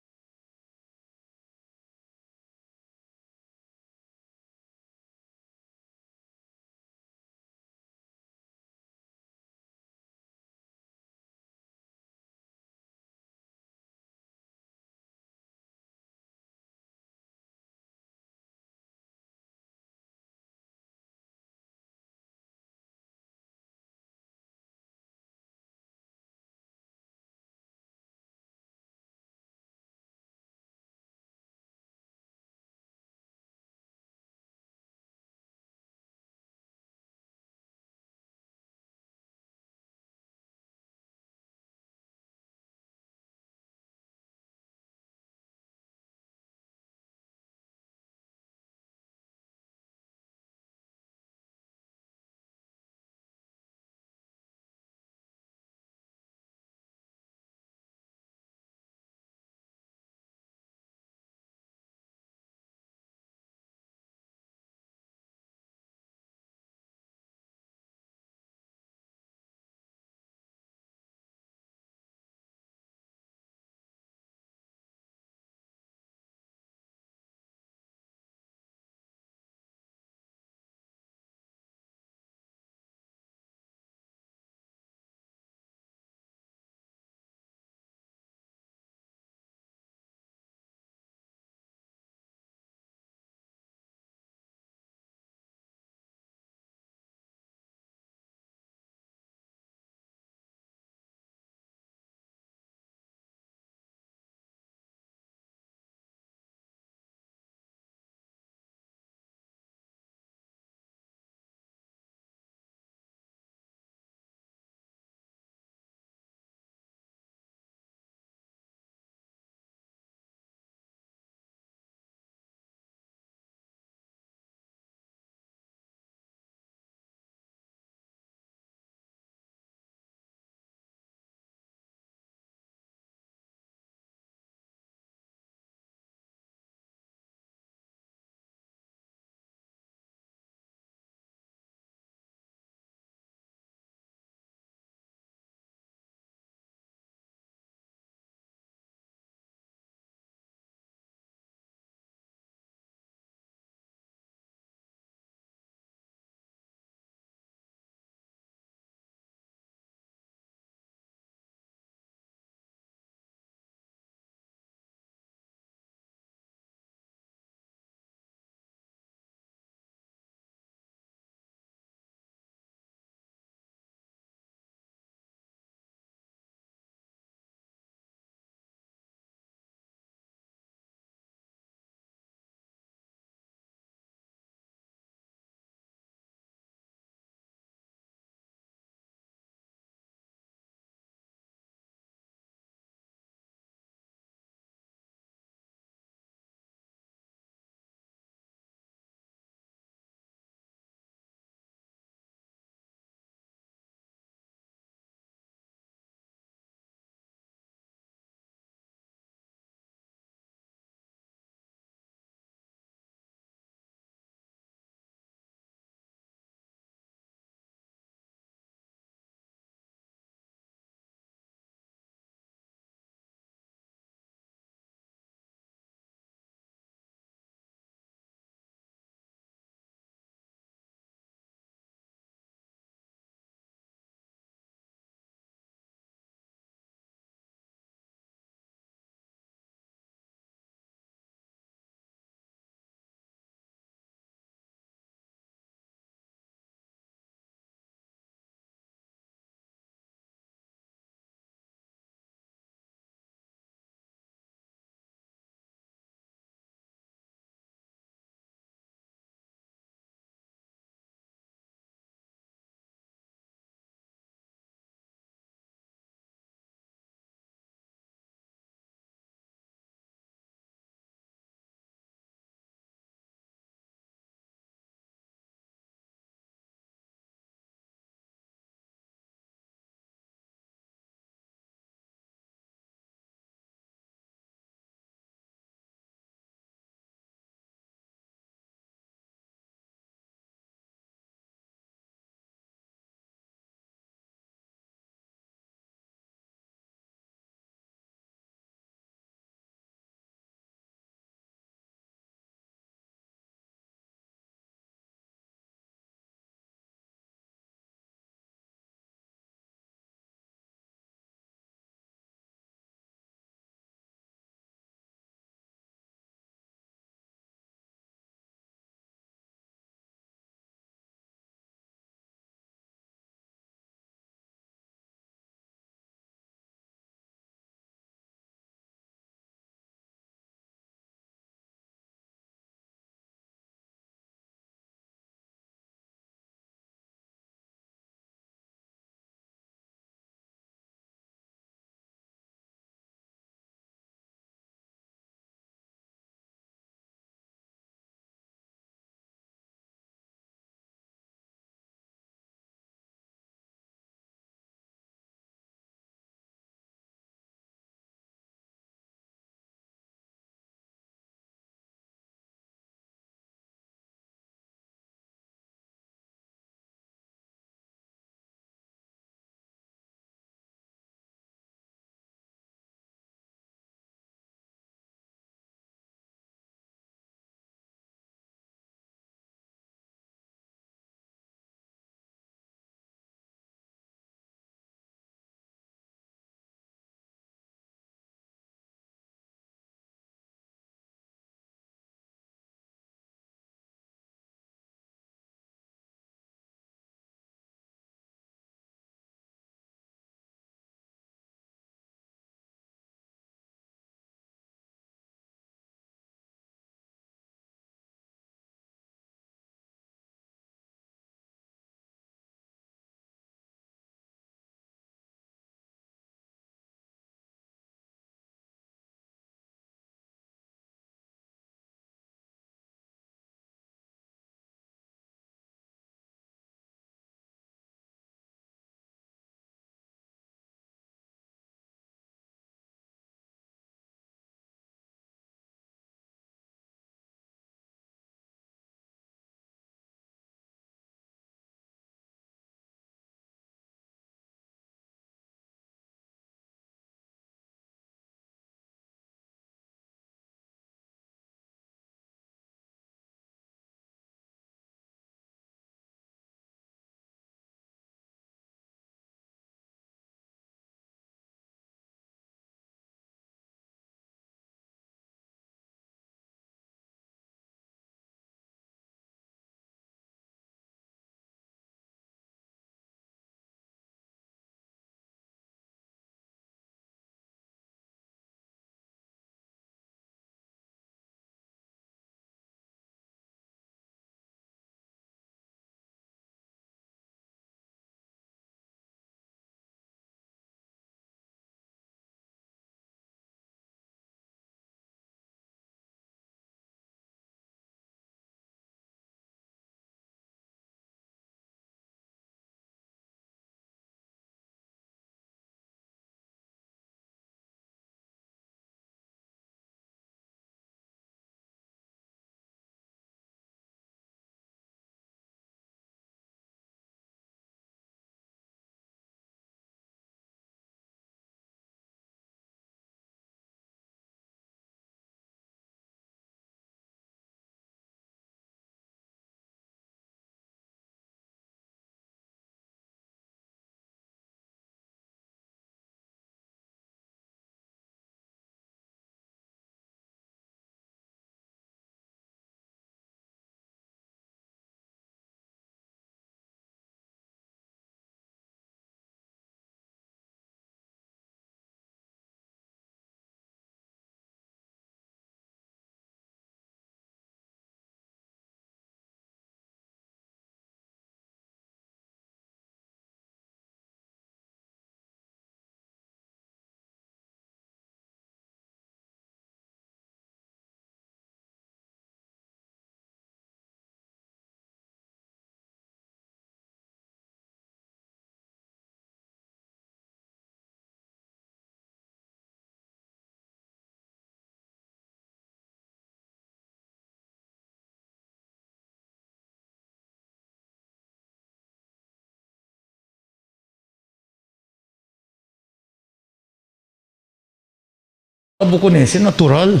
Bukonese, natural.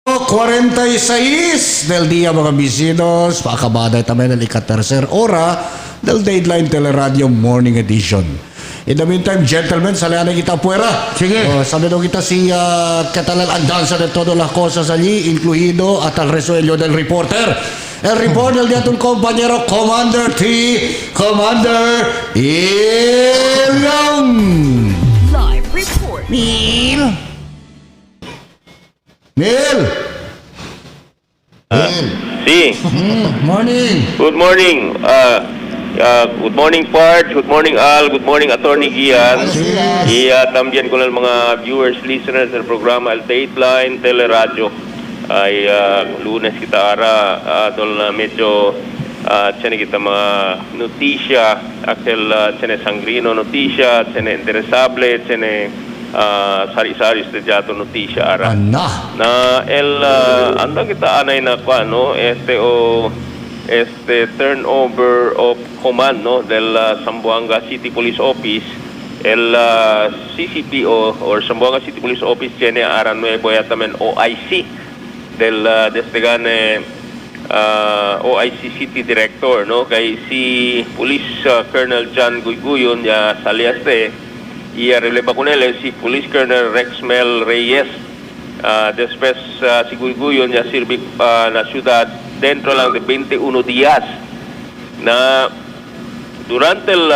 Oh, 46 del día mga bisinos, pakabaday tamen ng ika-tercer ora del Dateline Teleradyo Morning Edition. In the meantime, gentlemen, salihan na kita puera. Sige. Sabi nung kita si Catalan Andanza de todas las cosas allí, incluido at al resuello del reporter. El reporter de atong compañero Commander T. Commander Ilyong. Live report. Mil. Si. Morning. Good morning. Good morning, Part. Good morning, Al. Good morning, Attorney Gian. También con el mga viewers, listeners del programa El Dateline Teleradyo. Ay lunes kita ara dol na medyo tiene kita mga notisya, aquel tiene sangrino notisya, tiene interesable, tiene sari-sari sa notisya ara. Ana. Na anda kita anay na ano turnover of command no del Zamboanga City Police Office el CCPO or Zamboanga City Police Office tiene ara nuevo yatamen OIC del OIC City Director no kay si Police Colonel John Guyguyon ya saliaste y releva con él si Police Colonel Rexmel Reyes después si Guyguyon ya sirve la ciudad dentro lang de 21 días na durante el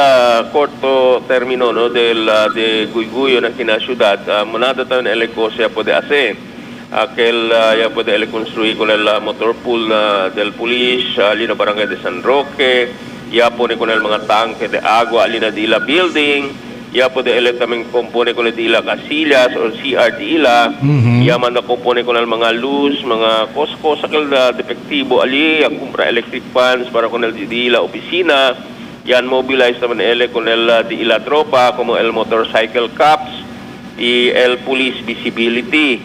corto término no de Guyguyon aquí en la ciudad monada tan el negocio puede hacer aquel ya puede él construir con el motor pool del police alina barangay de San Roque ya pone con el mga tanque de agua alina de la building ya puede él también compone con el de la casillas o CR de la ya manda compone con el mga luz mga cosas aquel defectivo ali ya compra electric fans para con el de la oficina yan mobilize también él con el de la tropa como el motorcycle cops y el police visibility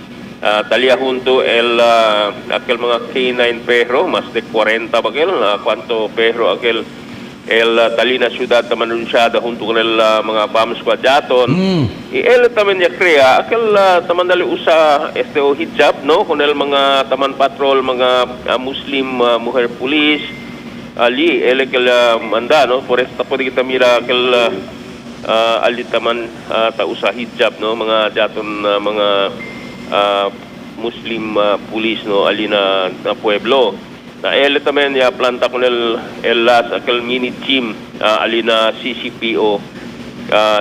talía junto aquel mga K9 perro, más de 40 aquel, cuánto perro aquel, talina ciudad también anunciada junto con el mga bomb squad jaton. Y él también ya crea, aquel también dali usa hijab, no? Con el mga taman patrol, mga Muslim mujer police, ali, él que la manda, no? Por eso pwede kita mira aquel ali taman ta usa hijab, no? Mga jaton, mga Muslim police no alina na pueblo na él también ya planta con el aquel mini gym alina CCPO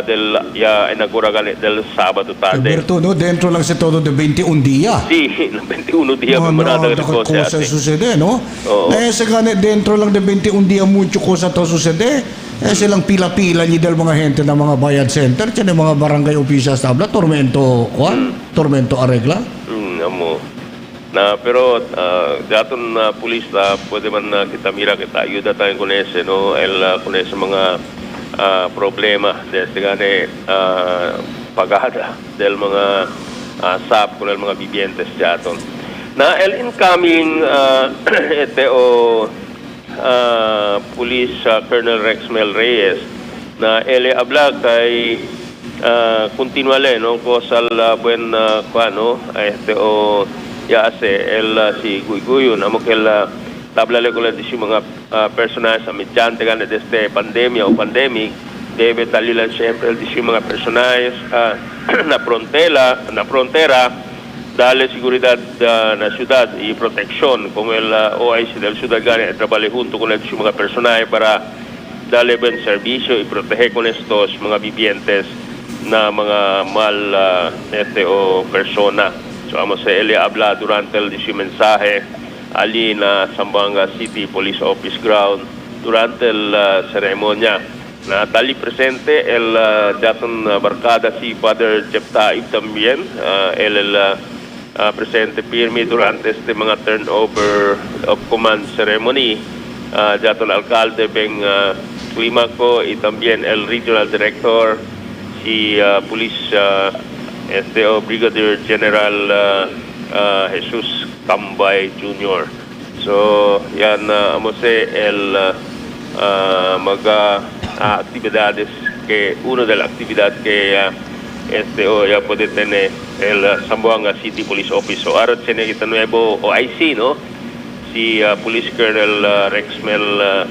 del ya inauguragan del Sabado tarde. Alberto, no, dentro lang sa todo de 21 días. Sí, 21 días No, manada no, cosa sucede, no? Oo. Se gane dentro lang de 21 días mucho cosa to sucede. Silang pila-pila ni del mga gente ng mga bayad center, tiyan mga barangay officials tabla, tormento arregla. Amo. Na pero daton pulis pwede man kita mira kita ayuda tayo con ese no con ese mga problema desde gane pagada del mga SAP con el mga vivientes daton. Na el incoming Police Colonel Rexmel Reyes na ele habla kay continuale no cosal buen kuano ya hace el si Guyguyon amo que la tablale con la mga personas amidyante gan desde pandemia o pandemic debe talilan siempre el mga personas na frontera dale seguridad na ciudad y protección como el OIC del ciudad gani trabajo junto con el mga personaje para darle buen servicio y proteger con estos mga vivientes na mga mal o persona. So amo se ele habla durante el su mensaje ali na Zamboanga City Police Office Ground durante la ceremonia. Na tali presente el daton barkada si Father Jeff Taib también, el presente firme durante este mga turnover of command ceremony. Daton alcalde Beng Climaco y también el regional director si Police Brigadier General Jesus Cambay Jr. So yan amo se el actividades que uno de las actividades que ya puede tener el Zamboanga City Police Office. So ahora tiene este nuevo OIC, ¿no? Si Police Colonel Rexmel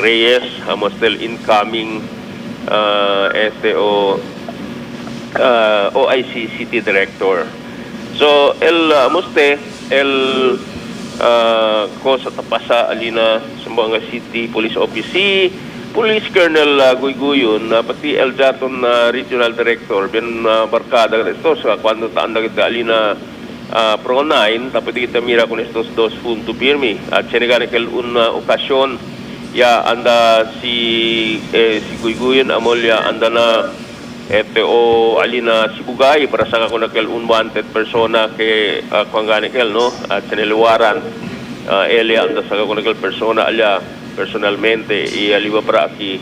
Reyes, amo el incoming OIC City Director. So el cosa tapasa alina Zamboanga City Police Office si Police Colonel Guyguyon pati el Jaton Regional Director bien barkada ito so cuando tanda kita alina Pro 9 tapos kita mira con estos dos puntos firme at senegane kel una okasyon ya anda si Guyguyon amolya anda na alina sibugay para sa ako nakel unwanted persona ke kuangane kel no at siniluwaran ele anda sa ako nakel persona alya personalmente y aliwa para aquí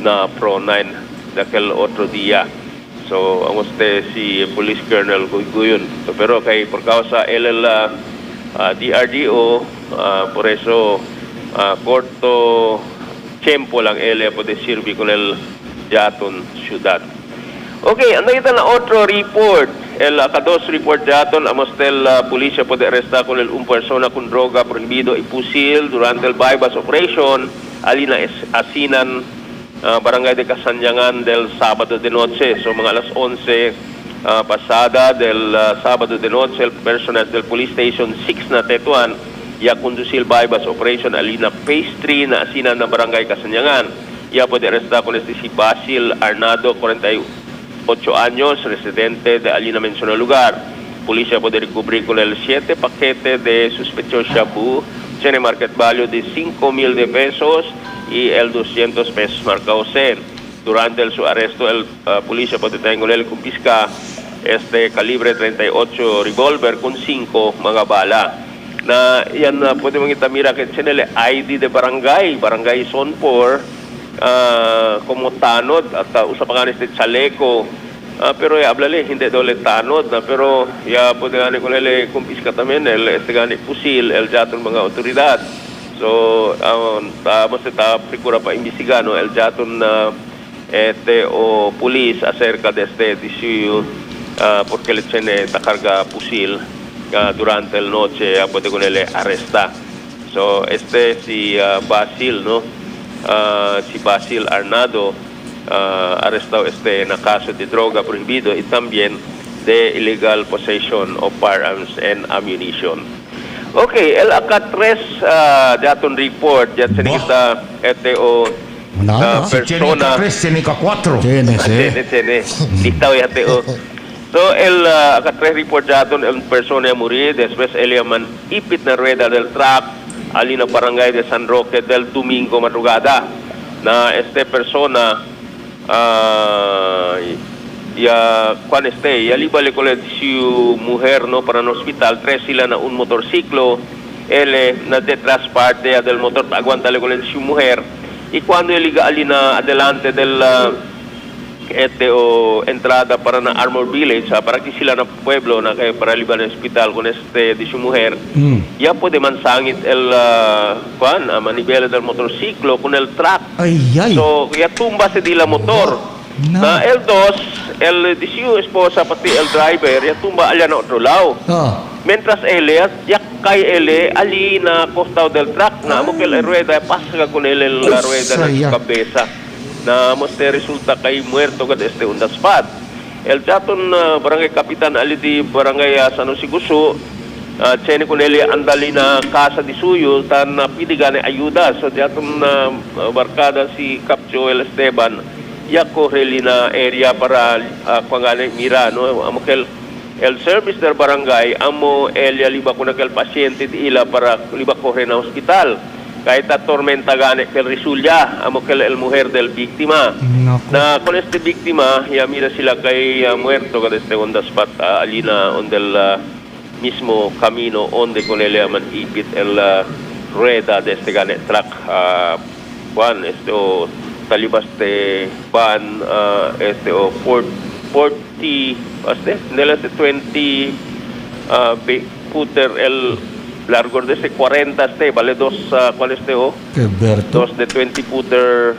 na Pro 9 dakel otro dia. So ang si Police Colonel Guyguyon. So, pero kay por causa el DRDO por eso corto tiempo lang ele puede servir con el Jaton Ciudad. Okay, anda kita na otro report. El kados report daton amostel pulisya puede arrestar con el un persona con droga prohibido y fusil durante el bypass operation alina asinan barangay de Kasanyangan del Sabado de Noche. So mga alas 11 pasada del Sabado de Noche el personal del Police Station 6 na Tetuan ya conducir bypass operation alina phase 3 na asinan na barangay Kasanyangan. Ya puede arrestar con si Basil Arnado 48 años, residente de allí na mencionado lugar. Policía puede recubrir con el 7 paquetes de sospechoso shabu, tiene market value de 5,000 de pesos y el 200 pesos marcados en. Durante su arresto, el policía puede tener con él confisca calibre 38 revólver con 5 mga bala. Na yan pwede mong itamira que tiene el ID de barangay Sonpor, como tanod at usapangan chaleco pero hablale hindi daw tanod na pero ya puede gani con ele confisca también el gani fusil el jaton mga autoridad. So vamos a procura pa investigar no el jaton o police acerca de este issue porque le tiene ta carga fusil durante el noche puede con ele arresta. So si Basil no si Basil Arnado arrestado na caso de droga prohibido y también de illegal possession of firearms and ammunition. Okay, el ACA-3 daton report ya kita persona Tiene 4. tiene listaw ya So el ACA-3 report daton el persona murió después él man ipit na rueda del truck alina barangay de San Roque del domingo madrugada na persona ya libale con su mujer no para un hospital 3 sila na un motorciclo ele na detrás parte del motor aguantale con su mujer y cuando liga alina adelante del entrada para na Armor Village para que sila na pueblo na kay para liban al hospital con de su mujer ya puede mansangit el manibela del motorciclo con el truck so ya tumba se di la motor na el dos el de su esposa pati el driver ya tumba allá na otro lado mientras ele ya kay ele ali na costado del truck na mo que la rueda pasa con él en la rueda de su cabeza na resulta kay muerto kad un spot. el jaton barangay Kapitan ali di barangay San Jose Guso, Chene Kuneli andali na kasa di suyo tan pidigane ayuda so jaton barkada si Cap Joel Esteban yako reli na area para pangane mira no amokel el service del barangay amo elia liba kunakel pasyente di ila para liba corre na hospital kahit tormenta gane kel Risulya amokel el mujer del biktima na con este biktima ya mira sila kay muerto kada este on the spot alina on del mismo camino donde con él man ipit el rueda de este gane truck Juan este o talibas de van este o 40 este nela este 20 footer el largo de este 40 este vale dos cuál este o dos de 20 footer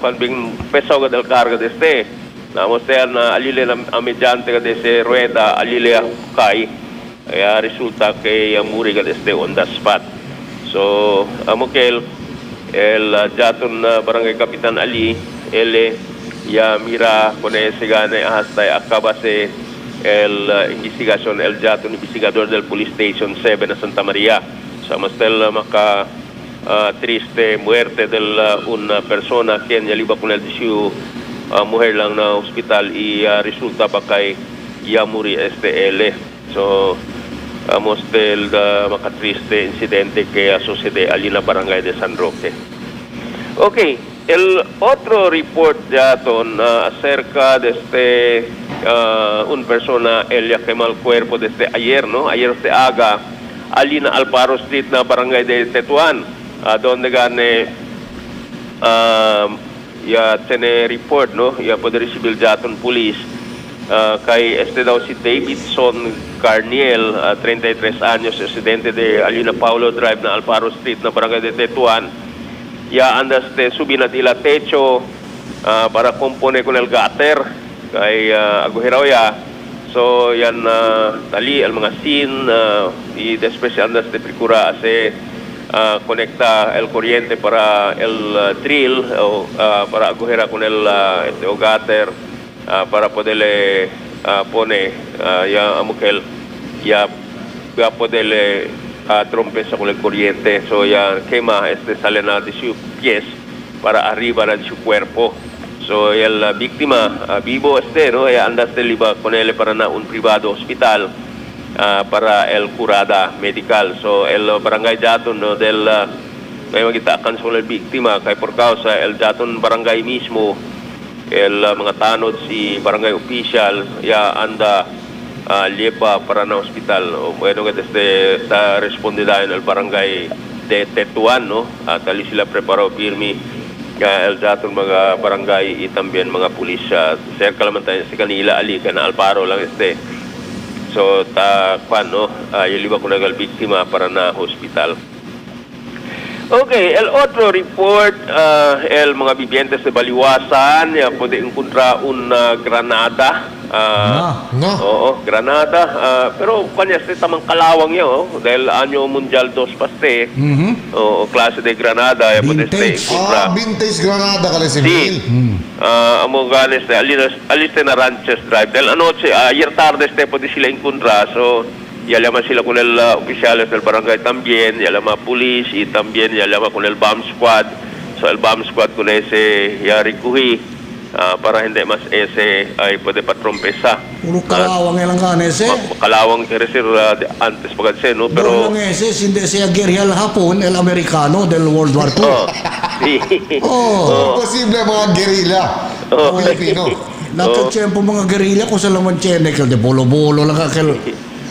cuando bien pesado del carga de este namos na alile na mediante de ese rueda alile kay kaya resulta kay muri ka desde on the spot. So, amokel el jaton barangay Kapitan Ali, ele ya mira con ese gane hasta acabase el investigación el jaton investigador del Police Station 7 na Santa Maria. So, mastel maka triste muerte del una persona quien ya liba con el disu mujer lang na hospital y resulta pa kay ya muri este ele. So, del makatriste incidente que sucede allí en la barangay de San Roque. Ok, el otro report ya acerca de una persona, ella quemó el cuerpo desde ayer, ¿no? Ayer se haga allí en Alparo Street, na barangay de Tetuan, donde gane ya tiene report, ¿no? Ya puede recibir ya police. Kay daw si Davidson Carniel, 33 años, residente de Alina Paulo Drive na Alparo Street na barangay de Tetuan. Ya andas de subir na tila techo para compone con el gutter kay agujero ya. So yan tali el mga scene y después andas de procura hace conecta el corriente para el drill o para agujera con el gutter para poderle poner ya amukel ya poderle trompeza con el corriente so ya quema sale na de su pies para arriba de su cuerpo so el víctima vivo no ya andas de liba con él para na un privado hospital para el curada medical so el barangay jaton no del may makita kan sa víctima kay por causa el jaton barangay mismo el mga tanod si barangay official ya anda lleva para na hospital o bueno que desde está respondida en el barangay de Tetuan no tali sila preparado firme el daton mga barangay y también mga pulis cerca naman tayo si kanila ali kana Alparo lang so no yeliba ko nagal biktima para na hospital. Okay, el otro report, el mga vivientes de Baliwasan, ya puede encontrar una granada. Oo, granada. Pero kanya tamang kalawang yun, dahil anyo mundial 2 paste. O klase de granada, ya puede encontrar. Vintage granada ka si Sí. Amo ganes, aliste na Ranches Drive. Dahil anoche, ayer tarde puede sila encontrar. So, ya llama sila con el oficiales del barangay también, ya llama police y también ya llama con el bomb squad. So el bomb squad con ese ya recogi para hindi mas ese ay pwede patrompesa. Puro kalawang ilang ka ese. Kalawang resir antes pagkatse no pero lang ese hindi siya guerrilla hapon el americano del World War II. Posible mga guerrilla. Filipino. Nakatsyempo mga guerrilla kung sa laman chenekel de bolo-bolo lang kakil.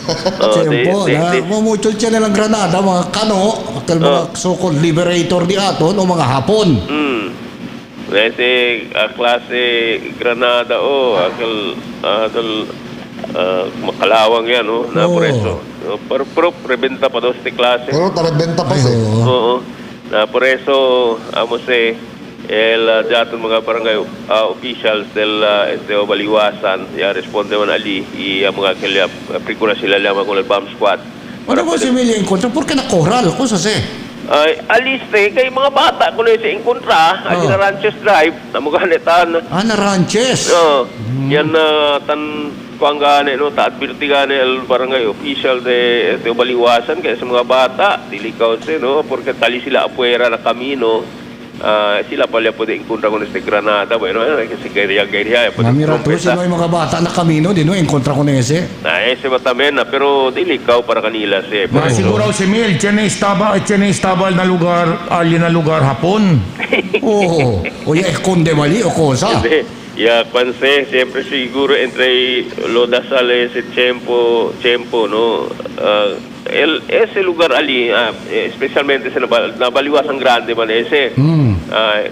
Tempo na mumuchol siya nilang granada mga kano mga so-called liberator di aton o mga hapon ese klase granada makalawang yan na por eso pero prebenta pa daw sa klase pero tarebenta pa na por eso el daton mga barangay officials del Baliwasan ya responde man ali y mga procura sila lamang con el bomb squad ano ba si Emilia encontra porque nakoral ko sa Ay, aliste, kay mga bata ko na sa inkontra, ali na Ranches Drive, na mga ganitan. Na ranches. Yan na tan kuang gani no ta advirti gani el barangay official de baliwasan kaya sa mga bata dili kausi no porque tali sila afuera na kamino sila pala pwede encounter con este granada bueno kasi gaya Namira to sino yung mga bata na kamino din no enkontra ko na ese. ese ba tamen na pero dili ikaw para kanila si Siguro si Mil, tiene estaba na lugar, ali na lugar hapon. Oo. O ya esconde mali o cosa. Ya, panse, siempre siguro entre Lodas Sales y Chempo, no? Ese lugar ali, especialmente sa nabaliwasan grande man ese,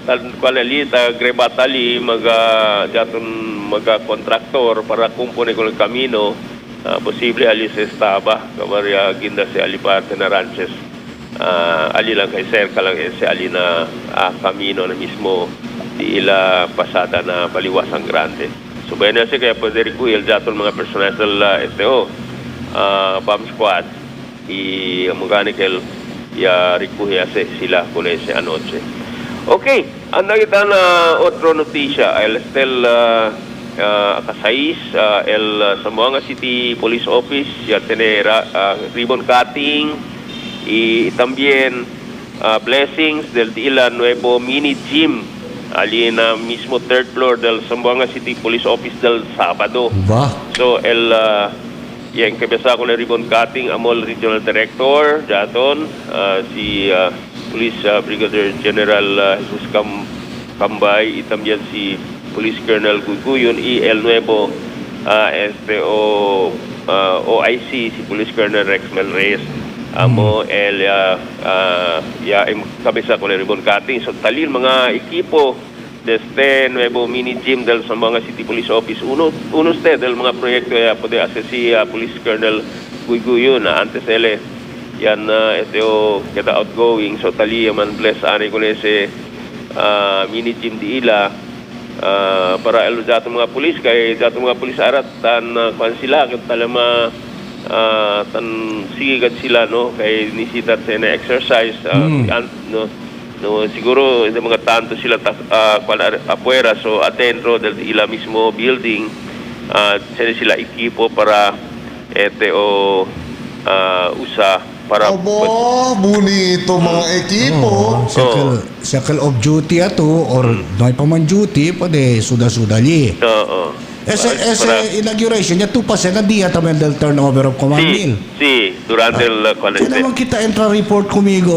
tal cual ali, grebat ali, maga kontraktor para kumpone con el camino, posible ali se estaba, kabarya ginda si ali parte na ranches, ali lang kay cerca lang ese ali na camino na mismo, di ila pasada na baliwasang grande. So, bueno, kasi kaya pwede requil daton mga personal sa STO, bomb squad, mechanical, requil sila kung ese anoche. Okay, anda kita na otro notisya. El Estel Casais, el Zamboanga City Police Office, ya tiene ribbon cutting, y también blessings del Dila Nuevo Mini Gym ali na mismo third floor del Zamboanga City Police Office del Sabado. Ba? So, yung kabisa ko na ribbon cutting, Amol Regional Director, Jaton, si Police Brigadier General Jesus Cambay, y también si Police Colonel Guguyon, y el nuevo OIC, si Police Colonel Rexmel Reyes. Amo kabisa ko na ribbon cutting. So talil mga equipo desde nuevo mini gym del Zamboanga City Police Office. Uno del mga proyekto puede hacer si Police Colonel Guiguyo na antes ele yan kita outgoing. So tali man bless ani ko ese mini gym di ila para elo dato mga pulis kay dato mga pulis arat tan kwan sila ket talama tan sige gad sila no kay nisitat sa na exercise no siguro hindi mga tanto sila afuera so adentro del ila mismo building sila equipo para usa para bonito mga equipo. Circle of duty ato or no pa man duty pwede suda-sudali. Ese inauguration niya 2% na diya también del turnover of command meal. Sí, durante el Kaya naman kita entra report kumigo,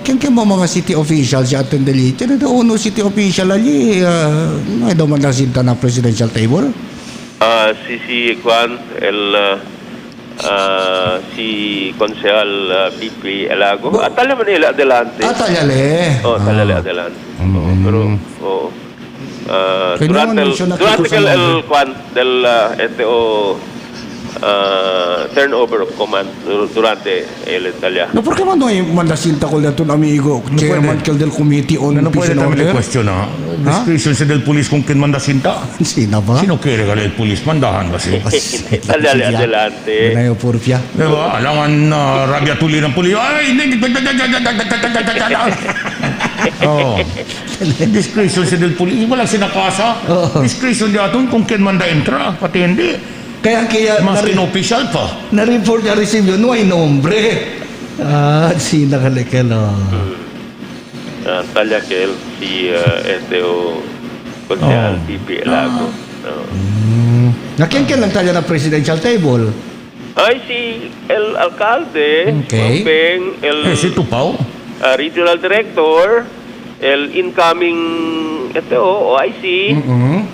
kaya mga city officials siya attendali. Kaya na uno city official ali, no daw man nasinta na presidential table? Si Juan, si Konsehal PP Elago. Atala Manila, adelante. Talyale. Talyale, adelante. Pero, durante el Juan del STO turnover of command durante el Italia. No, ¿por qué mando ay mandasinta ko dato amigo, chairman del committee on No puede peace and también order? question discretion sa del police kung kin manda sinta. Sino ba? Sino kere ka el police mandahan kasi? Talyale, adelante. Ano yung purpia? Diba? Alangan rabia tuli ng pulis. Ay! Oh. Discretion sa del police. Wala sinakasa. Discretion di aton kung kin manda entra. Pati hindi. Kaya Mas official pa. na-report na receive yun, no ay nombre. Sino kalikalo. Talya que si STO Konsehal PP Elago. Nakiyan lang tayo na presidential table. Ay, si el alcalde, Okay. el Si Tupaw. regional director, el incoming OIC,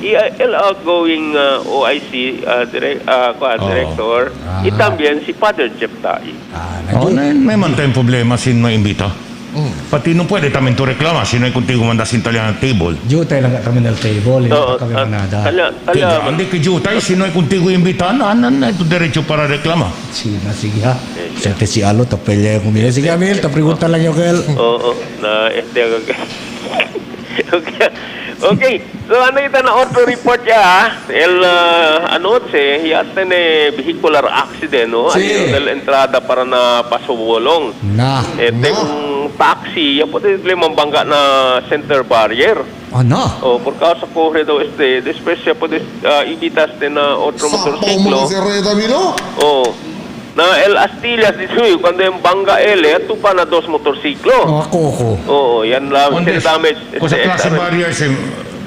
y el outgoing OIC director, y también si Father Jeff Tai. May man tayong problema sin maimbita. Pati nung pwede tamin to reklama, sino ay kuntigo manda sin talyan table. Jutay lang kami ng table, hindi kami manada. Talya, Hindi ki jutay, sino ay kuntigo imbitahan, ito diretso para reklama. Sige ha. Siyempre si Alo, tapelya yung kumila. Sige Amil, tapregunta lang yung kail. oo, na Okay, so ano ito na auto report ya, anoche, ya tiene vehicular accident, no? Sí. Del entrada para na Pasobolong. Na. Kung taxi, ya pwede mambangga na center barrier. Ano? Por causa corre daw después siya pwede ibitas din na otro Sakto motorsiklo. mga si Reda Milo. Na El Astillas dito cuando yung bangga ito pa na dos motorsiklo. Mga koko. Yan lang. Damage. Kung sa klase barrier,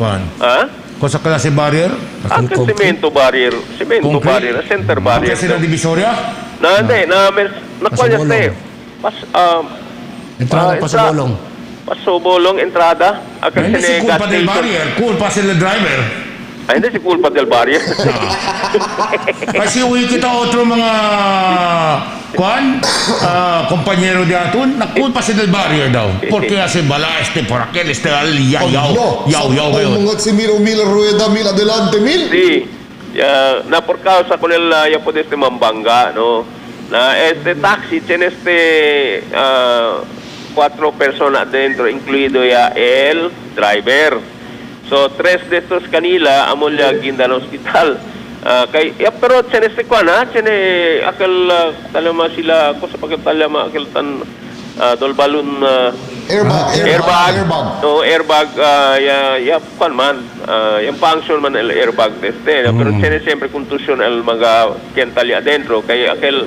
Ha? kung sa klase barrier, Ang semento barrier. Semento Concrete? barrier. Center barrier. kasi ng Divisoria, Hindi. Nakuha Pasabolong. Entrada pa sa bolong. Pasobolong, entrada. hindi si culpa del barrier, culpa sila driver. Hindi si culpa del barrier. Kasi uwi kita otro mga kompanyero diaton, nakulpa sila del barrier daw. Porque kasi bala por aquel yaw Sakto mga si Milo Rueda Mil adelante Mil. Sí. Na por causa con el ya puedes mambangga, no. Na taxi tiene 4 personas dentro, incluido ya el driver. So 3 de estos kanila amol ya ginda ng hospital. Pero tiene tiene aquel talama sila ko sa pagtalama aquel tan dolbalun airbag. No, airbag ya man. Yung function man el airbag teste, pero tiene siempre contusión el mga kental ya adentro kay aquel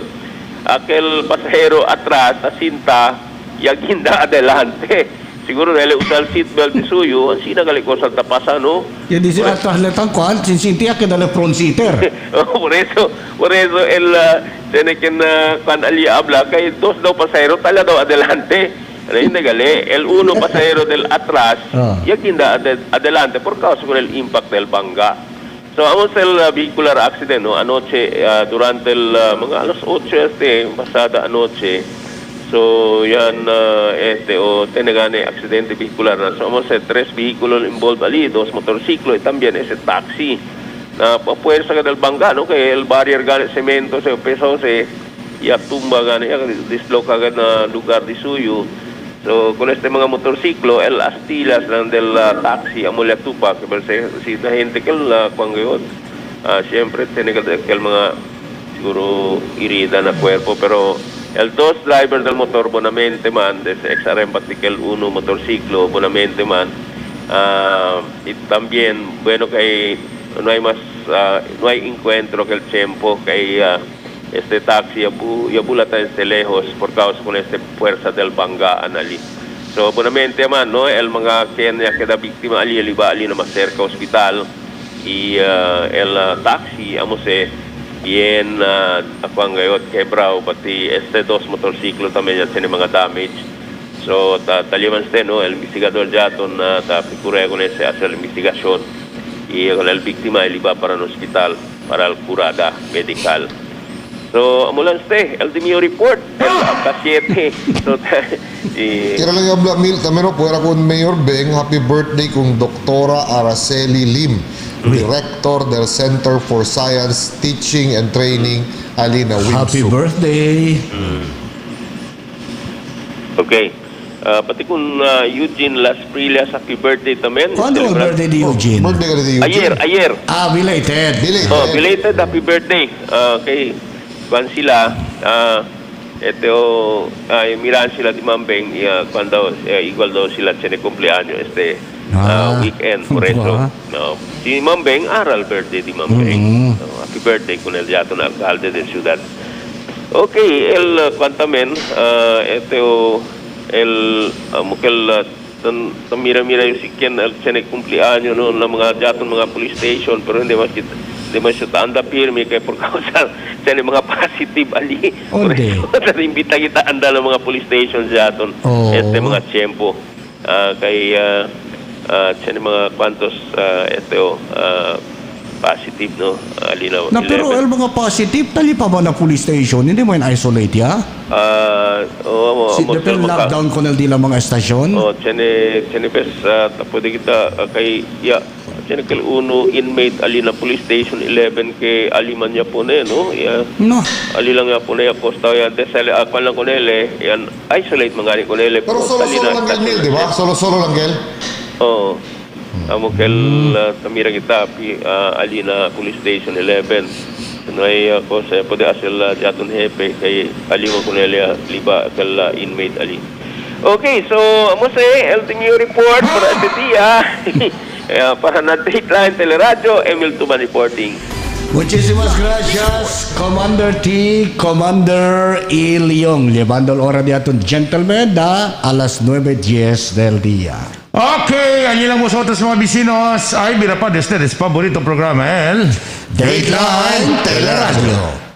pasahero atrás sa cinta ya ginda adelante. Siguro dahil usal seatbelt ni suyo, ang sinagali ko sa tapasan, no? Yan di siya tahletang kuhan, sinsintiya ka dala front seater. Por eso, el tiene que cuando ali habla, kay dos daw pasahero, tala daw adelante. Ano hindi gali? El uno pasahero del atrás, ya ginda adelante por causa con el impact del bangga. So, vamos el vehicular accident, no? Anoche, durante el mga alas 8 pasada anoche, so, yan, tenegane accidente vehicular na. So, vamos a 3 vehículos involved ali, 2 motorsiklo, y también ese taxi. Na puwersa ka del bangga, no? Kaya el barrier gane semento, se peso se tumba gane, disloca ka na lugar di suyo. So, con este mga motorsiklo, el Astillas lang del taxi, amulya tupa, kasi si na gente que la kwangayon, siyempre, tinegal ka mga siguro irida na cuerpo, pero el 2 driver del motor bonamente man, desde XRM Patikel 1 motorciclo bonamente man, y también bueno que no hay encuentro que el tiempo que este taxi ya bulata desde lejos por causa con este fuerza del bangga anali. So bonamente man, no, el mga kenya queda víctima ali na más cerca hospital y el taxi amose bien ako ang gayot quebrao pati este 2 motorsiklo también yan tiene mga damage. So taliman no el investigador jaton na tapicure con ese hacer la investigación y con el víctima iba para el hospital para el curada medical. So amulan el de mi report el pasyente. So Kira lang yung Mil tamero puwera con Mayor Beng happy birthday kung Doktora Araceli Lim, Director del Center for Science Teaching and Training Alina Wimsu. Happy birthday. Okay. Pati kung Eugene Las Prillas, happy birthday tamen. Kuando ang birthday ni Eugene? Birthday ka na di Eugene? Ayer. Belated. Belated happy birthday. Okay. Kwan sila, miran sila di Mambeng, cuando igual daw sila tiene cumpleaños weekend, por eso. No. Si Mambeng, aral birthday di Mambeng. Happy birthday con el yato na alcalde de ciudad. Okay, el cuantamen, mira yung sikyan, tiene cumpleaños, no, na mga yato mga police station, pero hindi siya tanda pirmi kaya por causa sa mga positive ali. Imbita kita anda ng mga police stations yaton. Mga tiyempo. Kaya sa mga kwantos positive, no? Alinaw. Na pero el mga positive, tali pa ba na police station? Hindi mo in-isolate ya? Depende lockdown ko na di lang mga estasyon? Tiene pes, pwede kita kay tiene que uno inmate ali na police station 11 ke aliman niya po no no ali lang niya po na costa yan desale akwan lang konele yan isolate mangani konele pero solo lang gel di ba solo lang gel amo kel tamira kita ali na police station 11 no ay cosa pwede asel jaton hepe kay ali mo konele liba kel inmate ali Okay, so amo el tingin report para sa dia. Para na Dateline Teleradyo, Emil Tuman reporting. Muchísimas gracias, Commander T, Commander E. Leong. Llevando el hora de aton gentlemen a las 9:10 del día. Okay, allí lang vosotros mga bisinos. Ay, mira pa de ustedes favorito programa, Dateline Teleradyo.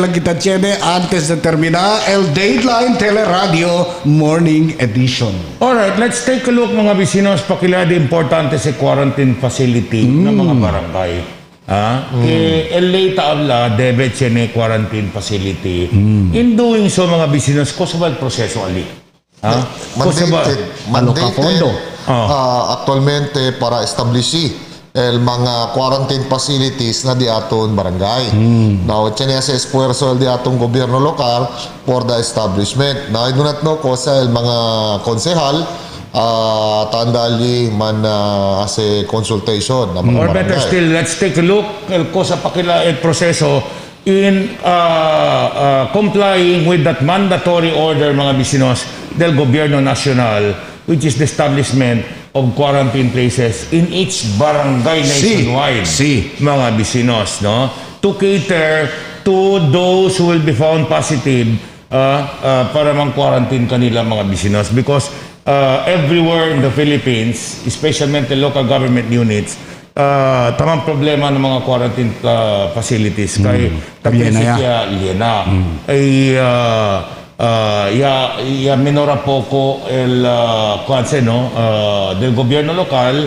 lang kita tiene antes de terminar el Dateline Teleradyo Morning Edition. Alright, let's take a look mga bisinos. Pakilade importante sa quarantine facility ng mga barangay. El lei tabla debe tiene quarantine facility. In doing so mga bisinos, cosa ba el proseso ali? Mandated actualmente para establisir el mga quarantine facilities na di aton barangay. Now, tiyan sa esfuerzo el di atong gobyerno lokal for the establishment. Now, I do not know cosa el mga konsehal tandali man as a consultation na mga Or barangay. better still, let's take a look el cosa pakila el proseso in complying with that mandatory order mga bisinos del gobyerno nacional, which is the establishment of quarantine places in each barangay nationwide. Mga bisinos, no? To cater to those who will be found positive para mang-quarantine kanila mga bisinos. Because everywhere in the Philippines, especially the local government units, tamang problema ng mga quarantine facilities. Kay Tapinsya, Liena. Ay ya minora poco el del gobierno local.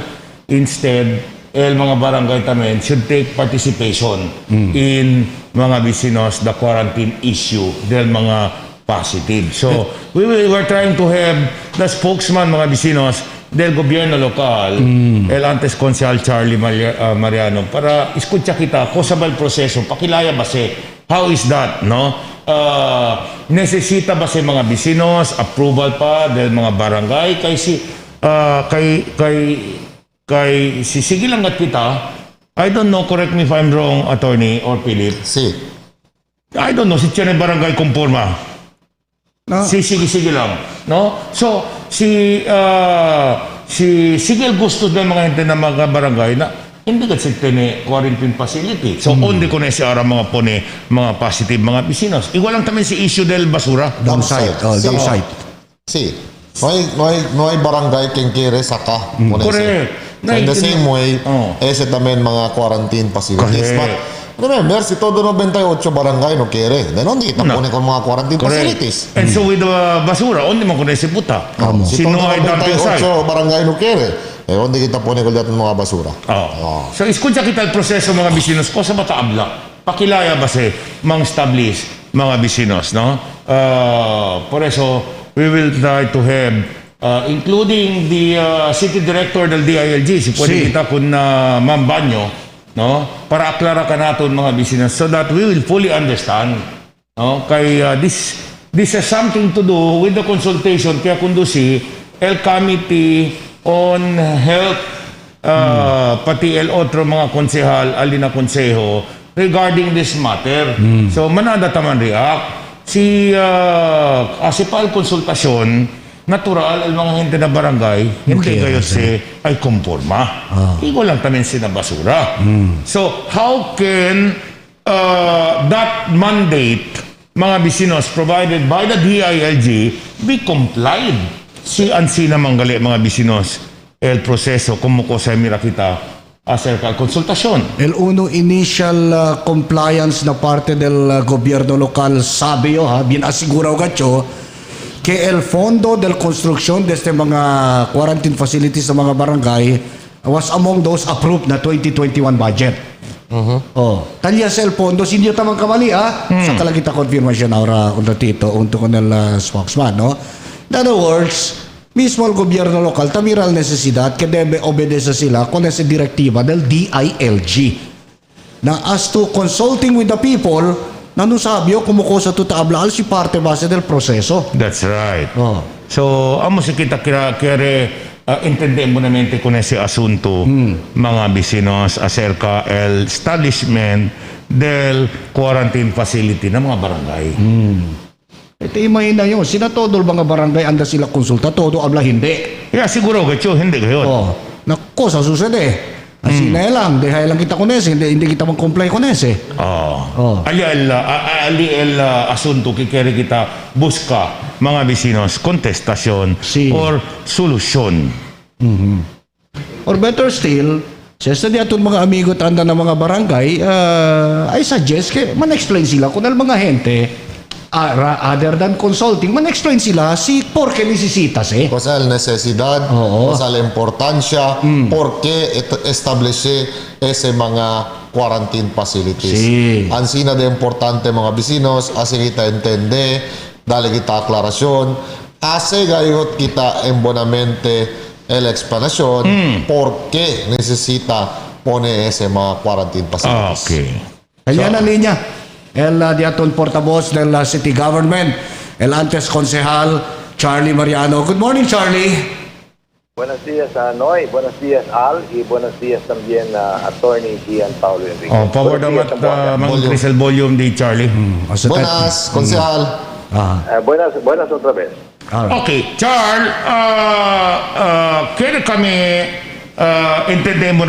Instead el mga barangay tamen should take participation in mga bisinos the quarantine issue del mga positive. So we're trying to have the spokesman mga bisinos del gobierno local, el antes konsehal Charlie Mariano, para escucha kita cosa ba el proseso, pakilaya ba how is that, no? Necesita ba sa mga bisinos approval pa del mga barangay kay si sige lang at kita. I don't know, correct me if I'm wrong, attorney or Philip. I don't know si tiyan barangay conforma. No? Sige lang, no? So si sige gusto ng mga ente na mga barangay na hindi ka tene quarantine facility. So, only ko na siya mga pone, mga positive, mga bisinos. Igual lang tamen si issue del basura. Downside. No hay barangay quien quiere saca. Correct. So, in the same way, ese también mga quarantine facilities. But remember, si todo 98 barangay no quiere. Then, hindi kita pone con mga quarantine facilities. And so, with the basura, only mo ko na si puta. Si todo 98 barangay no quiere. Hindi kita pone con mga basura. So, escucha kita el proseso mga bisinos. Cosa ba taabla? Pakilaya ba mang establish mga bisinos, no? Por eso, we will try to have including the city director del DILG, si pwede kita kun Ma'am Banyo, no? Para aklara ka natin mga bisinos so that we will fully understand, no? Kay this has something to do with the consultation kaya kundusi el committee on health pati el otro mga konsehal alina konseho regarding this matter. So manada taman react si asipal konsultasyon natural el mga gente na barangay hindi kayo ay konforma. Igual lang tamen sina basura. So how can that mandate mga bisinos provided by the DILG be complied? Si ansina manggali mga bisinos el proseso kumuko sa mira kita acerca al konsultasyon. El uno initial compliance na parte del gobierno local sabi bien asigurado gacho que el fondo del construcción de este mga quarantine facilities sa mga barangay was among those approved na 2021 budget. Tanya sa el fondo sindio tamang kamali sa kalagita confirmation ahora un ratito unto con el spokesman, no? In other words, mismo el gobierno local tamira la necesidad que debe obedecer sila con esa directiva del DILG na as to consulting with the people nanusabyo kumuko sa tutaablaal si parte base del proseso. That's right. So, amo si kita kere intendemos namente con ese asunto mga bisinos acerca el establishment del quarantine facility ng mga barangay. Ito imahina yun. Sina todo mga barangay anda sila konsulta, todo abla hindi. Yeah, siguro kayo, hindi kayo. Na cosa sucede? Así na lang, dehay lang kita con ese, hindi kita mag-comply con ese. Ali el asunto que quiere kita busca mga bisinos, contestasyon or solusyon. Or better still, Sa diaton mga amigo tanda ng mga barangay, I suggest man-explain sila kung ang mga gente, other than consulting, man-explain sila si por qué necesitas Cosa la necesidad, Oo. cosa la importancia, por qué establece ese mga quarantine facilities. Sí. Ansina de importante mga bisinos, así kita entende, dale kita aklarasyon, hace gayot kita en bonamente la explanación por qué necesita pone ese mga quarantine facilities. Okay. Kaya na linya, el diaton portavoz del city government, el antes concejal Charlie Mariano. Good morning, Charlie. Buenos días a Noy, buenos días Al, y buenos días también a Attorney Gian Paulo Enrique. Power Buenos días, damat Zamboanga. mang el volume di Charlie. Buenas, konsehal. Buenas otra vez. Okay, Charles, quiero kami entendemos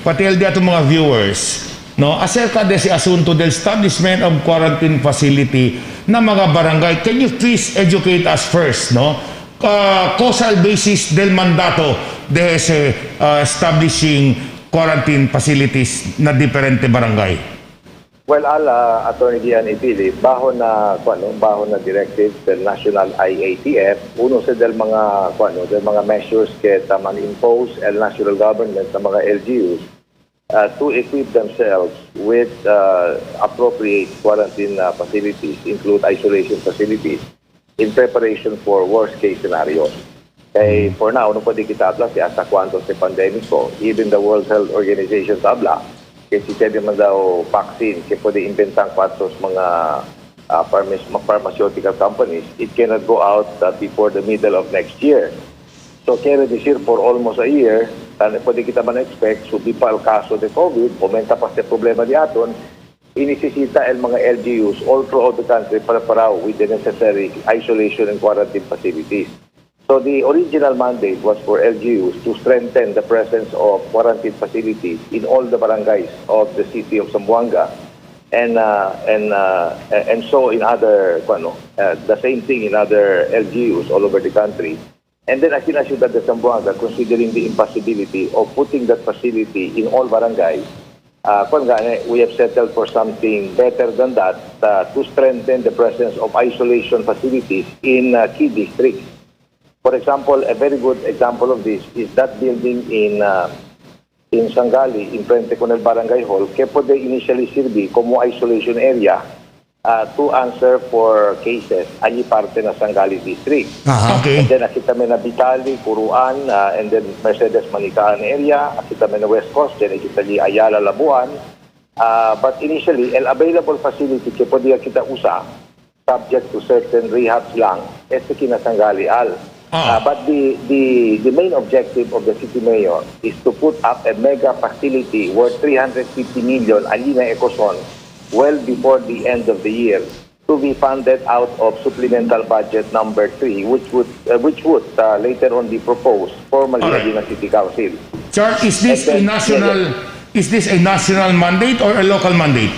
pati el día mga viewers, no, acerca de ese asunto del establishment of quarantine facility na mga barangay. Can you please educate us first, no? Causal basis del mandato de ese establishing quarantine facilities na diferente barangay. Well, Al, Attorney Gian Ipili, baho na directive del National IATF, uno sa del mga measures que taman impose el national government sa mga LGUs to equip themselves with appropriate quarantine facilities, include isolation facilities, in preparation for worst case scenarios. Kaya for now, no pwede kita habla si hasta cuanto sa pandemic ko, even the World Health Organization habla, kasi sabi man daw vaccine, kaya pwede inventang patos mga pharmaceutical companies, it cannot go out before the middle of next year. So kaya this year for almost a year, pwede kita man expect, subi pa el kaso de COVID, aumenta pa sa problema di aton, inisisita el mga LGUs all throughout the country para with the necessary isolation and quarantine facilities. So the original mandate was for LGUs to strengthen the presence of quarantine facilities in all the barangays of the city of Zamboanga, and so in other, the same thing in other LGUs all over the country. And then aquí na Ciudad de Zamboanga, considering the impossibility of putting that facility in all barangays, we have settled for something better than that to strengthen the presence of isolation facilities in key districts. For example, a very good example of this is that building in Sangali, in frente con el Barangay Hall, que puede initially sirve como isolation area to answer for cases allí parte na Sangali District. Okay. And then nakita na Bitali, Curuan, and then Mercedes Manikaan area, nakita na West Coast, then nakita ni Ayala, Labuan. But initially, el available facility que pwede kita usa, subject to certain rehabs lang, este kinasangali al. But the main objective of the city mayor is to put up a mega facility worth 350 million alina Ecoson well before the end of the year to be funded out of supplemental budget number 3, which would later on be proposed formally alina City Council. Charles, is this a national mandate or a local mandate?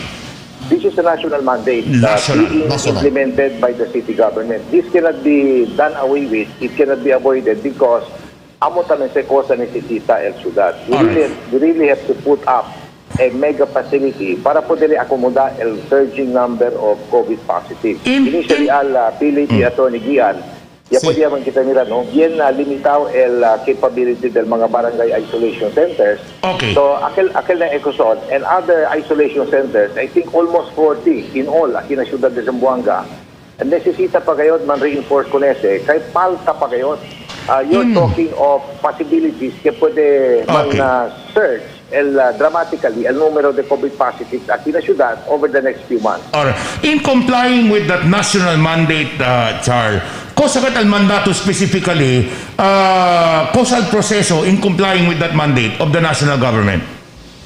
This is a national mandate National. being implemented by the city government. This cannot be done away with. It cannot be avoided because amo tamen se cosa necesita el ciudad. We really have to put up a mega facility para poder acomodar el surging number of COVID positive. Initially, pili ni Attorney Gian, ya pwede naman kita mira, no? Bien limitado el capability del mga barangay isolation centers. Okay. So, aquel na Ecosod and other isolation centers, I think almost 40 in all, aquí na Ciudad de Zamboanga. And necesita pa kayo, man-reinforce ko nese, kahit palta pa kayo. You're talking of possibilities que pwede man-surge dramatically el numero de COVID positives aquí na Ciudad over the next few months. Alright. In complying with that national mandate, Charles, cosa kat al mandato specifically, causal proseso in complying with that mandate of the national government?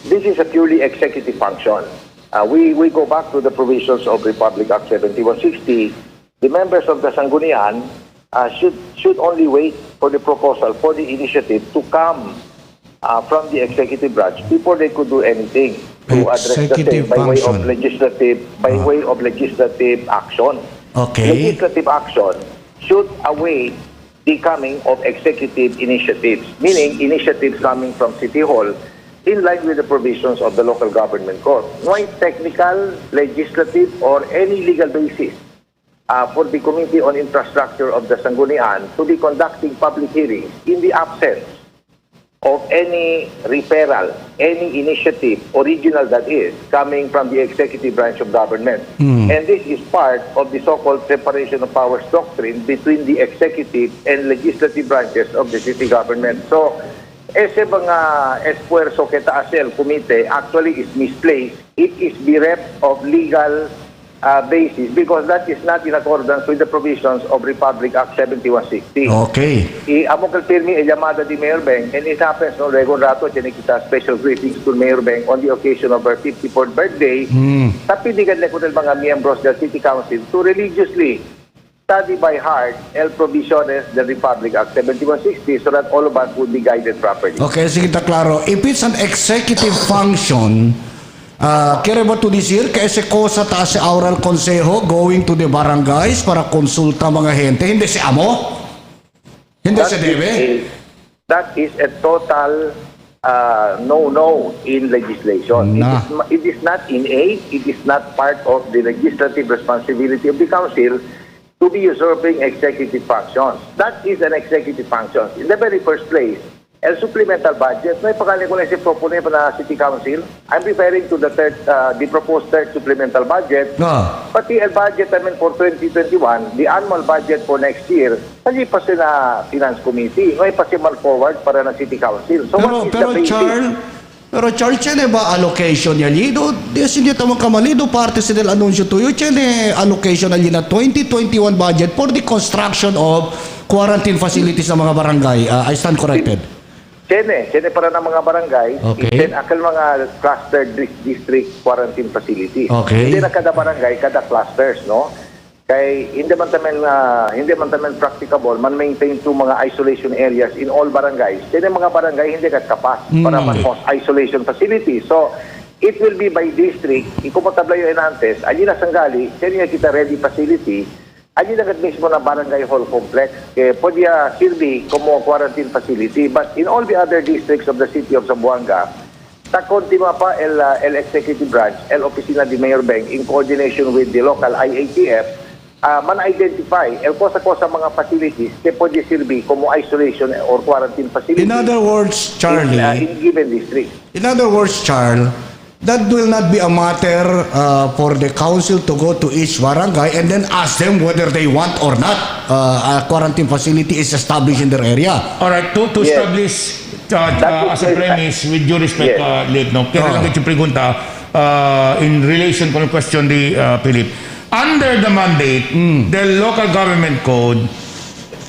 This is a purely executive function. We go back to the provisions of Republic Act 7160. The members of the Sanggunian should only wait for the proposal, for the initiative to come from the executive branch before they could do anything to address the same by way of legislative action. Okay. Legislative action should await the coming of executive initiatives, meaning initiatives coming from City Hall in line with the provisions of the local government code. No technical, legislative, or any legal basis for the Committee on Infrastructure of the Sangguniang to be conducting public hearings in the absence of any referral, any initiative, original that is, coming from the executive branch of government. And this is part of the so-called separation of powers doctrine between the executive and legislative branches of the city government. So, ese mga esfuerzo que taasel komite actually is misplaced. It is bereft of legal basis because that is not in accordance with the provisions of Republic Act 7160. Okay. Amo kalpirmi e llamada di Mayor Beng, and it happens no regular rato tiene kita special greetings to Mayor Beng on the occasion of her 54th birthday. Tapi digan ko ng mga miyembros del City Council to religiously study by heart el provisiones del Republic Act 7160 so that all of us would be guided properly. Okay, sige ta klaro. If it's an executive function, kaya ba to decir que ese cosa ta si Aural Consejo going to the barangays para konsulta mga gente? Hindi si amo? Hindi si debe? That is a total no-no in legislation. Nah. It is not innate. It is not part of the legislative responsibility of the council to be usurping executive functions. That is an executive function. In the very first place, el supplemental budget, may pakali ko lang si propone pa na City Council. I'm referring to the proposed third supplemental budget. Pati el budget namin for 2021, the annual budget for next year, hindi pa sila Finance Committee. May pa si forward para na City Council. So Pero Charles, tiene ba allocation niya lido? Hindi ito magkamalido, parte sa del anunsyo tuyo, tiene allocation niya na 2021 budget for the construction of quarantine facilities sa mga barangay. I stand corrected. Siyene para ng mga barangay, Okay. akal mga cluster district quarantine facility. Okay. Hindi na kada barangay, kada clusters, no? Kay hindi man tamen practicable man maintain to mga isolation areas in all barangays. Siyene mga barangay hindi kat kapas para man-host isolation facility. So, it will be by district. Ikumotabla yung enantes, allí na sanggali, siyene kita ready facility. Allí na mismo na barangay hall complex que podía sirvi como quarantine facility, but in all the other districts of the city of Zamboanga, continua pa el executive branch, el oficina de Mayor Beng in coordination with the local IATF, man-identify el cosa-cosa mga facilities que pwede sirvi como isolation or quarantine facility. In other words, Charlie, in given district. In other words, Charles, that will not be a matter for the council to go to each barangay and then ask them whether they want or not a quarantine facility is established in their area. All right, to establish as a premise, with due respect, Lip, no? Kaya lang yung pregunta in relation to the question ni Philip. Under the mandate, the local government code,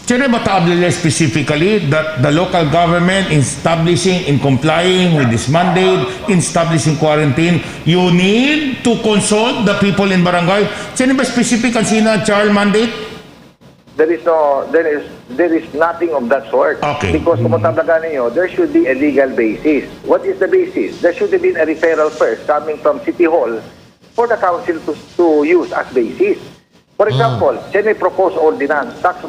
can ba tablile specifically that the local government establishing and complying with this mandate, establishing quarantine, you need to consult the people in barangay? Can ba specific ang Charles mandate? There is nothing of that sort. Okay. Because kung matablagan ninyo, there should be a legal basis. What is the basis? There should have been a referral first coming from City Hall for the council to use as basis. For example, siya proposed ordinance, tax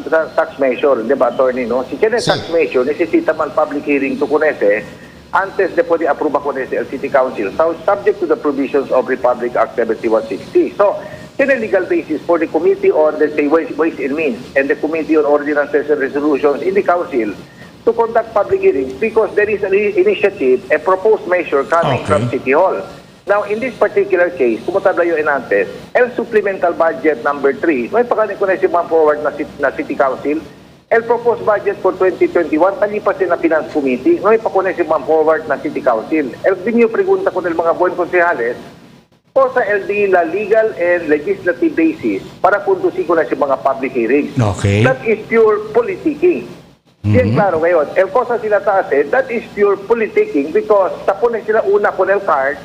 measure, di ba, attorney, no? Si siya tax measure, necesita man public hearing to kunese, antes de pwede aproba kunese el City Council, so subject to the provisions of Republic Act 7160. So, siya legal basis for the Committee on, let's say, Ways and Means and the Committee on Ordinances and Resolutions in the Council to conduct public hearings because there is an initiative, a proposed measure coming from City Hall. Now, in this particular case, kumutabla yung enantes, el supplemental budget number 3, may pakanin ko na si Ma'am Forward na City Council, el proposed budget for 2021, talipas na Finance Committee, may pakunin si Ma'am Forward na City Council. El binyo pregunta ko ng mga buwan konsehales, o sa LD la legal and legislative basis para pundusin ko na si mga public hearings. Okay. That is pure politicking. Yan klaro ngayon. El cosa sila taase, that is pure politicking because tapon na sila una con el card,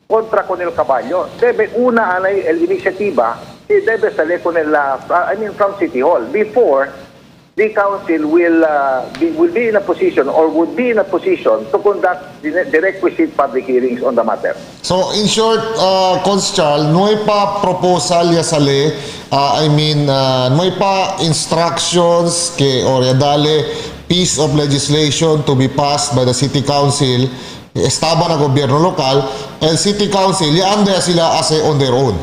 kontra con el caballo. Debe una anay el inisiativa, debe sale con el, from City Hall before the council will be in a position or would be in a position to conduct the requisite public hearings on the matter. So, in short, Constable, no hay pa proposal ya sale, no hay pa instructions que or ya dale piece of legislation to be passed by the City Council estaba na gobyerno lokal, and city council, yaanda sila as on their own.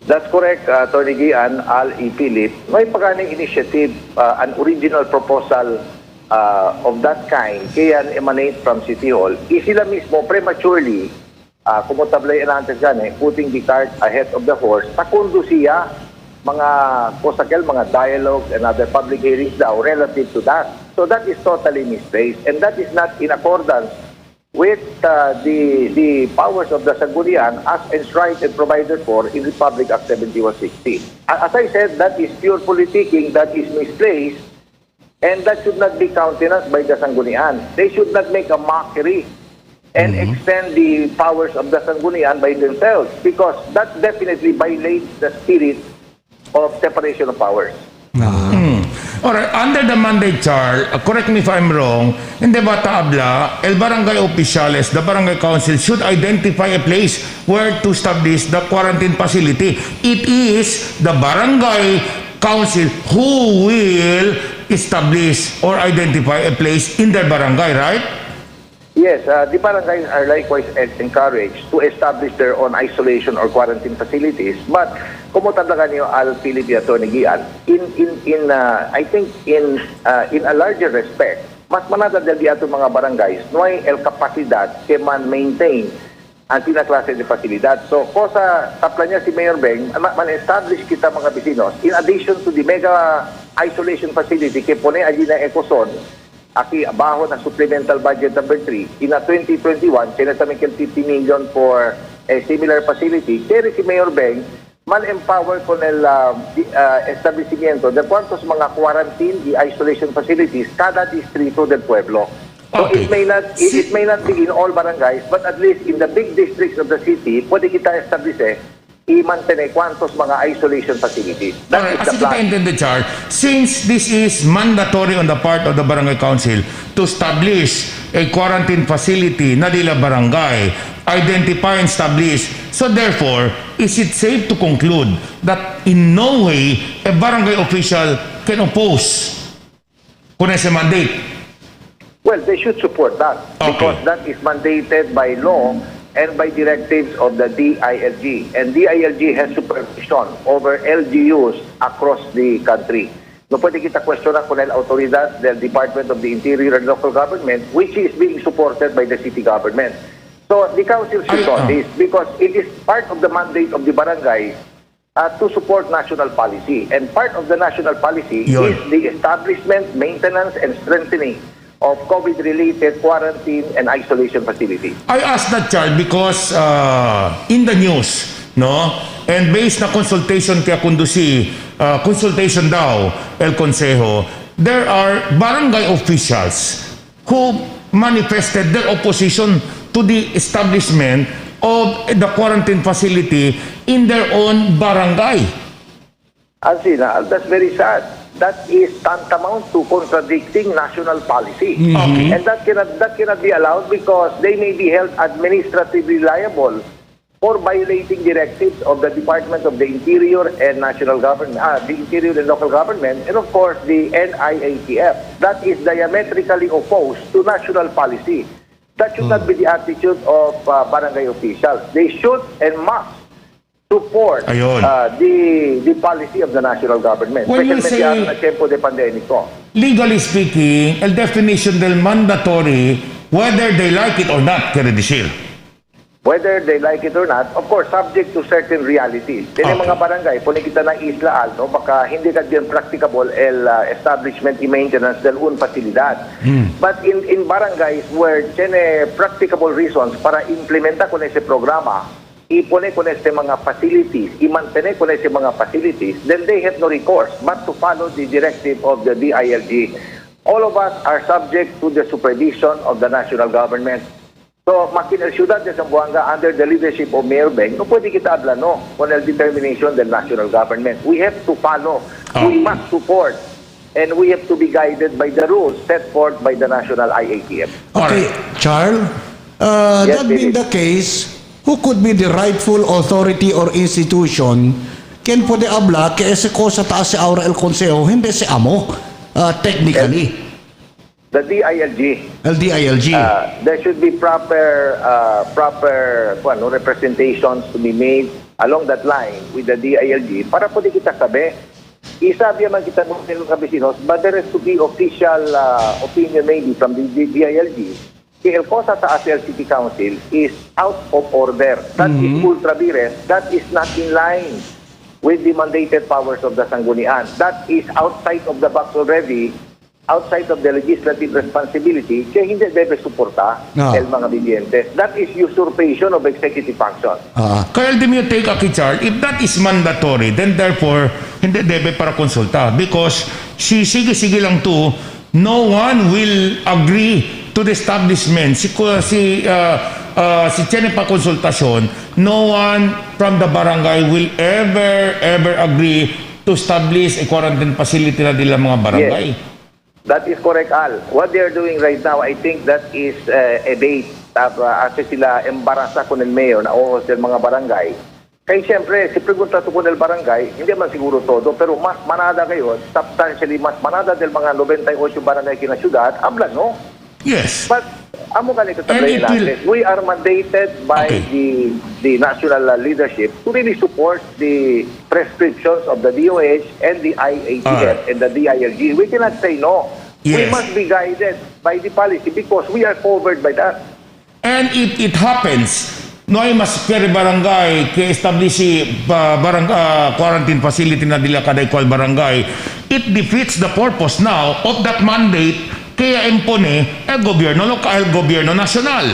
That's correct, Attorney Gian, Al E. Philip. May paganing initiative, an original proposal of that kind, kaya emanate from City Hall. Sila mismo prematurely, kumutabla antes gani, putting the cart ahead of the horse, takundo siya mga kosakel, mga dialogue and other public hearings daw relative to that. So that is totally misplaced, and that is not in accordance with the powers of the Sanggunian as enshrined and provided for in Republic Act 7160. As I said, that is pure politicking, that is misplaced, and that should not be countenanced by the Sanggunian. They should not make a mockery and extend the powers of the Sanggunian by themselves, because that definitely violates the spirit of separation of powers. Alright, under the mandate, Charles, correct me if I'm wrong, in the Batabla, el barangay officiales, the barangay council should identify a place where to establish the quarantine facility. It is the barangay council who will establish or identify a place in their barangay, right? Yes, the barangays are likewise encouraged to establish their own isolation or quarantine facilities. But como tanda niyo, Al Philip Attorney Gian, I think in a larger respect, mas manadadal di ato mga barangays noy el kapasidad que man maintain ang pinaklase de pasilidad. So, kosa tapla niya si Mayor Beng, man-establish kita mga bisinos, in addition to the mega isolation facility que pone allí na Ecozone, aki abajo na supplemental budget number 3 in 2021 sinasami 50 million for a similar facility. Kaya si Mayor Beng man-empower con el establecimiento de cuantos mga quarantine y isolation facilities kada distrito del pueblo. So Okay. it may not be in all barangays, but at least in the big districts of the city, pwede kita establish i-maintain kwantos mga isolation facilities. That Alright, is as the kita plan. intended, Charles, since this is mandatory on the part of the barangay council to establish a quarantine facility na nila barangay, identify and establish, so therefore, is it safe to conclude that in no way a barangay official can oppose kung ese mandate? Well, they should support that because Okay. that is mandated by law and by directives of the DILG. And DILG has supervision over LGUs across the country. No pwede kita questionan con el autoridad del Department of the Interior and Local Government, which is being supported by the city government. So the council should know this because it is part of the mandate of the barangay to support national policy. And part of the national policy Yun. is the establishment, maintenance, and strengthening of COVID-related quarantine and isolation facilities. I asked that, Charles, because in the news, no, and based na consultation kaya kundusi, consultation daw, El Consejo, there are barangay officials who manifested their opposition to the establishment of the quarantine facility in their own barangay. Alcina, that's very sad. That is tantamount to contradicting national policy. Okay. And that cannot be allowed because they may be held administratively liable for violating directives of the Department of the Interior and National Government, the Interior and Local Government, and of course the NIATF. That is diametrically opposed to national policy. That should not be the attitude of barangay officials. They should and must support Ayun. the policy of the national government. When you Especialmente say- ang tempo de pandemico. Legally speaking, el definition del mandatory, whether they like it or not, quiere decir. Whether they like it or not, of course, subject to certain realities. Then yung Okay. mga barangay, puni kita ng isla, no, baka hindi ka din practicable el establishment and maintenance del un facilidad. But in barangays where tiene practicable reasons para implementa con ese programa, ipone con ese mga facilities, i-mantene con ese mga facilities, then they have no recourse but to follow the directive of the DILG. All of us are subject to the supervision of the national government. So, makin el ciudad de Zamboanga under the leadership of Mayor Beng, no pwede kita hablano con el determination del national government. We have to follow, we must support, and we have to be guided by the rules set forth by the national IATF. Okay, Charles, Yes, that being Philip. the case, who could be the rightful authority or institution ken pwede abla kaya si ko sa taas si Aura El Consejo, hindi si Amo, technically. The DILG. LDILG. There should be proper representations to be made along that line with the DILG para po di kita sabi. Isabi man kita ng kabisinos, but there has to be official opinion maybe from the DILG. The El Cosa sa ASEAN City Council is out of order. That is ultra vires. That is not in line with the mandated powers of the Sanggunian. That is outside of the box already, outside of the legislative responsibility, kaya hindi debe suporta el mga bilyentes. That is usurpation of executive function. Kaya do you take a Char, if that is mandatory, then therefore, hindi debe para konsulta. Because sige lang to, no one will agree to the establishment. Si Chene pa konsultasyon, no one from the barangay will ever agree to establish a quarantine facility na nila mga barangay. Yes. That is correct, Al. What they are doing right now, I think that is a bait. Kasi sila embarasa con el mayor na ohos del mga barangay. Kaya siyempre, si pregunta to con el barangay, hindi man siguro todo, pero mas manada kayo, substantially mas manada del mga 98 barangay kina syudad, hablan, no? Yes. But, amo ganito tablay natin. We are mandated by the national leadership to really support the prescriptions of the DOH and the IATF and the DILG. We cannot say no. Yes. We must be guided by the policy because we are covered by that. And it happens, no ay mas kere barangay ke establish quarantine facility na dila kaday kwal barangay, it defeats the purpose now of that mandate kaya impone el gobyerno lokal, el gobyerno nasyonal.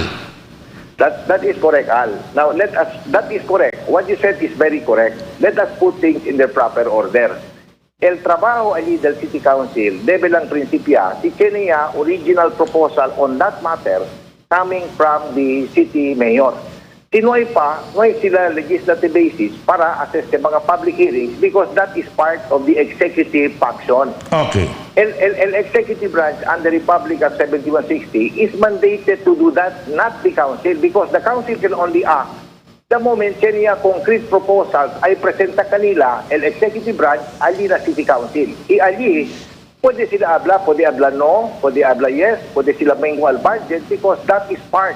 That is correct, Al. Now, that is correct. What you said is very correct. Let us put things in their proper order. El trabajo allí del City Council debe lang prinsipya si Kenya original proposal on that matter coming from the city mayor. Tinuay pa, nuay sila legislative basis para assess the mga public hearings because that is part of the executive function. Okay. El executive branch under Republic Act 7160 is mandated to do that, not the council, because the council can only act the moment kanya concrete proposals ay presenta kanila el executive branch ali na city council. Ali, pwede sila pwede no, pwede yes, pwede sila manual budget because that is part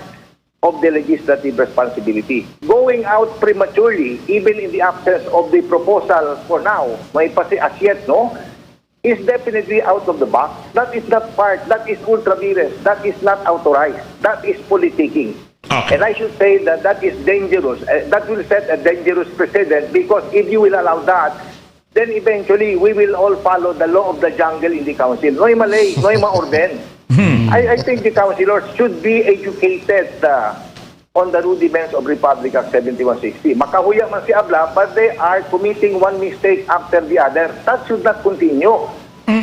of the legislative responsibility. Going out prematurely, even in the absence of the proposal for now, may pasi as yet, no, is definitely out of the box. That is not part, that is ultra vires, that is not authorized, that is politicking. Okay. And I should say that that is dangerous. That will set a dangerous precedent because if you will allow that, then eventually we will all follow the law of the jungle in the council. No'y malay, no'y ma-orden. I think the councilors should be educated on the rudiments of Republic Act 7160. Makahuya man si Abla, but they are committing one mistake after the other. That should not continue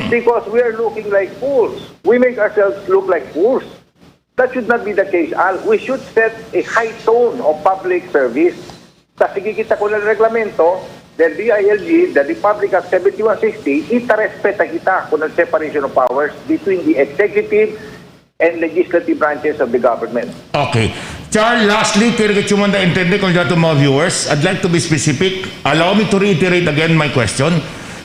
because we are looking like fools. We make ourselves look like fools. That should not be the case, Al. We should set a high tone of public service. Sa sige kita ko ng reglamento, the DILG, the Republic Act 7160, ita-respeta kita kung ang separation of powers between the executive and legislative branches of the government. Okay. Char, lastly, kaya chumanda intende kung dito mga viewers, I'd like to be specific. Allow me to reiterate again my question.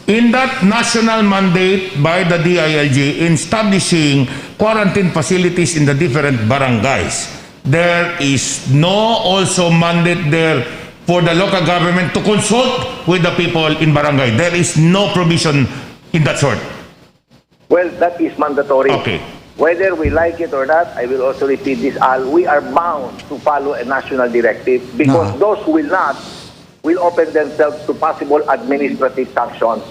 In that national mandate by the DILG in establishing quarantine facilities in the different barangays, there is no also mandate there for the local government to consult with the people in barangay. There is no provision in that sort. Well, that is mandatory. Okay. Whether we like it or not, I will also repeat this, Al, we are bound to follow a national directive because those who will not will open themselves to possible administrative sanctions.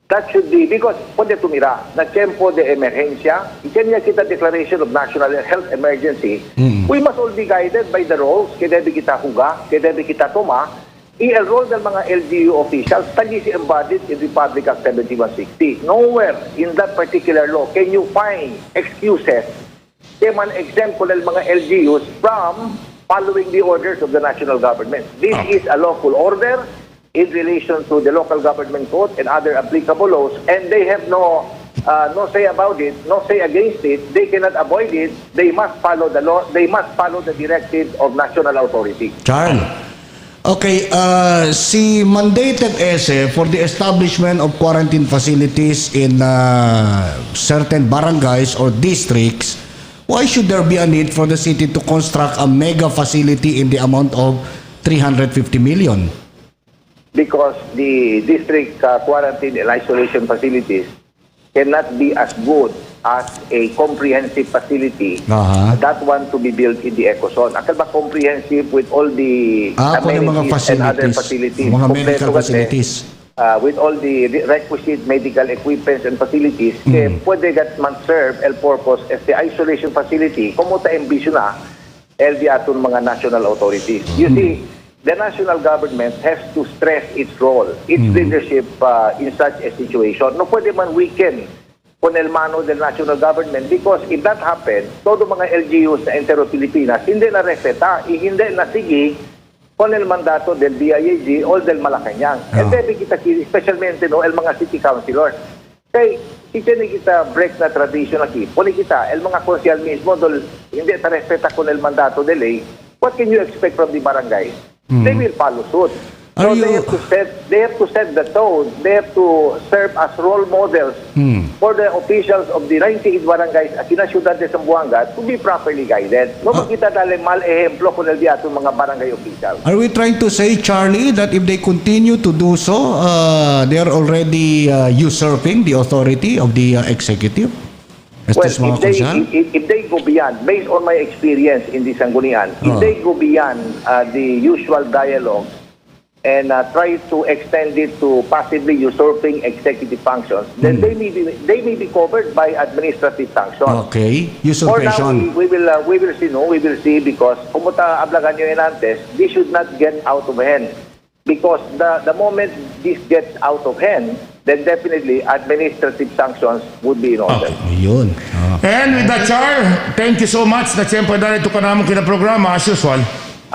That should be, because pwede tumira, na tiempo de emergencia, ikanya kita declaration of national health emergency, we must all be guided by the rules, kaya debe kita huga, kaya debe kita tuma, i-enroll ng mga LGU officials, tali si embodied in Republic Act 7160. Nowhere in that particular law can you find excuses kaya man exempt ko ng mga LGUs from following the orders of the national government. This is a lawful order in relation to the local government code and other applicable laws, and they have no say about it, no say against it. They cannot avoid it. They must follow the law. They must follow the directives of national authority. Charles, Okay, si mandated ESE for the establishment of quarantine facilities in certain barangays or districts, why should there be a need for the city to construct a mega facility in the amount of 350 million? Because the district quarantine and isolation facilities cannot be as good as a comprehensive facility, that one to be built in the ecozone. Akal ba comprehensive with all the amenities and other facilities? Mga medical facilities. With all the requisite medical equipments and facilities, pwede gat man-serve el purpose as the isolation facility, kumuta envision na LD aton mga national authorities. You see, the national government has to stress its role, its leadership in such a situation. No pwede man weaken con el mano del national government, because if that happens, todo mga LGUs na Intero-Pilipinas hindi na reseta, hindi na sige con el mandato del DIAG o del Malacanang. And then kita, especialmente no, el mga city councilors. Kaya hindi kita break na tradition aquí. Puli kita, el mga konsyal mismo, dol, hindi na reseta con el mandato del ley, what can you expect from the barangays? They will follow suit. So they have to set the tone. They have to serve as role models for the officials of the 98 barangays at in Ciudad de Zamboanga to be properly guided. No makita dali mal ehemplo kung diato mga barangay officials. Are we trying to say, Charlie, that if they continue to do so, they are already usurping the authority of the executive? Well, if they go beyond, based on my experience in the Sanggunian, if they go beyond the usual dialogue and try to extend it to possibly usurping executive functions, then they may be covered by administrative sanctions. Okay, For now, usurpation. we will see because kumuta ablagan nyo antes, this should not get out of hand. Because the moment this gets out of hand, then definitely administrative sanctions would be in order. Yun. And with that, Char, thank you so much na siyempre dahil ito ka naman kina-programa as usual.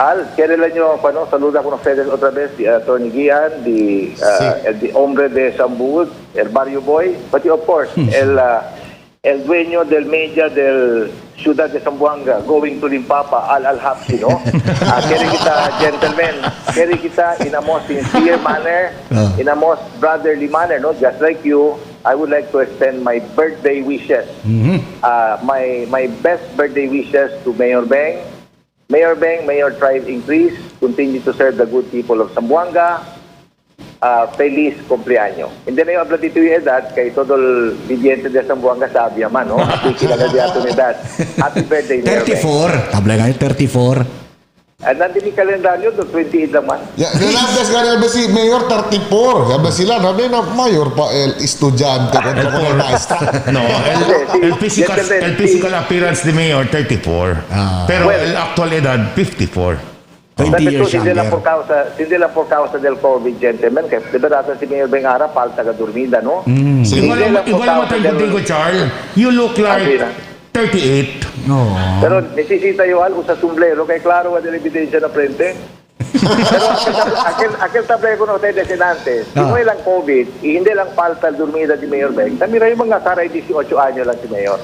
Al, kailan nyo, saluda ko ng FEDES otra vez, si Atty. Gian, the hombre de Sambud, el Barrio Boy, but of course, el dueño del media del Ciudad de Zamboanga, going to Limpapa, Al-Habsi, no? Kaya kita, gentlemen, kaya kita in a most sincere manner, in a most brotherly manner, no? Just like you, I would like to extend my birthday wishes. My best birthday wishes to Mayor Beng. Mayor Beng, may your tribe increase, continue to serve the good people of Zamboanga. Feliz cumpleaños. Hindi na yung abla dito yung edad, kay todol viviente de Zamboanga sabi man, no? Happy kilala di ato ni edad. Happy birthday, Mayor Beng. 34. Tabla nga yung 34. At nandun yung kalendaryo, do 28 naman. Ya, nilandas ka rin ba si Mayor 34? Sabi sila, sabi na Mayor pa el estudyante kontra ko na maestra. No, el physical appearance de Mayor 34. Pero el actual edad 54. 20 Sabi years ko, hindi lang younger. por causa del COVID, gentlemen. Kasi diba natin si Mayor Bengara, palta ka dormida, no? Igual mo tayo Charles. You look like 38. No. Pero necesita yo algo sa sombrero, kay klaro wa del ebidensya na frente. Pero aquel tablero no tayo desinantes. Hindi lang COVID, hindi lang palta dormida di Mayor Beng. Tamira yung mga saray 18 anyo lang si Mayor.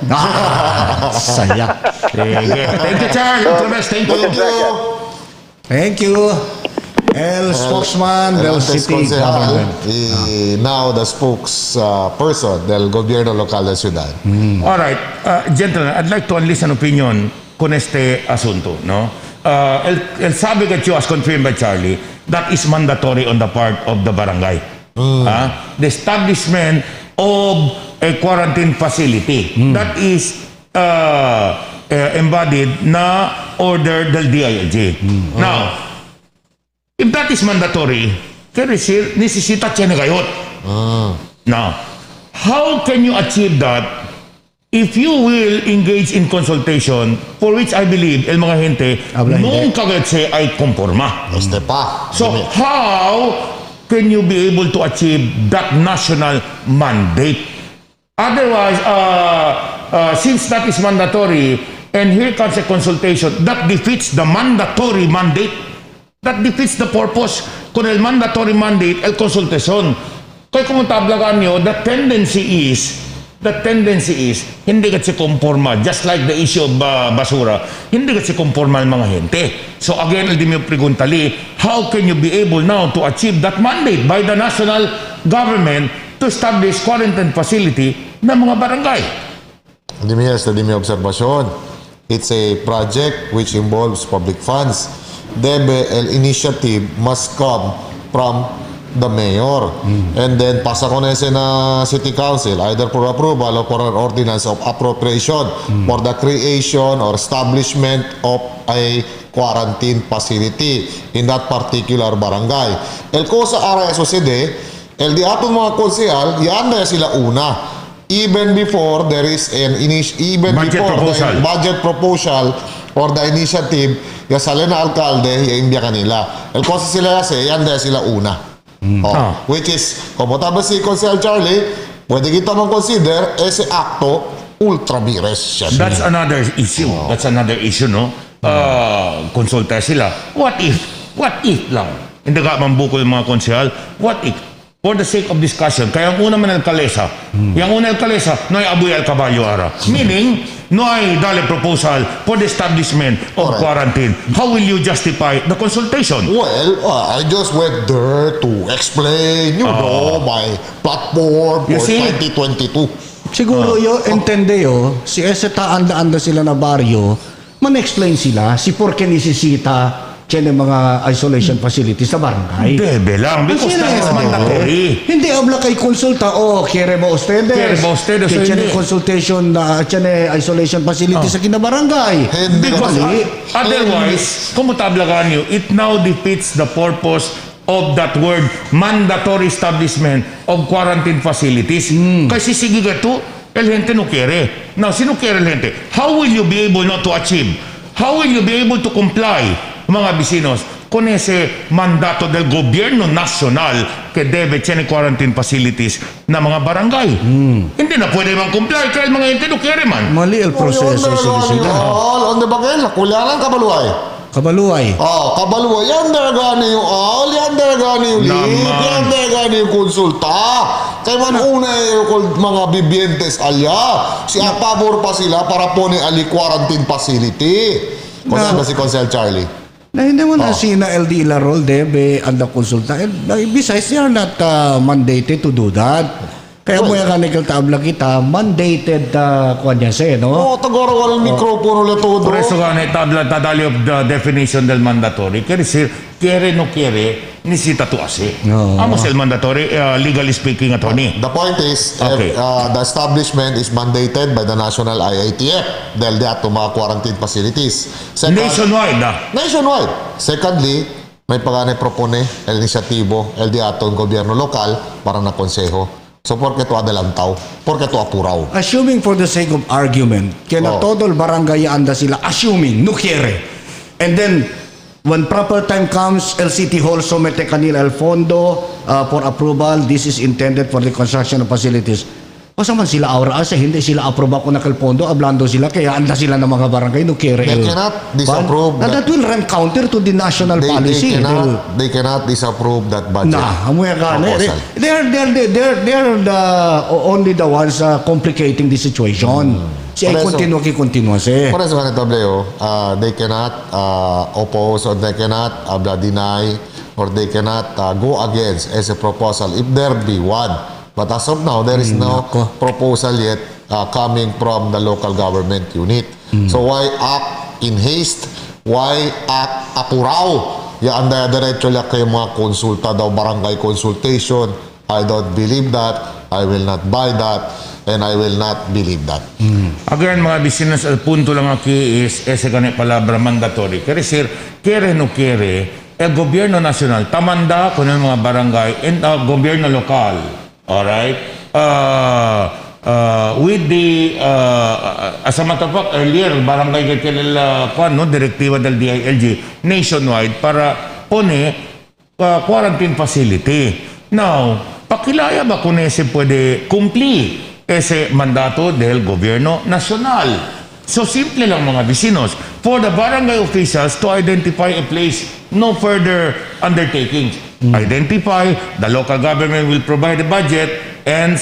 Saya. Thank you, Charles. Thank you. Thank you. El spokesman del city government. Now the spokesperson del gobierno local de ciudad. All right, gentlemen, I'd like to enlist an opinion con este asunto, no? El sabi that you as confirmed by Charlie, that is mandatory on the part of the barangay. The establishment of a quarantine facility. That is embodied na order del DILG. Now, if that is mandatory, necesita siya na gayot. Now, how can you achieve that if you will engage in consultation for which I believe el mga gente nunca gayot ay konforma? Este pa. So, how can you be able to achieve that national mandate? Otherwise, since that is mandatory, and here comes a consultation, that defeats the mandatory mandate. That defeats the purpose. Kung el mandatory mandate, el consultation. Kaya kung tablagan nyo, the tendency is the tendency is, hindi kasi konforma, just like the issue of basura, hindi kasi konforma ang mga gente. So again, il mio preguntali, how can you be able now to achieve that mandate by the national government to establish quarantine facility ng mga barangay? Hindi mo obserbasyon. It's a project which involves public funds. Debe, el initiative must come from the mayor. And then, pasa ko na na city council, either for approval or for an ordinance of appropriation for the creation or establishment of a quarantine facility in that particular barangay. El cosa ara sucede, el di aton mga konsehal, yan na sila una. Even before there is an budget proposal or the initiative, ya sale na alkalde, ya imbya kanila. El cosa sila kasi, yan na sila una. Which is, como tama si Consel Charlie, pwede kita consider ese acto ultra vires. That's another issue. That's another issue, no? Konsulta sila. What if lang? Hindi ka mambukol yung mga konsehal. What if? For the sake of discussion, kaya ang una man alkalesa, yung una alkalesa, no ay abuy al kabalyo ara. Meaning, no ay dali proposal for the establishment of quarantine. How will you justify the consultation? Well, I just went there to explain, my platform for 2022. Siguro intende si ese taanda-anda sila na baryo, man-explain sila si por qué necesita yung mga isolation facilities sa barangay. Debe lang, because that is mandatory. Hindi habla kay konsulta, quiere ba ustedes? Que tiene consultation na tiene isolation facilities sa kinabarangay. Because otherwise, kung mutablagan nyo, it now defeats the purpose of that word, mandatory establishment of quarantine facilities. Kasi sige gato, el gente no quiere. Now, sino quiere el gente? How will you be able not to achieve? How will you be able to comply, mga bisinos, con ese mandato del gobierno nacional que debe tiene quarantine facilities na mga barangay? Hindi na pwede man comply kaya mga hindi no quiere man. Mali el proseso sila. Onde ba kayo? Kulianan kabaluay. Kabaluay. Kabaluay. Yan daragani yung yan daragani yung lead, yan daragani yung konsulta. Kaya man una yung mga bibientes alya. Si apabor pa sila para po ni ali quarantine facility. Kung saan ba si Consel Charlie? Na hindi mo na sina LD Ilarol debe anda konsulta. Besides, they are not mandated to do that. Kaya mo yung kanikal tabla kita, mandated kuha niya siya, no? Tagoro walang mikropono le todo. Por eso gane tabla tadali of the definition del mandatory. Quiere decir, quiere no quiere, necesita to hacer. Amos el mandatory, legally speaking, attorney. The point is, the establishment is mandated by the national IATF dahil di ato mga quarantine facilities. Nationwide Nationwide. Secondly, may pagane propone el inisyatibo el di ato gobyerno lokal para na konseho. So, porque to adelantaw? Porque to apuraw? Assuming for the sake of argument, kaya na todo el barangay anda sila, assuming, no quiere. And then, when proper time comes, el City Hall somete kanila el fondo for approval. This is intended for the construction of facilities. Basta man sila aura asa, hindi sila aproba ko na kal pondo, ablando sila, kaya anda sila ng mga barangay, no quiere. They cannot disapprove that will run counter to the national policy. They cannot disapprove that budget. They are only the ones complicating the situation. Si ay continue. Por eso ganito, Leo, they cannot oppose or they cannot deny or they cannot go against as a proposal if there be one. But as of now, there is no proposal yet coming from the local government unit. So why act in haste? Why act apuraw? Yan na diretso lang kayo mga konsulta daw, barangay consultation. I don't believe that. I will not buy that. And I will not believe that. Again, mga business, el punto lang aquí is ese gane palabra mandatory. Quiere decir, quiere no quiere, el gobierno nacional tamanda con el mga barangay and gobierno lokal. Alright? With the, as a matter of fact, earlier, barangay direktiva del DILG nationwide para pone quarantine facility. Now, pakilaya ba kung ese pwede cumplir ese mandato del gobierno nacional? So, simple lang mga vecinos. For the barangay officials to identify a place, no further undertakings. Identify, the local government will provide the budget, and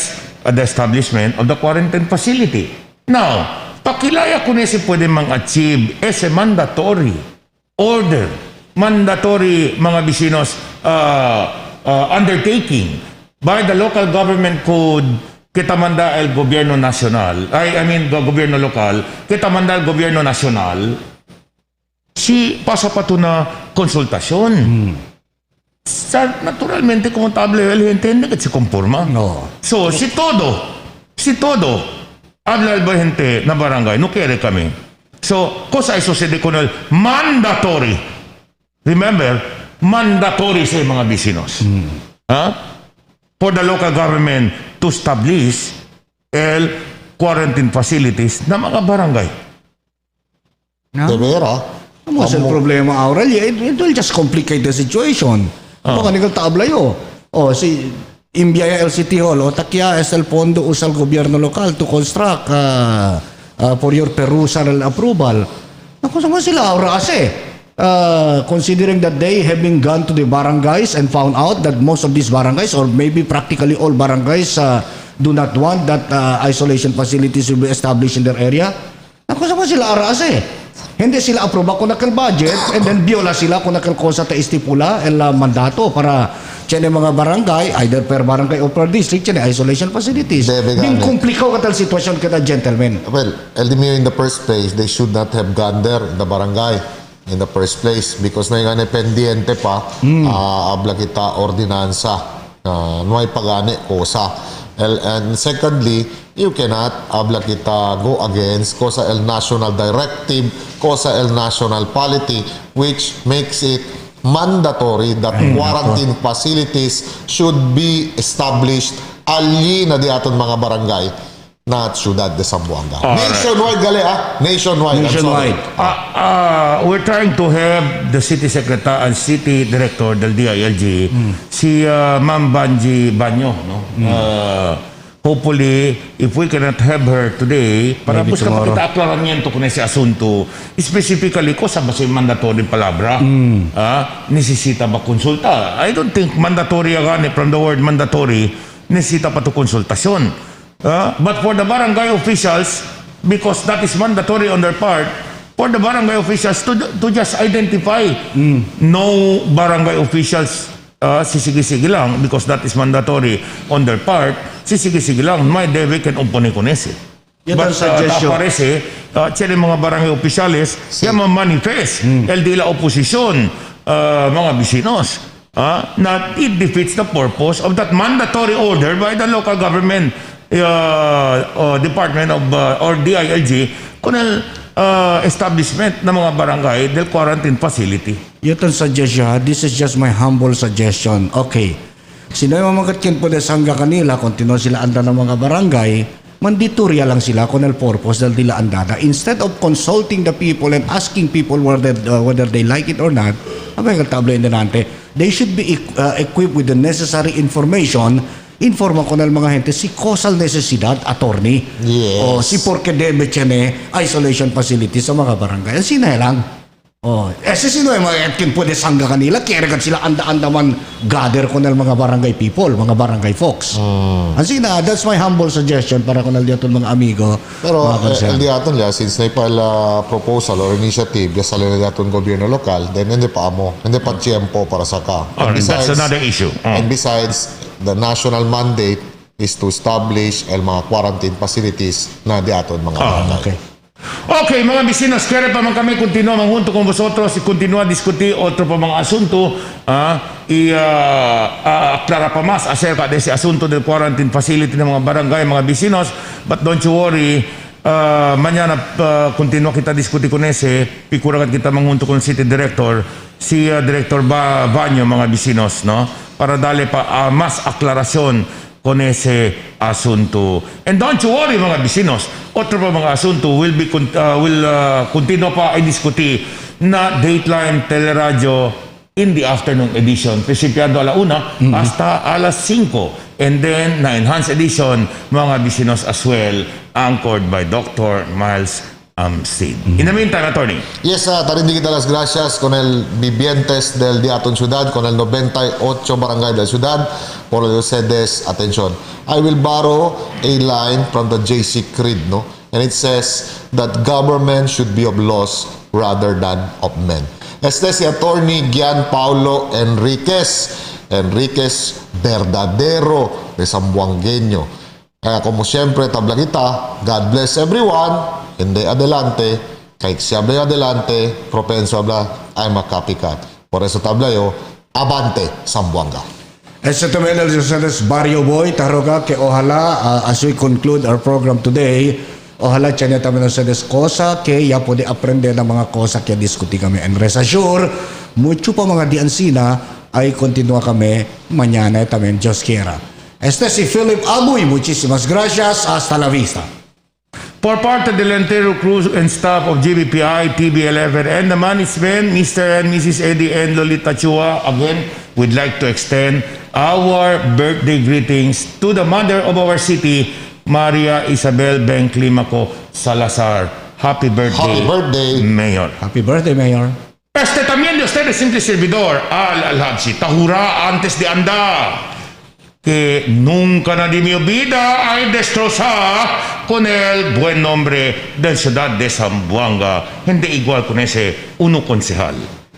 the establishment of the quarantine facility. Now, pakilaya kung si pwede mang-achieve as a mandatory order, mandatory mga bisinos undertaking by the local government code kita manda el gobierno nacional, gobierno lokal, kita manda el gobierno nacional, si pasa pa to na konsultasyon. Naturalmente, contable el gente, hindi si conforma. No. So, si todo, habla el gente na barangay, no quiere kami. So, cosa ay sucede con el mandatory. Remember, mandatory sa mga bisinos. For the local government to establish el quarantine facilities na mga barangay. De vera. Mas el problema, Aurel, it will just complicate the situation. Baka nigal taablayo. Si Imbiaya el City Hall, takya es el fondo usal gobyerno lokal to construct for your perusal approval. Naku, sama sila, Aura, kasi considering that they having gone to the barangays and found out that most of these barangays, or maybe practically all barangays, do not want that isolation facilities to be established in their area. Naku, sama sila, Aura, kasi hindi sila aproba kung nakal budget and then biola sila kung nakal kosa ta estipula el mandato para tiyan mga barangay, either per barangay or per district, tiyan isolation facilities. Bin komplikaw katal sitwasyon kita, gentlemen. Well, in the first place, they should not have gone there in the barangay in the first place because na yung pendiente pa, abla kita ordinansa, no ay pagani kosa. And secondly, you cannot abla kita go against cosa el national directive, cosa el national polity, which makes it mandatory that quarantine facilities should be established ali na di aton mga barangay na Ciudad de Zamboanga. Nationwide gali Nationwide. Nationwide. We're trying to have the city secretary and city director del DILG, si Ma'am Banji Banyo, no? Hopefully, if we cannot have her today, para Maybe busca pa kita aklaramiento kung ese asunto, specifically ko sa base mandatory palabra, necesita ba konsulta? I don't think mandatory agane from the word mandatory, necesita pa to konsultasyon. But for the barangay officials, because that is mandatory on their part, for the barangay officials to just identify, no barangay officials sisigi-sige lang because that is mandatory on their part, sisigi-sige lang, may debe can umpone con ese. But aparece, tiyan mga barangay oficiales, yan manifest, el de la oposisyon, mga bisinos, na it defeats the purpose of that mandatory order by the local government department of or DILG kung establishment ng mga barangay del quarantine facility. Yun suggestion, this is just my humble suggestion. Okay, sino yung mamakatkin po sa hangga kanila, kung tino sila anda ng mga barangay, manditurya lang sila kung el purpose dal dila andada. Instead of consulting the people and asking people whether they like it or not, they should be equipped with the necessary information. Informa ko na mga gente si causal necesidad, attorney. Yes. O si porque debe tiene isolation facility sa mga barangay. Sina lang. Sino yung mga etkin pwede sangga kanila, kaya sila anda-anda man gather ko na mga barangay people, mga barangay folks. Sina, that's my humble suggestion para ko na diyaton mga amigo. Pero el diaton ya, since na ipala proposal or initiative ya sa diaton gobyerno lokal, then hindi pa tiempo para sa ka. That's another issue. And besides, the national mandate is to establish el mga quarantine facilities na diaton mga barangay. Okay, mga bisinos, kaya pa man kami continua junto con vosotros y continúa a discutir otro pa mga asunto aclara pa más acerca de ese asunto del quarantine facility ng mga barangay, mga bisinos. But don't you worry, mañana continua kita diskuti con ese, pikurakan kita mangunto con city director, si Director Banyo, mga bisinos, no? Para dale pa más aclaración con ese asunto. And don't you worry, mga bisinos, otro pa mga asunto will continue pa ay diskuti na Dateline Teleradyo in the afternoon edition, principiando a la 1 hasta a las 5. And then, na enhanced edition, mga bisinos as well, anchored by Dr. Miles AMSID. In the meantime, Attorney, Yes, tarindig las gracias con el vivientes del Diaton Ciudad, con el 98 barangay del Ciudad, por ustedes atención. I will borrow a line from the JC Creed, no? And it says that government should be of laws rather than of men. Este si Attorney Gian Paulo Enriquez verdadero de Zamboangueño. Kaya como siyempre, tabla kita, God bless everyone, hindi adelante, kahit siya ba adelante, propenso habla ay makapikat. Por eso tabla yo, abante, Zamboanga. Este también el ustedes Barrio Boy, taroga que ojalá as we conclude our program today, ojalá tiyan también ustedes cosa que ya puede aprender ng mga cosa que diskuti kami. And rest assured, mucho pa mga diansina ay continua kami mañana también, Diyos quiera. Este si Philip Abuy, muchísimas gracias, hasta la vista. por parte del entero crew and staff of GBPI, TV11, and the management, Mr. and Mrs. Eddie and Lolita Chua, again, we'd like to extend our birthday greetings to the mother of our city, Maria Isabel Benclimaco Salazar. Happy birthday, Happy birthday. Mayor. Happy birthday, Mayor. Este también de ustedes, simple servidor, Al-Habsi, tahura antes de andar, que nunca nadie en mi vida hay destrozar con el buen nombre del ciudad de Zamboanga, hindi igual con ese uno concejal.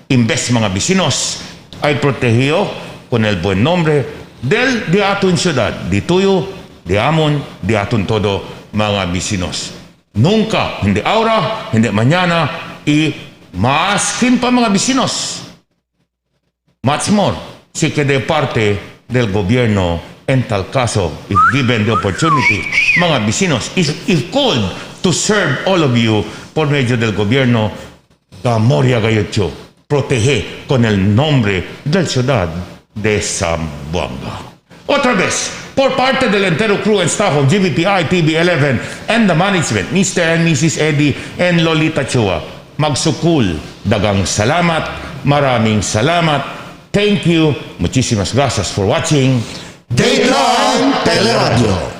Imbes mga vecinos ay protegido con el buen nombre del de aton ciudad, di tuyo, di amon, di aton todo mga vecinos. Nunca, hindi ahora, hindi mañana, y maskin pa mga vecinos. Much more, si que de parte del gobierno en tal caso, if given the opportunity, mga vecinos, if called to serve all of you por medio del gobierno, da Moria Gayotyo, protege con el nombre del ciudad de Zamboanga. Otra vez, por parte del entero crew and staff of GBPI TV11 and the management, Mr. and Mrs. Eddie and Lolita Chua, magsukul, dagang salamat, maraming salamat. Thank you. Muchísimas gracias for watching Dateline Teleradyo.